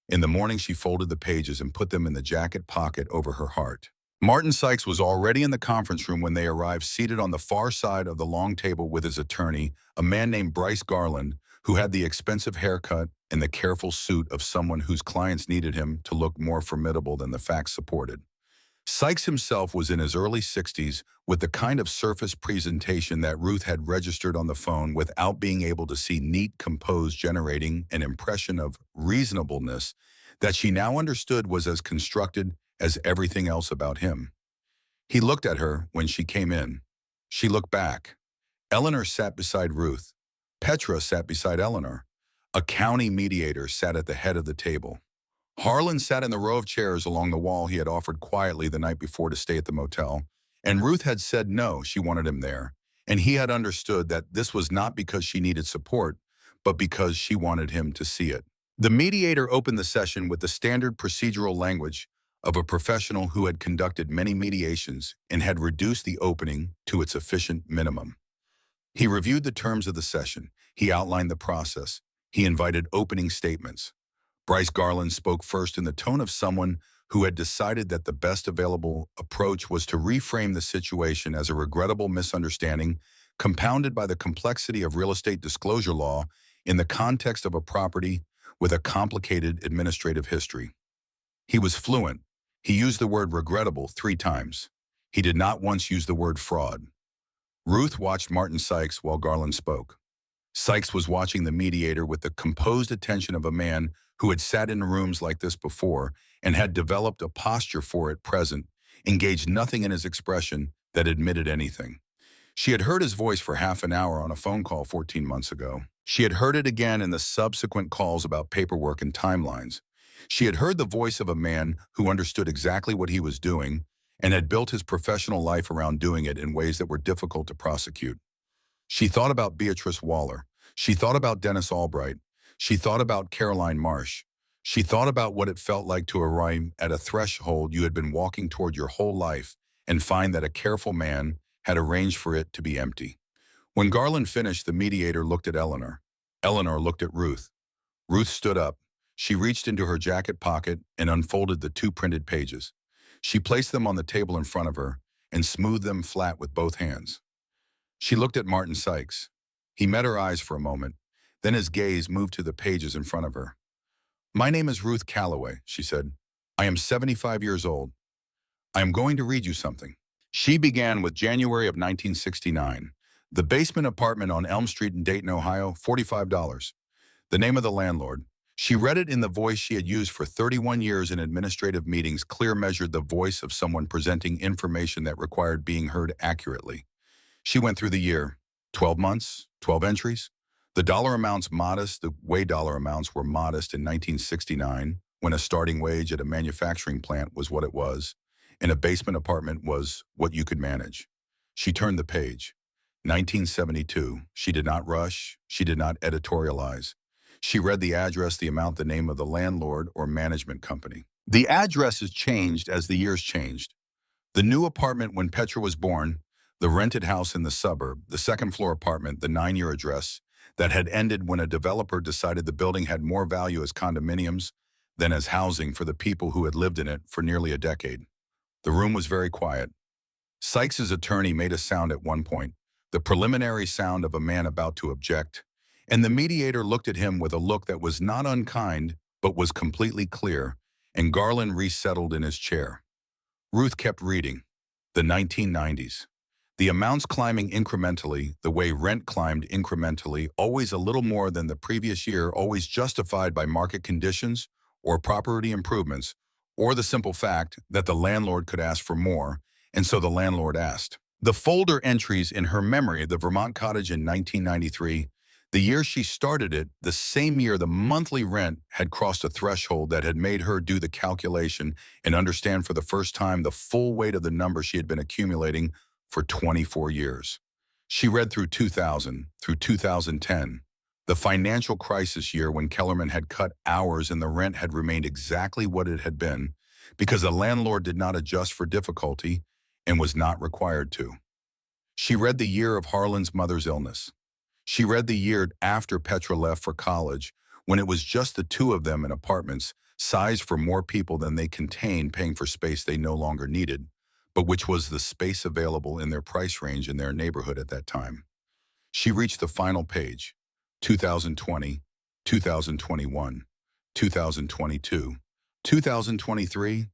In the morning, she folded the pages and put them in the jacket pocket over her heart. Martin Sykes was already in the conference room when they arrived, seated on the far side of the long table with his attorney, a man named Bryce Garland, who had the expensive haircut and the careful suit of someone whose clients needed him to look more formidable than the facts supported. Sykes himself was in his early 60s with the kind of surface presentation that Ruth had registered on the phone without being able to see neat compose generating an impression of reasonableness that she now understood was as constructed as everything else about him. He looked at her when she came in. She looked back. Eleanor sat beside Ruth. Petra sat beside Eleanor. A county mediator sat at the head of the table. Harlan sat in the row of chairs along the wall he had offered quietly the night before to stay at the motel, and Ruth had said no, she wanted him there, and he had understood that this was not because she needed support, but because she wanted him to see it. The mediator opened the session with the standard procedural language of a professional who had conducted many mediations and had reduced the opening to its efficient minimum. He reviewed the terms of the session. He outlined the process. He invited opening statements. Bryce Garland spoke first in the tone of someone who had decided that the best available approach was to reframe the situation as a regrettable misunderstanding compounded by the complexity of real estate disclosure law in the context of a property with a complicated administrative history. He was fluent. He used the word regrettable 3 times. He did not once use the word fraud. Ruth watched Martin Sykes while Garland spoke. Sykes was watching the mediator with the composed attention of a man who had sat in rooms like this before and had developed a posture for it present, engaged nothing in his expression that admitted anything. She had heard his voice for half an hour on a phone call 14 months ago. She had heard it again in the subsequent calls about paperwork and timelines. She had heard the voice of a man who understood exactly what he was doing and had built his professional life around doing it in ways that were difficult to prosecute. She thought about Beatrice Waller. She thought about Dennis Albright. She thought about Caroline Marsh. She thought about what it felt like to arrive at a threshold you had been walking toward your whole life and find that a careful man had arranged for it to be empty. When Garland finished, the mediator looked at Eleanor. Eleanor looked at Ruth. Ruth stood up. She reached into her jacket pocket and unfolded the 2 printed pages. She placed them on the table in front of her and smoothed them flat with both hands. She looked at Martin Sykes. He met her eyes for a moment. Then his gaze moved to the pages in front of her. "My name is Ruth Calloway," she said. "I am 75 years old. I am going to read you something." She began with January of 1969. The basement apartment on Elm Street in Dayton, Ohio, $45. The name of the landlord. She read it in the voice she had used for 31 years in administrative meetings, clear measured the voice of someone presenting information that required being heard accurately. She went through the year. 12 months, 12 entries. The dollar amounts modest, the way dollar amounts were modest in 1969, when a starting wage at a manufacturing plant was what it was, and a basement apartment was what you could manage. She turned the page. 1972. She did not rush. She did not editorialize. She read the address, the amount, the name of the landlord or management company. The addresses changed as the years changed. The new apartment when Petra was born, the rented house in the suburb, the second-floor apartment, the 9-year address, that had ended when a developer decided the building had more value as condominiums than as housing for the people who had lived in it for nearly a decade. The room was very quiet. Sykes's attorney made a sound at one point, the preliminary sound of a man about to object, and the mediator looked at him with a look that was not unkind but was completely clear, and Garland resettled in his chair. Ruth kept reading. The 1990s. The amounts climbing incrementally, the way rent climbed incrementally, always a little more than the previous year, always justified by market conditions or property improvements, or the simple fact that the landlord could ask for more, and so the landlord asked. The folder entries in her memory of the Vermont cottage in 1993, the year she started it, the same year the monthly rent had crossed a threshold that had made her do the calculation and understand for the first time the full weight of the number she had been accumulating for 24 years. She read through 2000, through 2010, the financial crisis year when Kellerman had cut hours and the rent had remained exactly what it had been because the landlord did not adjust for difficulty and was not required to. She read the year of Harlan's mother's illness. She read the year after Petra left for college, when it was just the 2 of them in apartments, sized for more people than they contained, paying for space they no longer needed, but which was the space available in their price range in their neighborhood at that time. She reached the final page, 2020, 2021, 2022, 2023,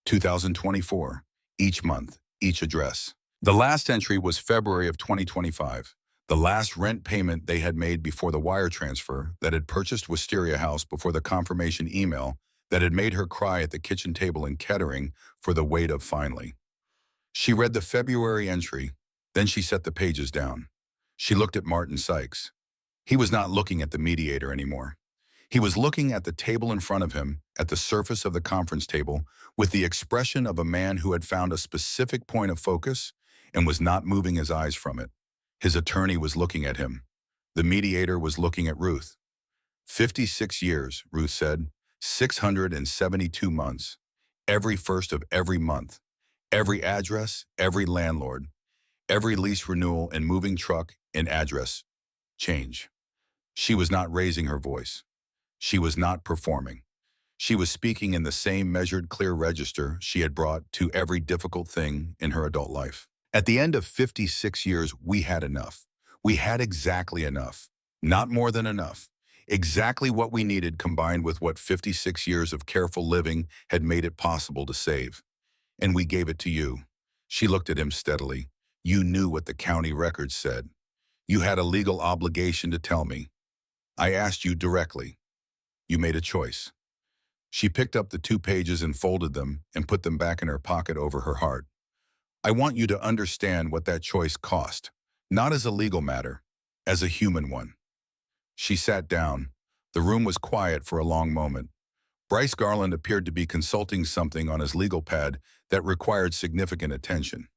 2024. each month, each address. The last entry was February of 2025, the last rent payment they had made before the wire transfer that had purchased Wisteria House before the confirmation email that had made her cry at the kitchen table in Kettering for the weight of finally. She read the February entry, then she set the pages down. She looked at Martin Sykes. He was not looking at the mediator anymore. He was looking at the table in front of him, at the surface of the conference table, with the expression of a man who had found a specific point of focus and was not moving his eyes from it. His attorney was looking at him. The mediator was looking at Ruth. 56 years, Ruth said, 672 months, every first of every month, every address, every landlord, every lease renewal and moving truck and address change. She was not raising her voice. She was not performing. She was speaking in the same measured, clear register she had brought to every difficult thing in her adult life. At the end of 56 years, we had enough. We had exactly enough. Not more than enough. Exactly what we needed combined with what 56 years of careful living had made it possible to save. And we gave it to you. She looked at him steadily. You knew what the county records said. You had a legal obligation to tell me. I asked you directly. You made a choice. She picked up the 2 pages and folded them and put them back in her pocket over her heart. I want you to understand what that choice cost, not as a legal matter, as a human one. She sat down. The room was quiet for a long moment. Bryce Garland appeared to be consulting something on his legal pad that required significant attention.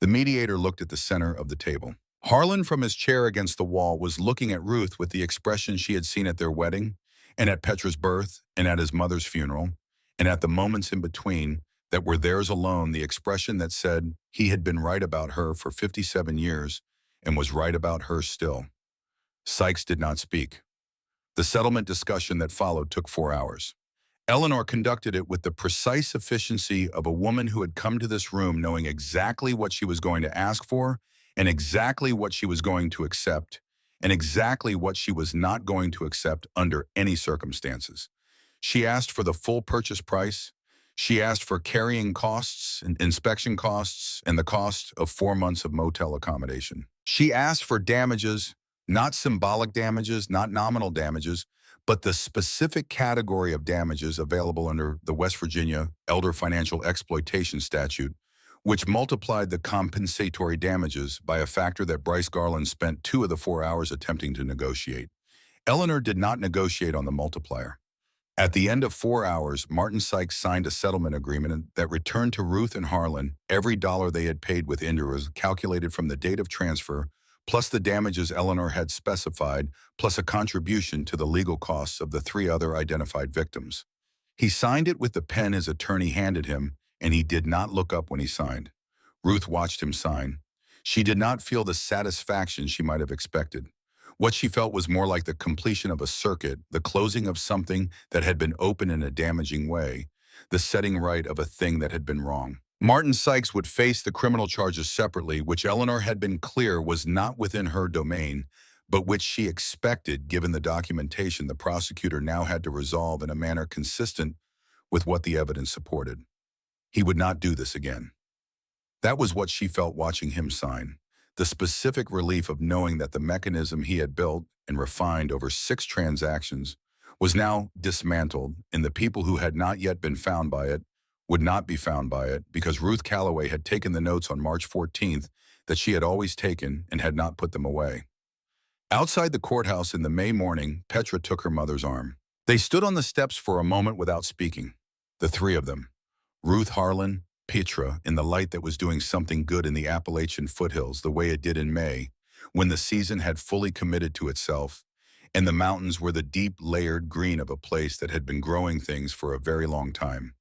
The mediator looked at the center of the table. Harlan, from his chair against the wall, was looking at Ruth with the expression she had seen at their wedding, and at Petra's birth, and at his mother's funeral, and at the moments in between that were theirs alone, the expression that said he had been right about her for 57 years and was right about her still. Sykes did not speak. The settlement discussion that followed took 4 hours. Eleanor conducted it with the precise efficiency of a woman who had come to this room knowing exactly what she was going to ask for and exactly what she was going to accept and exactly what she was not going to accept under any circumstances. She asked for the full purchase price. She asked for carrying costs and inspection costs and the cost of 4 months of motel accommodation. She asked for damages, not symbolic damages, not nominal damages, but the specific category of damages available under the West Virginia Elder Financial Exploitation Statute, which multiplied the compensatory damages by a factor that Bryce Garland spent 2 of the 4 hours attempting to negotiate. Eleanor did not negotiate on the multiplier. At the end of 4 hours, Martin Sykes signed a settlement agreement that returned to Ruth and Harlan every dollar they had paid with Indra, calculated from the date of transfer, plus the damages Eleanor had specified, plus a contribution to the legal costs of the 3 other identified victims. He signed it with the pen his attorney handed him, and he did not look up when he signed. Ruth watched him sign. She did not feel the satisfaction she might have expected. What she felt was more like the completion of a circuit, the closing of something that had been open in a damaging way, the setting right of a thing that had been wrong. Martin Sykes would face the criminal charges separately, which Eleanor had been clear was not within her domain, but which she expected, given the documentation the prosecutor now had to resolve in a manner consistent with what the evidence supported. He would not do this again. That was what she felt watching him sign. The specific relief of knowing that the mechanism he had built and refined over 6 transactions was now dismantled, and the people who had not yet been found by it would not be found by it because Ruth Calloway had taken the notes on March 14th that she had always taken and had not put them away. Outside the courthouse in the May morning, Petra took her mother's arm. They stood on the steps for a moment without speaking, the 3 of them. Ruth, Harlan, Petra, in the light that was doing something good in the Appalachian foothills the way it did in May, when the season had fully committed to itself, and the mountains were the deep, layered green of a place that had been growing things for a very long time.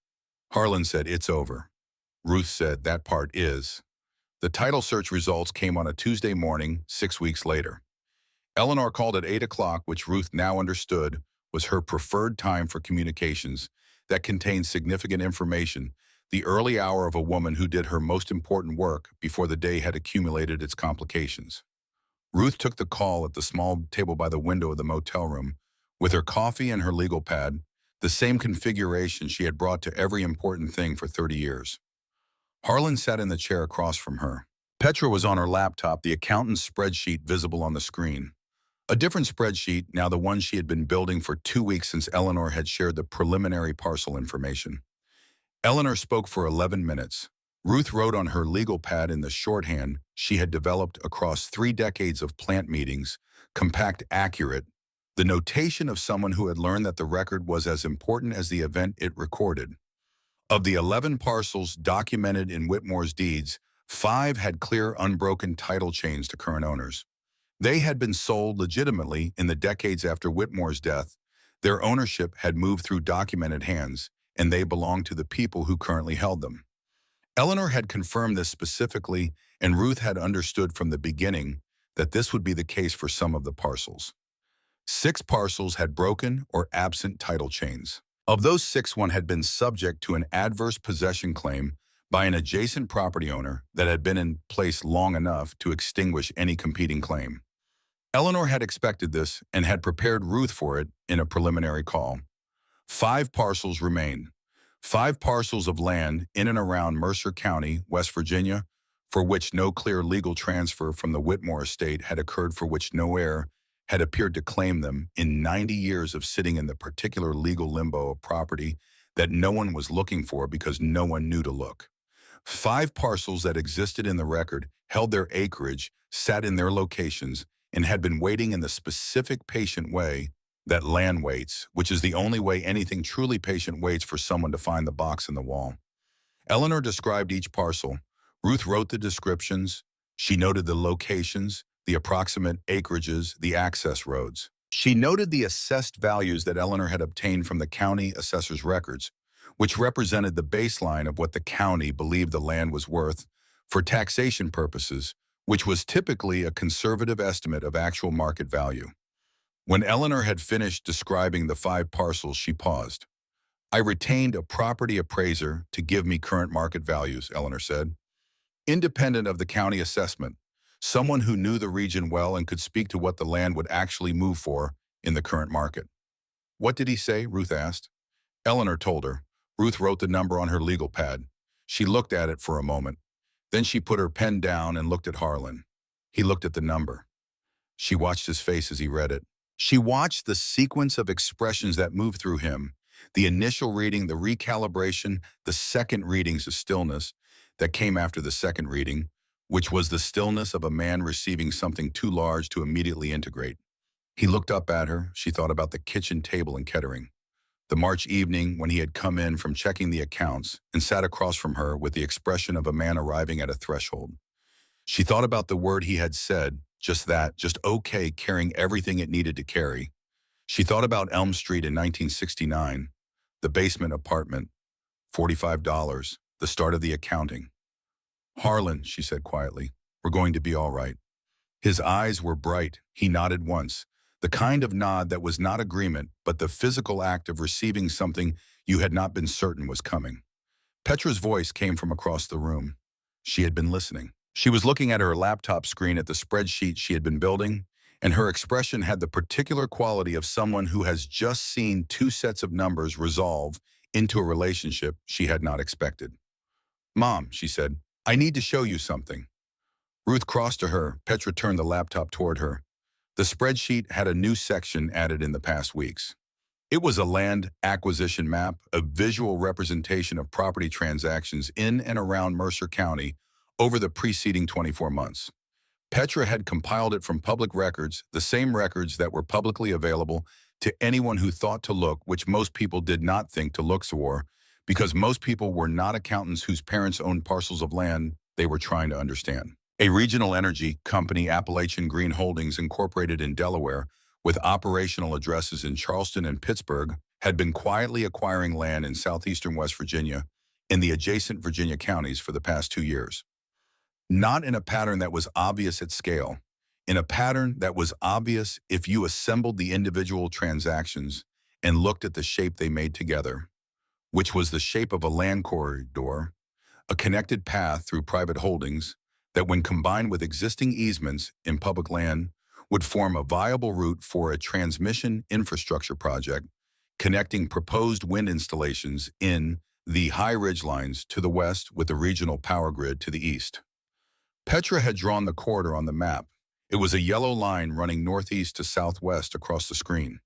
Harlan said, "It's over." Ruth said, "That part is." The title search results came on a Tuesday morning, 6 weeks later. Eleanor called at 8 o'clock, which Ruth now understood was her preferred time for communications that contained significant information, the early hour of a woman who did her most important work before the day had accumulated its complications. Ruth took the call at the small table by the window of the motel room, with her coffee and her legal pad, the same configuration she had brought to every important thing for 30 years. Harlan sat in the chair across from her. Petra was on her laptop, the accountant's spreadsheet visible on the screen. A different spreadsheet, now the one she had been building for 2 weeks since Eleanor had shared the preliminary parcel information. Eleanor spoke for 11 minutes. Ruth wrote on her legal pad in the shorthand she had developed across 3 decades of plant meetings, compact, accurate, the notation of someone who had learned that the record was as important as the event it recorded. Of the 11 parcels documented in Whitmore's deeds, 5 had clear, unbroken title chains to current owners. They had been sold legitimately in the decades after Whitmore's death. Their ownership had moved through documented hands, and they belonged to the people who currently held them. Eleanor had confirmed this specifically, and Ruth had understood from the beginning that this would be the case for some of the parcels. 6 parcels had broken or absent title chains. Of those 6, one had been subject to an adverse possession claim by an adjacent property owner that had been in place long enough to extinguish any competing claim. Eleanor had expected this and had prepared Ruth for it in a preliminary call. 5 parcels remained. 5 parcels of land in and around Mercer County, West Virginia, for which no clear legal transfer from the Whitmore estate had occurred, for which no heir had appeared to claim them in 90 years of sitting in the particular legal limbo of property that no one was looking for because no one knew to look. 5 parcels that existed in the record, held their acreage, sat in their locations, and had been waiting in the specific patient way that land waits, which is the only way anything truly patient waits for someone to find the box in the wall. Eleanor described each parcel. Ruth wrote the descriptions. She noted the locations, the approximate acreages, the access roads. She noted the assessed values that Eleanor had obtained from the county assessor's records, which represented the baseline of what the county believed the land was worth for taxation purposes, which was typically a conservative estimate of actual market value. When Eleanor had finished describing the 5 parcels, she paused. "I retained a property appraiser to give me current market values," Eleanor said. "Independent of the county assessment, someone who knew the region well and could speak to what the land would actually move for in the current market." "What did he say?" Ruth asked. Eleanor told her. Ruth wrote the number on her legal pad. She looked at it for a moment. Then she put her pen down and looked at Harlan. He looked at the number. She watched his face as he read it. She watched the sequence of expressions that moved through him, the initial reading, the recalibration, the second readings of stillness that came after the second reading, which was the stillness of a man receiving something too large to immediately integrate. He looked up at her. She thought about the kitchen table in Kettering, the March evening when he had come in from checking the accounts and sat across from her with the expression of a man arriving at a threshold. She thought about the word he had said, just that, just okay, carrying everything it needed to carry. She thought about Elm Street in 1969, the basement apartment, $45, the start of the accounting. "Harlan," she said quietly, "we're going to be all right." His eyes were bright. He nodded once, the kind of nod that was not agreement, but the physical act of receiving something you had not been certain was coming. Petra's voice came from across the room. She had been listening. She was looking at her laptop screen at the spreadsheet she had been building, and her expression had the particular quality of someone who has just seen 2 sets of numbers resolve into a relationship she had not expected. "Mom," she said, "I need to show you something." Ruth crossed to her. Petra turned the laptop toward her. The spreadsheet had a new section added in the past weeks. It was a land acquisition map, a visual representation of property transactions in and around Mercer County over the preceding 24 months. Petra had compiled it from public records, the same records that were publicly available to anyone who thought to look, which most people did not think to look for, because most people were not accountants whose parents owned parcels of land they were trying to understand. A regional energy company, Appalachian Green Holdings, incorporated in Delaware, with operational addresses in Charleston and Pittsburgh, had been quietly acquiring land in southeastern West Virginia in the adjacent Virginia counties for the past 2 years. Not in a pattern that was obvious at scale, in a pattern that was obvious if you assembled the individual transactions and looked at the shape they made together, which was the shape of a land corridor, a connected path through private holdings that, when combined with existing easements in public land, would form a viable route for a transmission infrastructure project connecting proposed wind installations in the high ridgelines to the west with the regional power grid to the east. Petra had drawn the corridor on the map. It was a yellow line running northeast to southwest across the screen.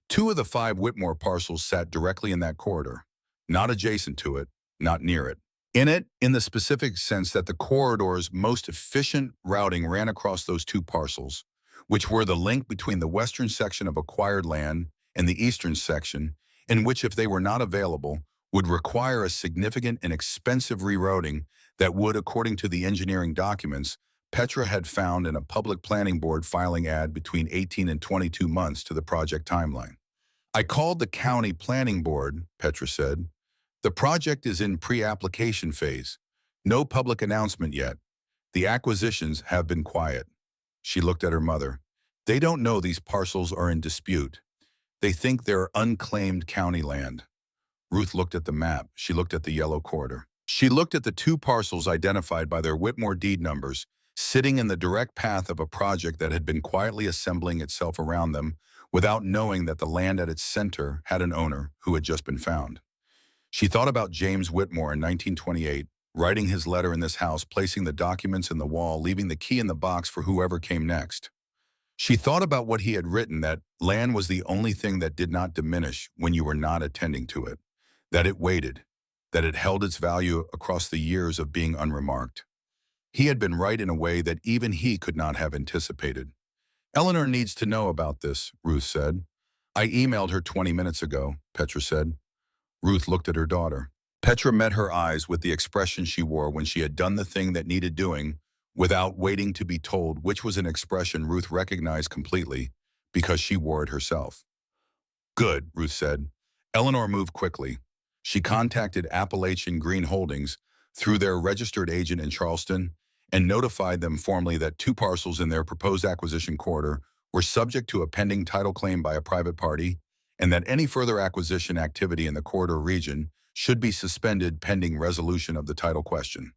Two of the five Whitmore parcels sat directly in that corridor, not adjacent to it, not near it. In it, in the specific sense that the corridor's most efficient routing ran across those two parcels, which were the link between the western section of acquired land and the eastern section, in which, if they were not available, would require a significant and expensive rerouting that would, according to the engineering documents, Petra had found in a public planning board filing add between 18 and 22 months to the project timeline. I called the county planning board, Petra said. The project is in pre-application phase. No public announcement yet. The acquisitions have been quiet. She looked at her mother. They don't know these parcels are in dispute. They think they're unclaimed county land. Ruth looked at the map. She looked at the yellow corridor. She looked at the two parcels identified by their Whitmore deed numbers, sitting in the direct path of a project that had been quietly assembling itself around them without knowing that the land at its center had an owner who had just been found. She thought about James Whitmore in 1928, writing his letter in this house, placing the documents in the wall, leaving the key in the box for whoever came next. She thought about what he had written, that land was the only thing that did not diminish when you were not attending to it, that it waited, that it held its value across the years of being unremarked. He had been right in a way that even he could not have anticipated. Eleanor needs to know about this, Ruth said. I emailed her 20 minutes ago, Petra said. Ruth looked at her daughter. Petra met her eyes with the expression she wore when she had done the thing that needed doing without waiting to be told, which was an expression Ruth recognized completely because she wore it herself. Good, Ruth said. Eleanor moved quickly. She contacted Appalachian Green Holdings through their registered agent in Charleston and notified them formally that two parcels in their proposed acquisition corridor were subject to a pending title claim by a private party, and that any further acquisition activity in the corridor region should be suspended pending resolution of the title question.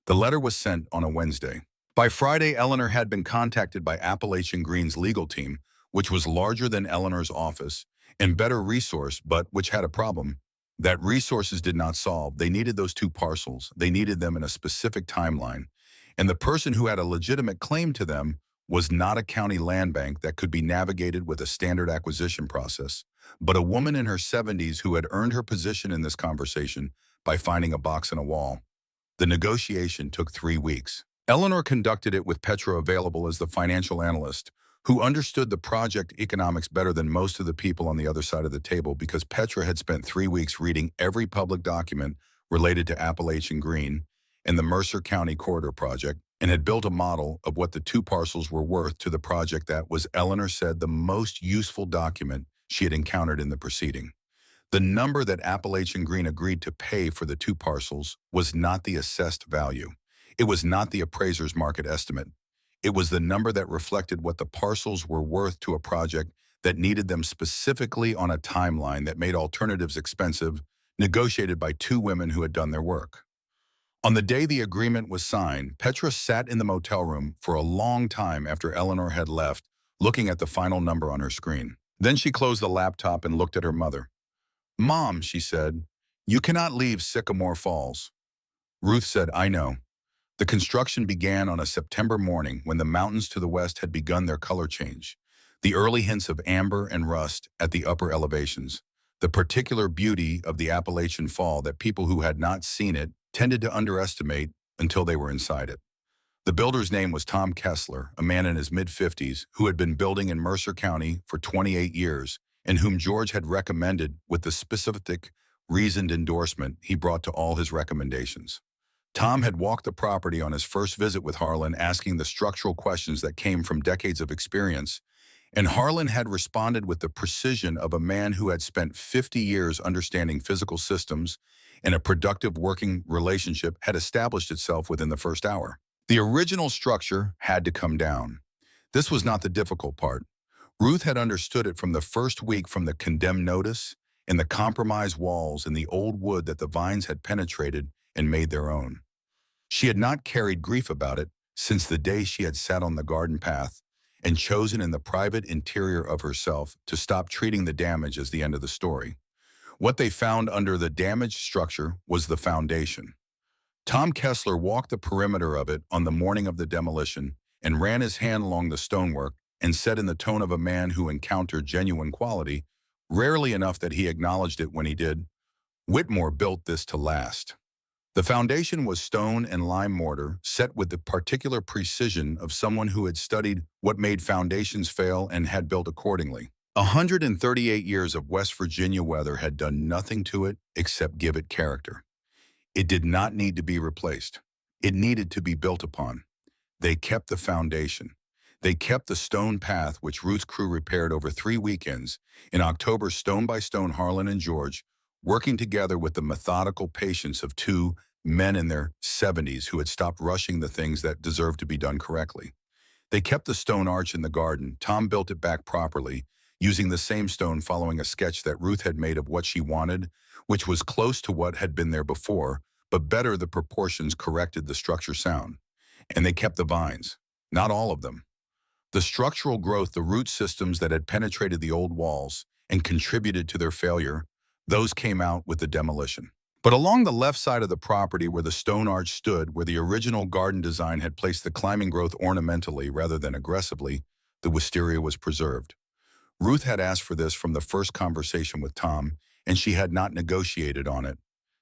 The letter was sent on a Wednesday. By Friday, Eleanor had been contacted by Appalachian Green's legal team, which was larger than Eleanor's office and better resourced, but which had a problem that resources did not solve. They needed those two parcels. They needed them in a specific timeline. And the person who had a legitimate claim to them was not a county land bank that could be navigated with a standard acquisition process, but a woman in her 70s who had earned her position in this conversation by finding a box in a wall. The negotiation took 3 weeks. Eleanor conducted it with Petra available as the financial analyst, who understood the project economics better than most of the people on the other side of the table because Petra had spent 3 weeks reading every public document related to Appalachian Green and the Mercer County Corridor Project, and had built a model of what the two parcels were worth to the project. That was, Eleanor said, the most useful document she had encountered in the proceeding. The number that Appalachian Green agreed to pay for the two parcels was not the assessed value. It was not the appraiser's market estimate. It was the number that reflected what the parcels were worth to a project that needed them specifically on a timeline that made alternatives expensive, negotiated by two women who had done their work. On the day the agreement was signed, Petra sat in the motel room for a long time after Eleanor had left, looking at the final number on her screen. Then she closed the laptop and looked at her mother. Mom, she said, you cannot leave Sycamore Falls. Ruth said, I know. The construction began on a September morning when the mountains to the west had begun their color change, the early hints of amber and rust at the upper elevations, the particular beauty of the Appalachian Fall that people who had not seen it tended to underestimate until they were inside it. The builder's name was Tom Kessler, a man in his mid-50s who had been building in Mercer County for 28 years and whom George had recommended with the specific, reasoned endorsement he brought to all his recommendations. Tom had walked the property on his first visit with Harlan, asking the structural questions that came from decades of experience, and Harlan had responded with the precision of a man who had spent 50 years understanding physical systems, and a productive working relationship had established itself within the first hour. The original structure had to come down. This was not the difficult part. Ruth had understood it from the first week, from the condemned notice and the compromised walls and the old wood that the vines had penetrated and made their own. She had not carried grief about it since the day she had sat on the garden path and chosen in the private interior of herself to stop treating the damage as the end of the story. What they found under the damaged structure was the foundation. Tom Kessler walked the perimeter of it on the morning of the demolition and ran his hand along the stonework and said in the tone of a man who encountered genuine quality, rarely enough that he acknowledged it when he did, "Whitmore built this to last." The foundation was stone and lime mortar, set with the particular precision of someone who had studied what made foundations fail and had built accordingly. 138 years of West Virginia weather had done nothing to it except give it character. It did not need to be replaced. It needed to be built upon. They kept the foundation. They kept the stone path which Ruth's crew repaired over 3 weekends. In October, stone by stone, Harlan and George, working together with the methodical patience of two men in their 70s who had stopped rushing the things that deserved to be done correctly. They kept the stone arch in the garden. Tom built it back properly, using the same stone, following a sketch that Ruth had made of what she wanted, which was close to what had been there before, but better. The proportions corrected the structure sound. And they kept the vines. Not all of them. The structural growth, the root systems that had penetrated the old walls and contributed to their failure, those came out with the demolition. But along the left side of the property where the stone arch stood, where the original garden design had placed the climbing growth ornamentally rather than aggressively, the wisteria was preserved. Ruth had asked for this from the first conversation with Tom, and she had not negotiated on it.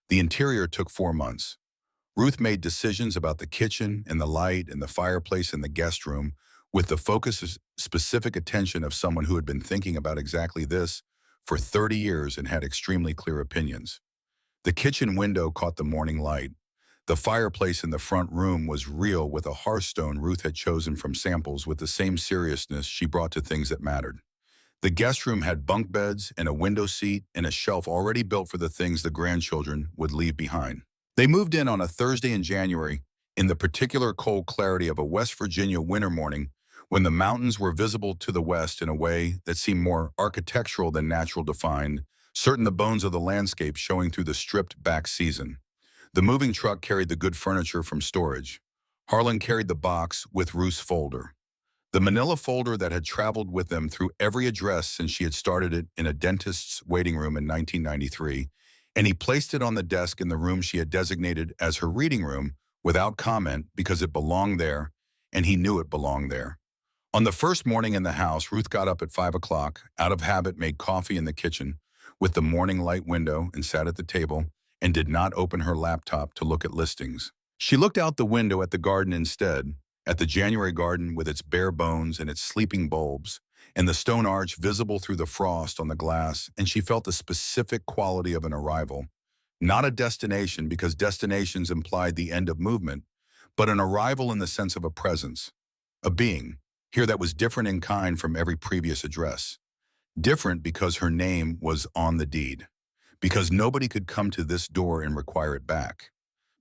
The interior took 4 months. Ruth made decisions about the kitchen and the light and the fireplace and the guest room with the focus of specific attention of someone who had been thinking about exactly this for 30 years and had extremely clear opinions. The kitchen window caught the morning light. The fireplace in the front room was real, with a hearthstone Ruth had chosen from samples with the same seriousness she brought to things that mattered. The guest room had bunk beds and a window seat and a shelf already built for the things the grandchildren would leave behind. They moved in on a Thursday in January, in the particular cold clarity of a West Virginia winter morning, when the mountains were visible to the west in a way that seemed more architectural than natural defined, certain the bones of the landscape showing through the stripped back season. The moving truck carried the good furniture from storage. Harlan carried the box with Ruth's folder. The manila folder that had traveled with them through every address since she had started it in a dentist's waiting room in 1993, and he placed it on the desk in the room she had designated as her reading room without comment because it belonged there, and he knew it belonged there. On the first morning in the house, Ruth got up at 5 o'clock, out of habit made coffee in the kitchen with the morning light window and sat at the table and did not open her laptop to look at listings. She looked out the window at the garden instead, at the January garden with its bare bones and its sleeping bulbs, and the stone arch visible through the frost on the glass, and she felt the specific quality of an arrival. Not a destination, because destinations implied the end of movement, but an arrival in the sense of a presence, a being, here that was different in kind from every previous address. Different because her name was on the deed, because nobody could come to this door and require it back,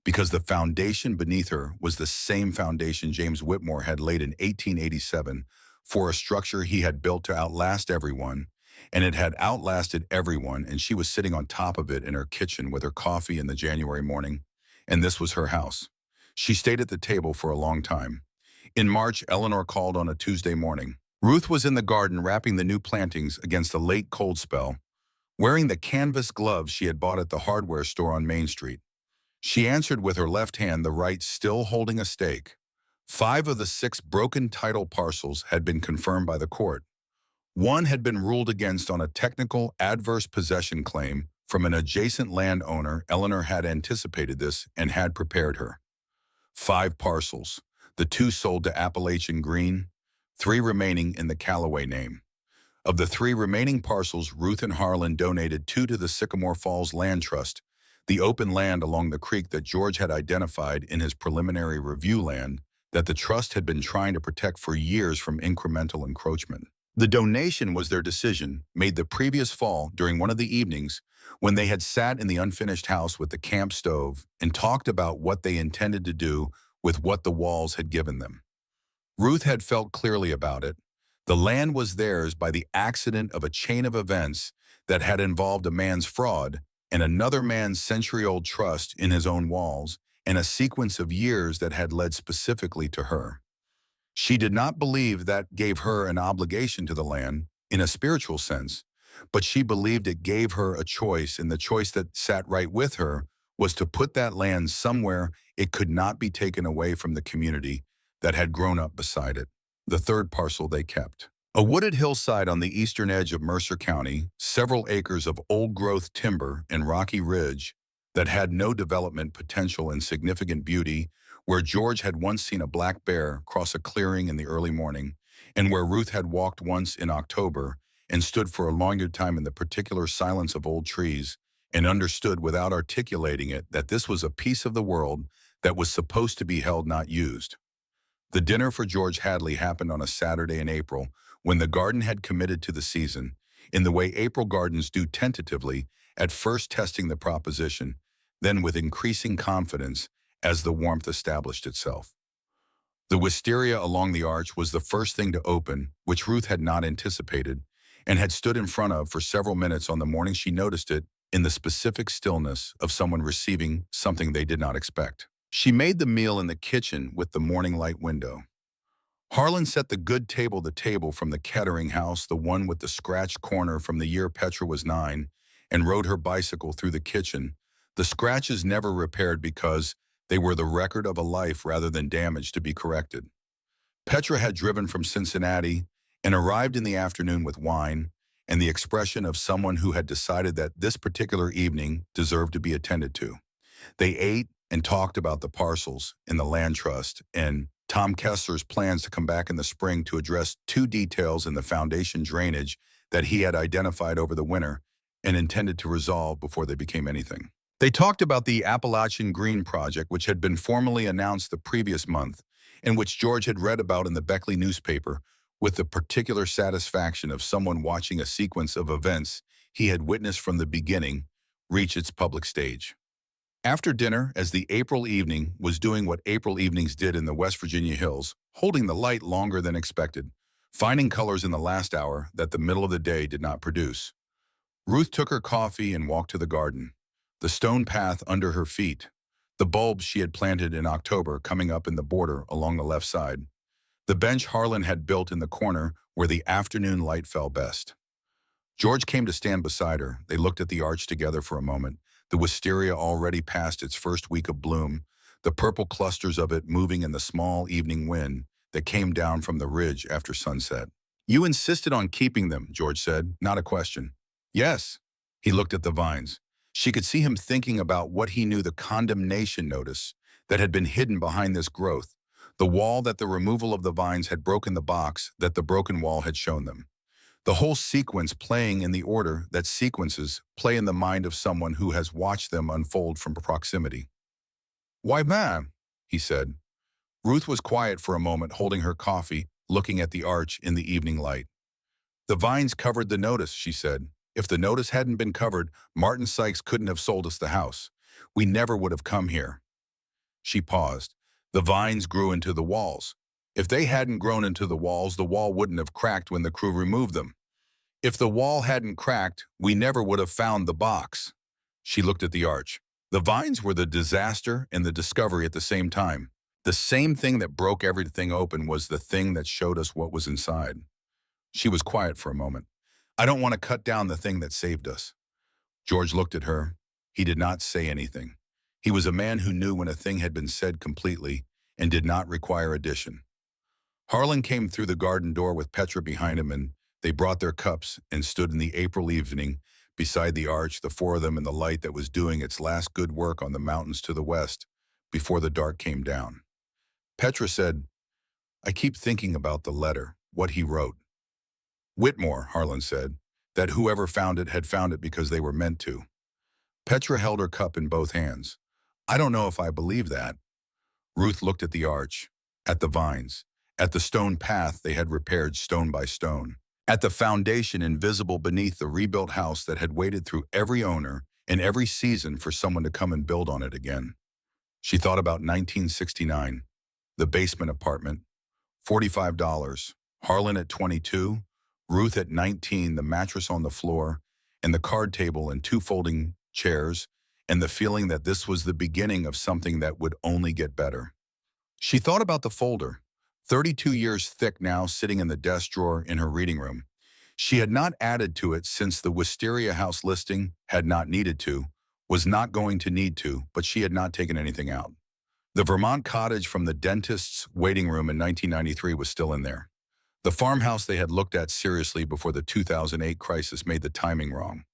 because the foundation beneath her was the same foundation James Whitmore had laid in 1887 for a structure he had built to outlast everyone, and it had outlasted everyone, and she was sitting on top of it in her kitchen with her coffee in the January morning, and this was her house. She stayed at the table for a long time. In March, Eleanor called on a Tuesday morning. Ruth was in the garden wrapping the new plantings against a late cold spell, wearing the canvas gloves she had bought at the hardware store on Main Street. She answered with her left hand, the right still holding a stake. 5 of the 6 broken title parcels had been confirmed by the court. 1 had been ruled against on a technical adverse possession claim from an adjacent landowner. Eleanor had anticipated this and had prepared her. 5 parcels, the 2 sold to Appalachian Green, 3 remaining in the Callaway name. Of the 3 remaining parcels, Ruth and Harlan donated 2 to the Sycamore Falls Land Trust, the open land along the creek that George had identified in his preliminary review land that the trust had been trying to protect for years from incremental encroachment. The donation was their decision, made the previous fall during one of the evenings when they had sat in the unfinished house with the camp stove and talked about what they intended to do with what the walls had given them. Ruth had felt clearly about it. The land was theirs by the accident of a chain of events that had involved a man's fraud and another man's century-old trust in his own walls, and a sequence of years that had led specifically to her. She did not believe that gave her an obligation to the land in a spiritual sense, but she believed it gave her a choice, and the choice that sat right with her was to put that land somewhere it could not be taken away from the community that had grown up beside it. The third parcel they kept. A wooded hillside on the eastern edge of Mercer County, several acres of old-growth timber and rocky ridge that had no development potential and significant beauty, where George had once seen a black bear cross a clearing in the early morning, and where Ruth had walked once in October and stood for a longer time in the particular silence of old trees, and understood without articulating it that this was a piece of the world that was supposed to be held, not used. The dinner for George Hadley happened on a Saturday in April, when the garden had committed to the season, in the way April gardens do tentatively, at first testing the proposition, then with increasing confidence as the warmth established itself. The wisteria along the arch was the first thing to open, which Ruth had not anticipated, and had stood in front of for several minutes on the morning she noticed it, in the specific stillness of someone receiving something they did not expect. She made the meal in the kitchen with the morning light window. Harlan set the table from the Kettering house, the one with the scratched corner from the year Petra was 9, and rode her bicycle through the kitchen, the scratches never repaired because they were the record of a life rather than damage to be corrected. Petra had driven from Cincinnati and arrived in the afternoon with wine and the expression of someone who had decided that this particular evening deserved to be attended to. They ate and talked about the parcels in the land trust and Tom Kessler's plans to come back in the spring to address two details in the foundation drainage that he had identified over the winter and intended to resolve before they became anything. They talked about the Appalachian Green Project, which had been formally announced the previous month, and which George had read about in the Beckley newspaper, with the particular satisfaction of someone watching a sequence of events he had witnessed from the beginning reach its public stage. After dinner, as the April evening was doing what April evenings did in the West Virginia hills, holding the light longer than expected, finding colors in the last hour that the middle of the day did not produce, Ruth took her coffee and walked to the garden. The stone path under her feet, the bulbs she had planted in October coming up in the border along the left side, the bench Harlan had built in the corner where the afternoon light fell best. George came to stand beside her. They looked at the arch together for a moment, the wisteria already past its first week of bloom, the purple clusters of it moving in the small evening wind that came down from the ridge after sunset. "You insisted on keeping them," George said, not a question. "Yes." He looked at the vines. She could see him thinking about what he knew, the condemnation notice that had been hidden behind this growth, the wall that the removal of the vines had broken, the box that the broken wall had shown them. The whole sequence playing in the order that sequences play in the mind of someone who has watched them unfold from proximity. "Why, ma'am," he said. Ruth was quiet for a moment, holding her coffee, looking at the arch in the evening light. "The vines covered the notice," she said. "If the notice hadn't been covered, Martin Sykes couldn't have sold us the house. We never would have come here." She paused. "The vines grew into the walls. If they hadn't grown into the wall wouldn't have cracked when the crew removed them. If the wall hadn't cracked, we never would have found the box." She looked at the arch. The vines were the disaster and the discovery at the same time. The same thing that broke everything open was the thing that showed us what was inside. She was quiet for a moment. "I don't want to cut down the thing that saved us." George looked at her. He did not say anything. He was a man who knew when a thing had been said completely and did not require addition. Harlan came through the garden door with Petra behind him, and they brought their cups and stood in the April evening beside the arch, the four of them in the light that was doing its last good work on the mountains to the west before the dark came down. Petra said, "I keep thinking about the letter, what he wrote." "Whitmore," Harlan said, "that whoever found it had found it because they were meant to." Petra held her cup in both hands. "I don't know if I believe that." Ruth looked at the arch, at the vines, at the stone path they had repaired stone by stone, at the foundation invisible beneath the rebuilt house that had waited through every owner and every season for someone to come and build on it again. She thought about 1969, the basement apartment, $45, Harlan at 22, Ruth at 19, the mattress on the floor, and the card table and two folding chairs, and the feeling that this was the beginning of something that would only get better. She thought about the folder, 32 years thick now, sitting in the desk drawer in her reading room. She had not added to it since the wisteria house listing had not needed to, was not going to need to, but she had not taken anything out. The Vermont cottage from the dentist's waiting room in 1993 was still in there. The farmhouse they had looked at seriously before the 2008 crisis made the timing wrong.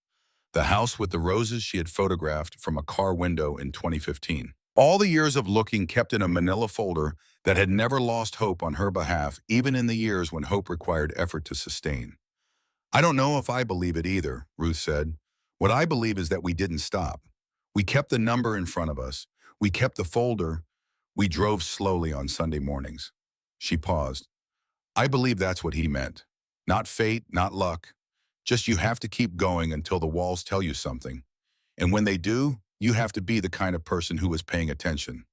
The house with the roses she had photographed from a car window in 2015. All the years of looking kept in a manila folder that had never lost hope on her behalf, even in the years when hope required effort to sustain. I don't know if I believe it either, Ruth said. What I believe is that we didn't stop. We kept the number in front of us. We kept the folder. We drove slowly on Sunday mornings. She paused. I believe that's what he meant. Not fate, not luck. Just you have to keep going until the walls tell you something. And when they do, you have to be the kind of person who is paying attention.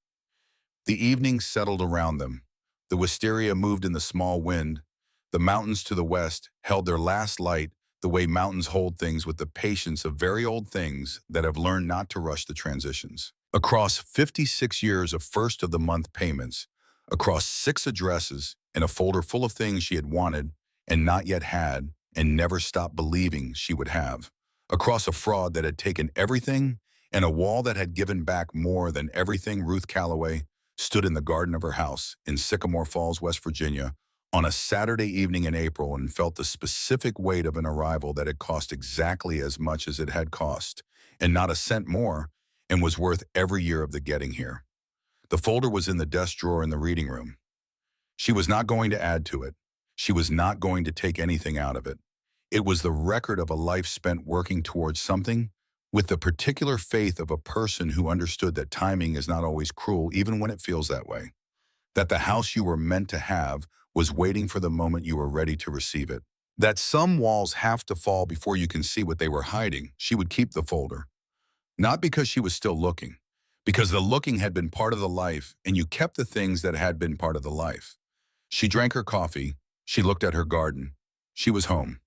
The evening settled around them. The wisteria moved in the small wind. The mountains to the west held their last light the way mountains hold things with the patience of very old things that have learned not to rush the transitions. Across 56 years of first-of-the-month payments, across 6 addresses, and a folder full of things she had wanted and not yet had and never stopped believing she would have, across a fraud that had taken everything and a wall that had given back more than everything, Ruth Calloway stood in the garden of her house in Sycamore Falls, West Virginia, on a Saturday evening in April and felt the specific weight of an arrival that had cost exactly as much as it had cost, and not a cent more, and was worth every year of the getting here. The folder was in the desk drawer in the reading room. She was not going to add to it. She was not going to take anything out of it. It was the record of a life spent working towards something with the particular faith of a person who understood that timing is not always cruel even when it feels that way. That the house you were meant to have was waiting for the moment you were ready to receive it. That some walls have to fall before you can see what they were hiding. She would keep the folder. Not because she was still looking, because the looking had been part of the life and you kept the things that had been part of the life. She drank her coffee. She looked at her garden. She was home.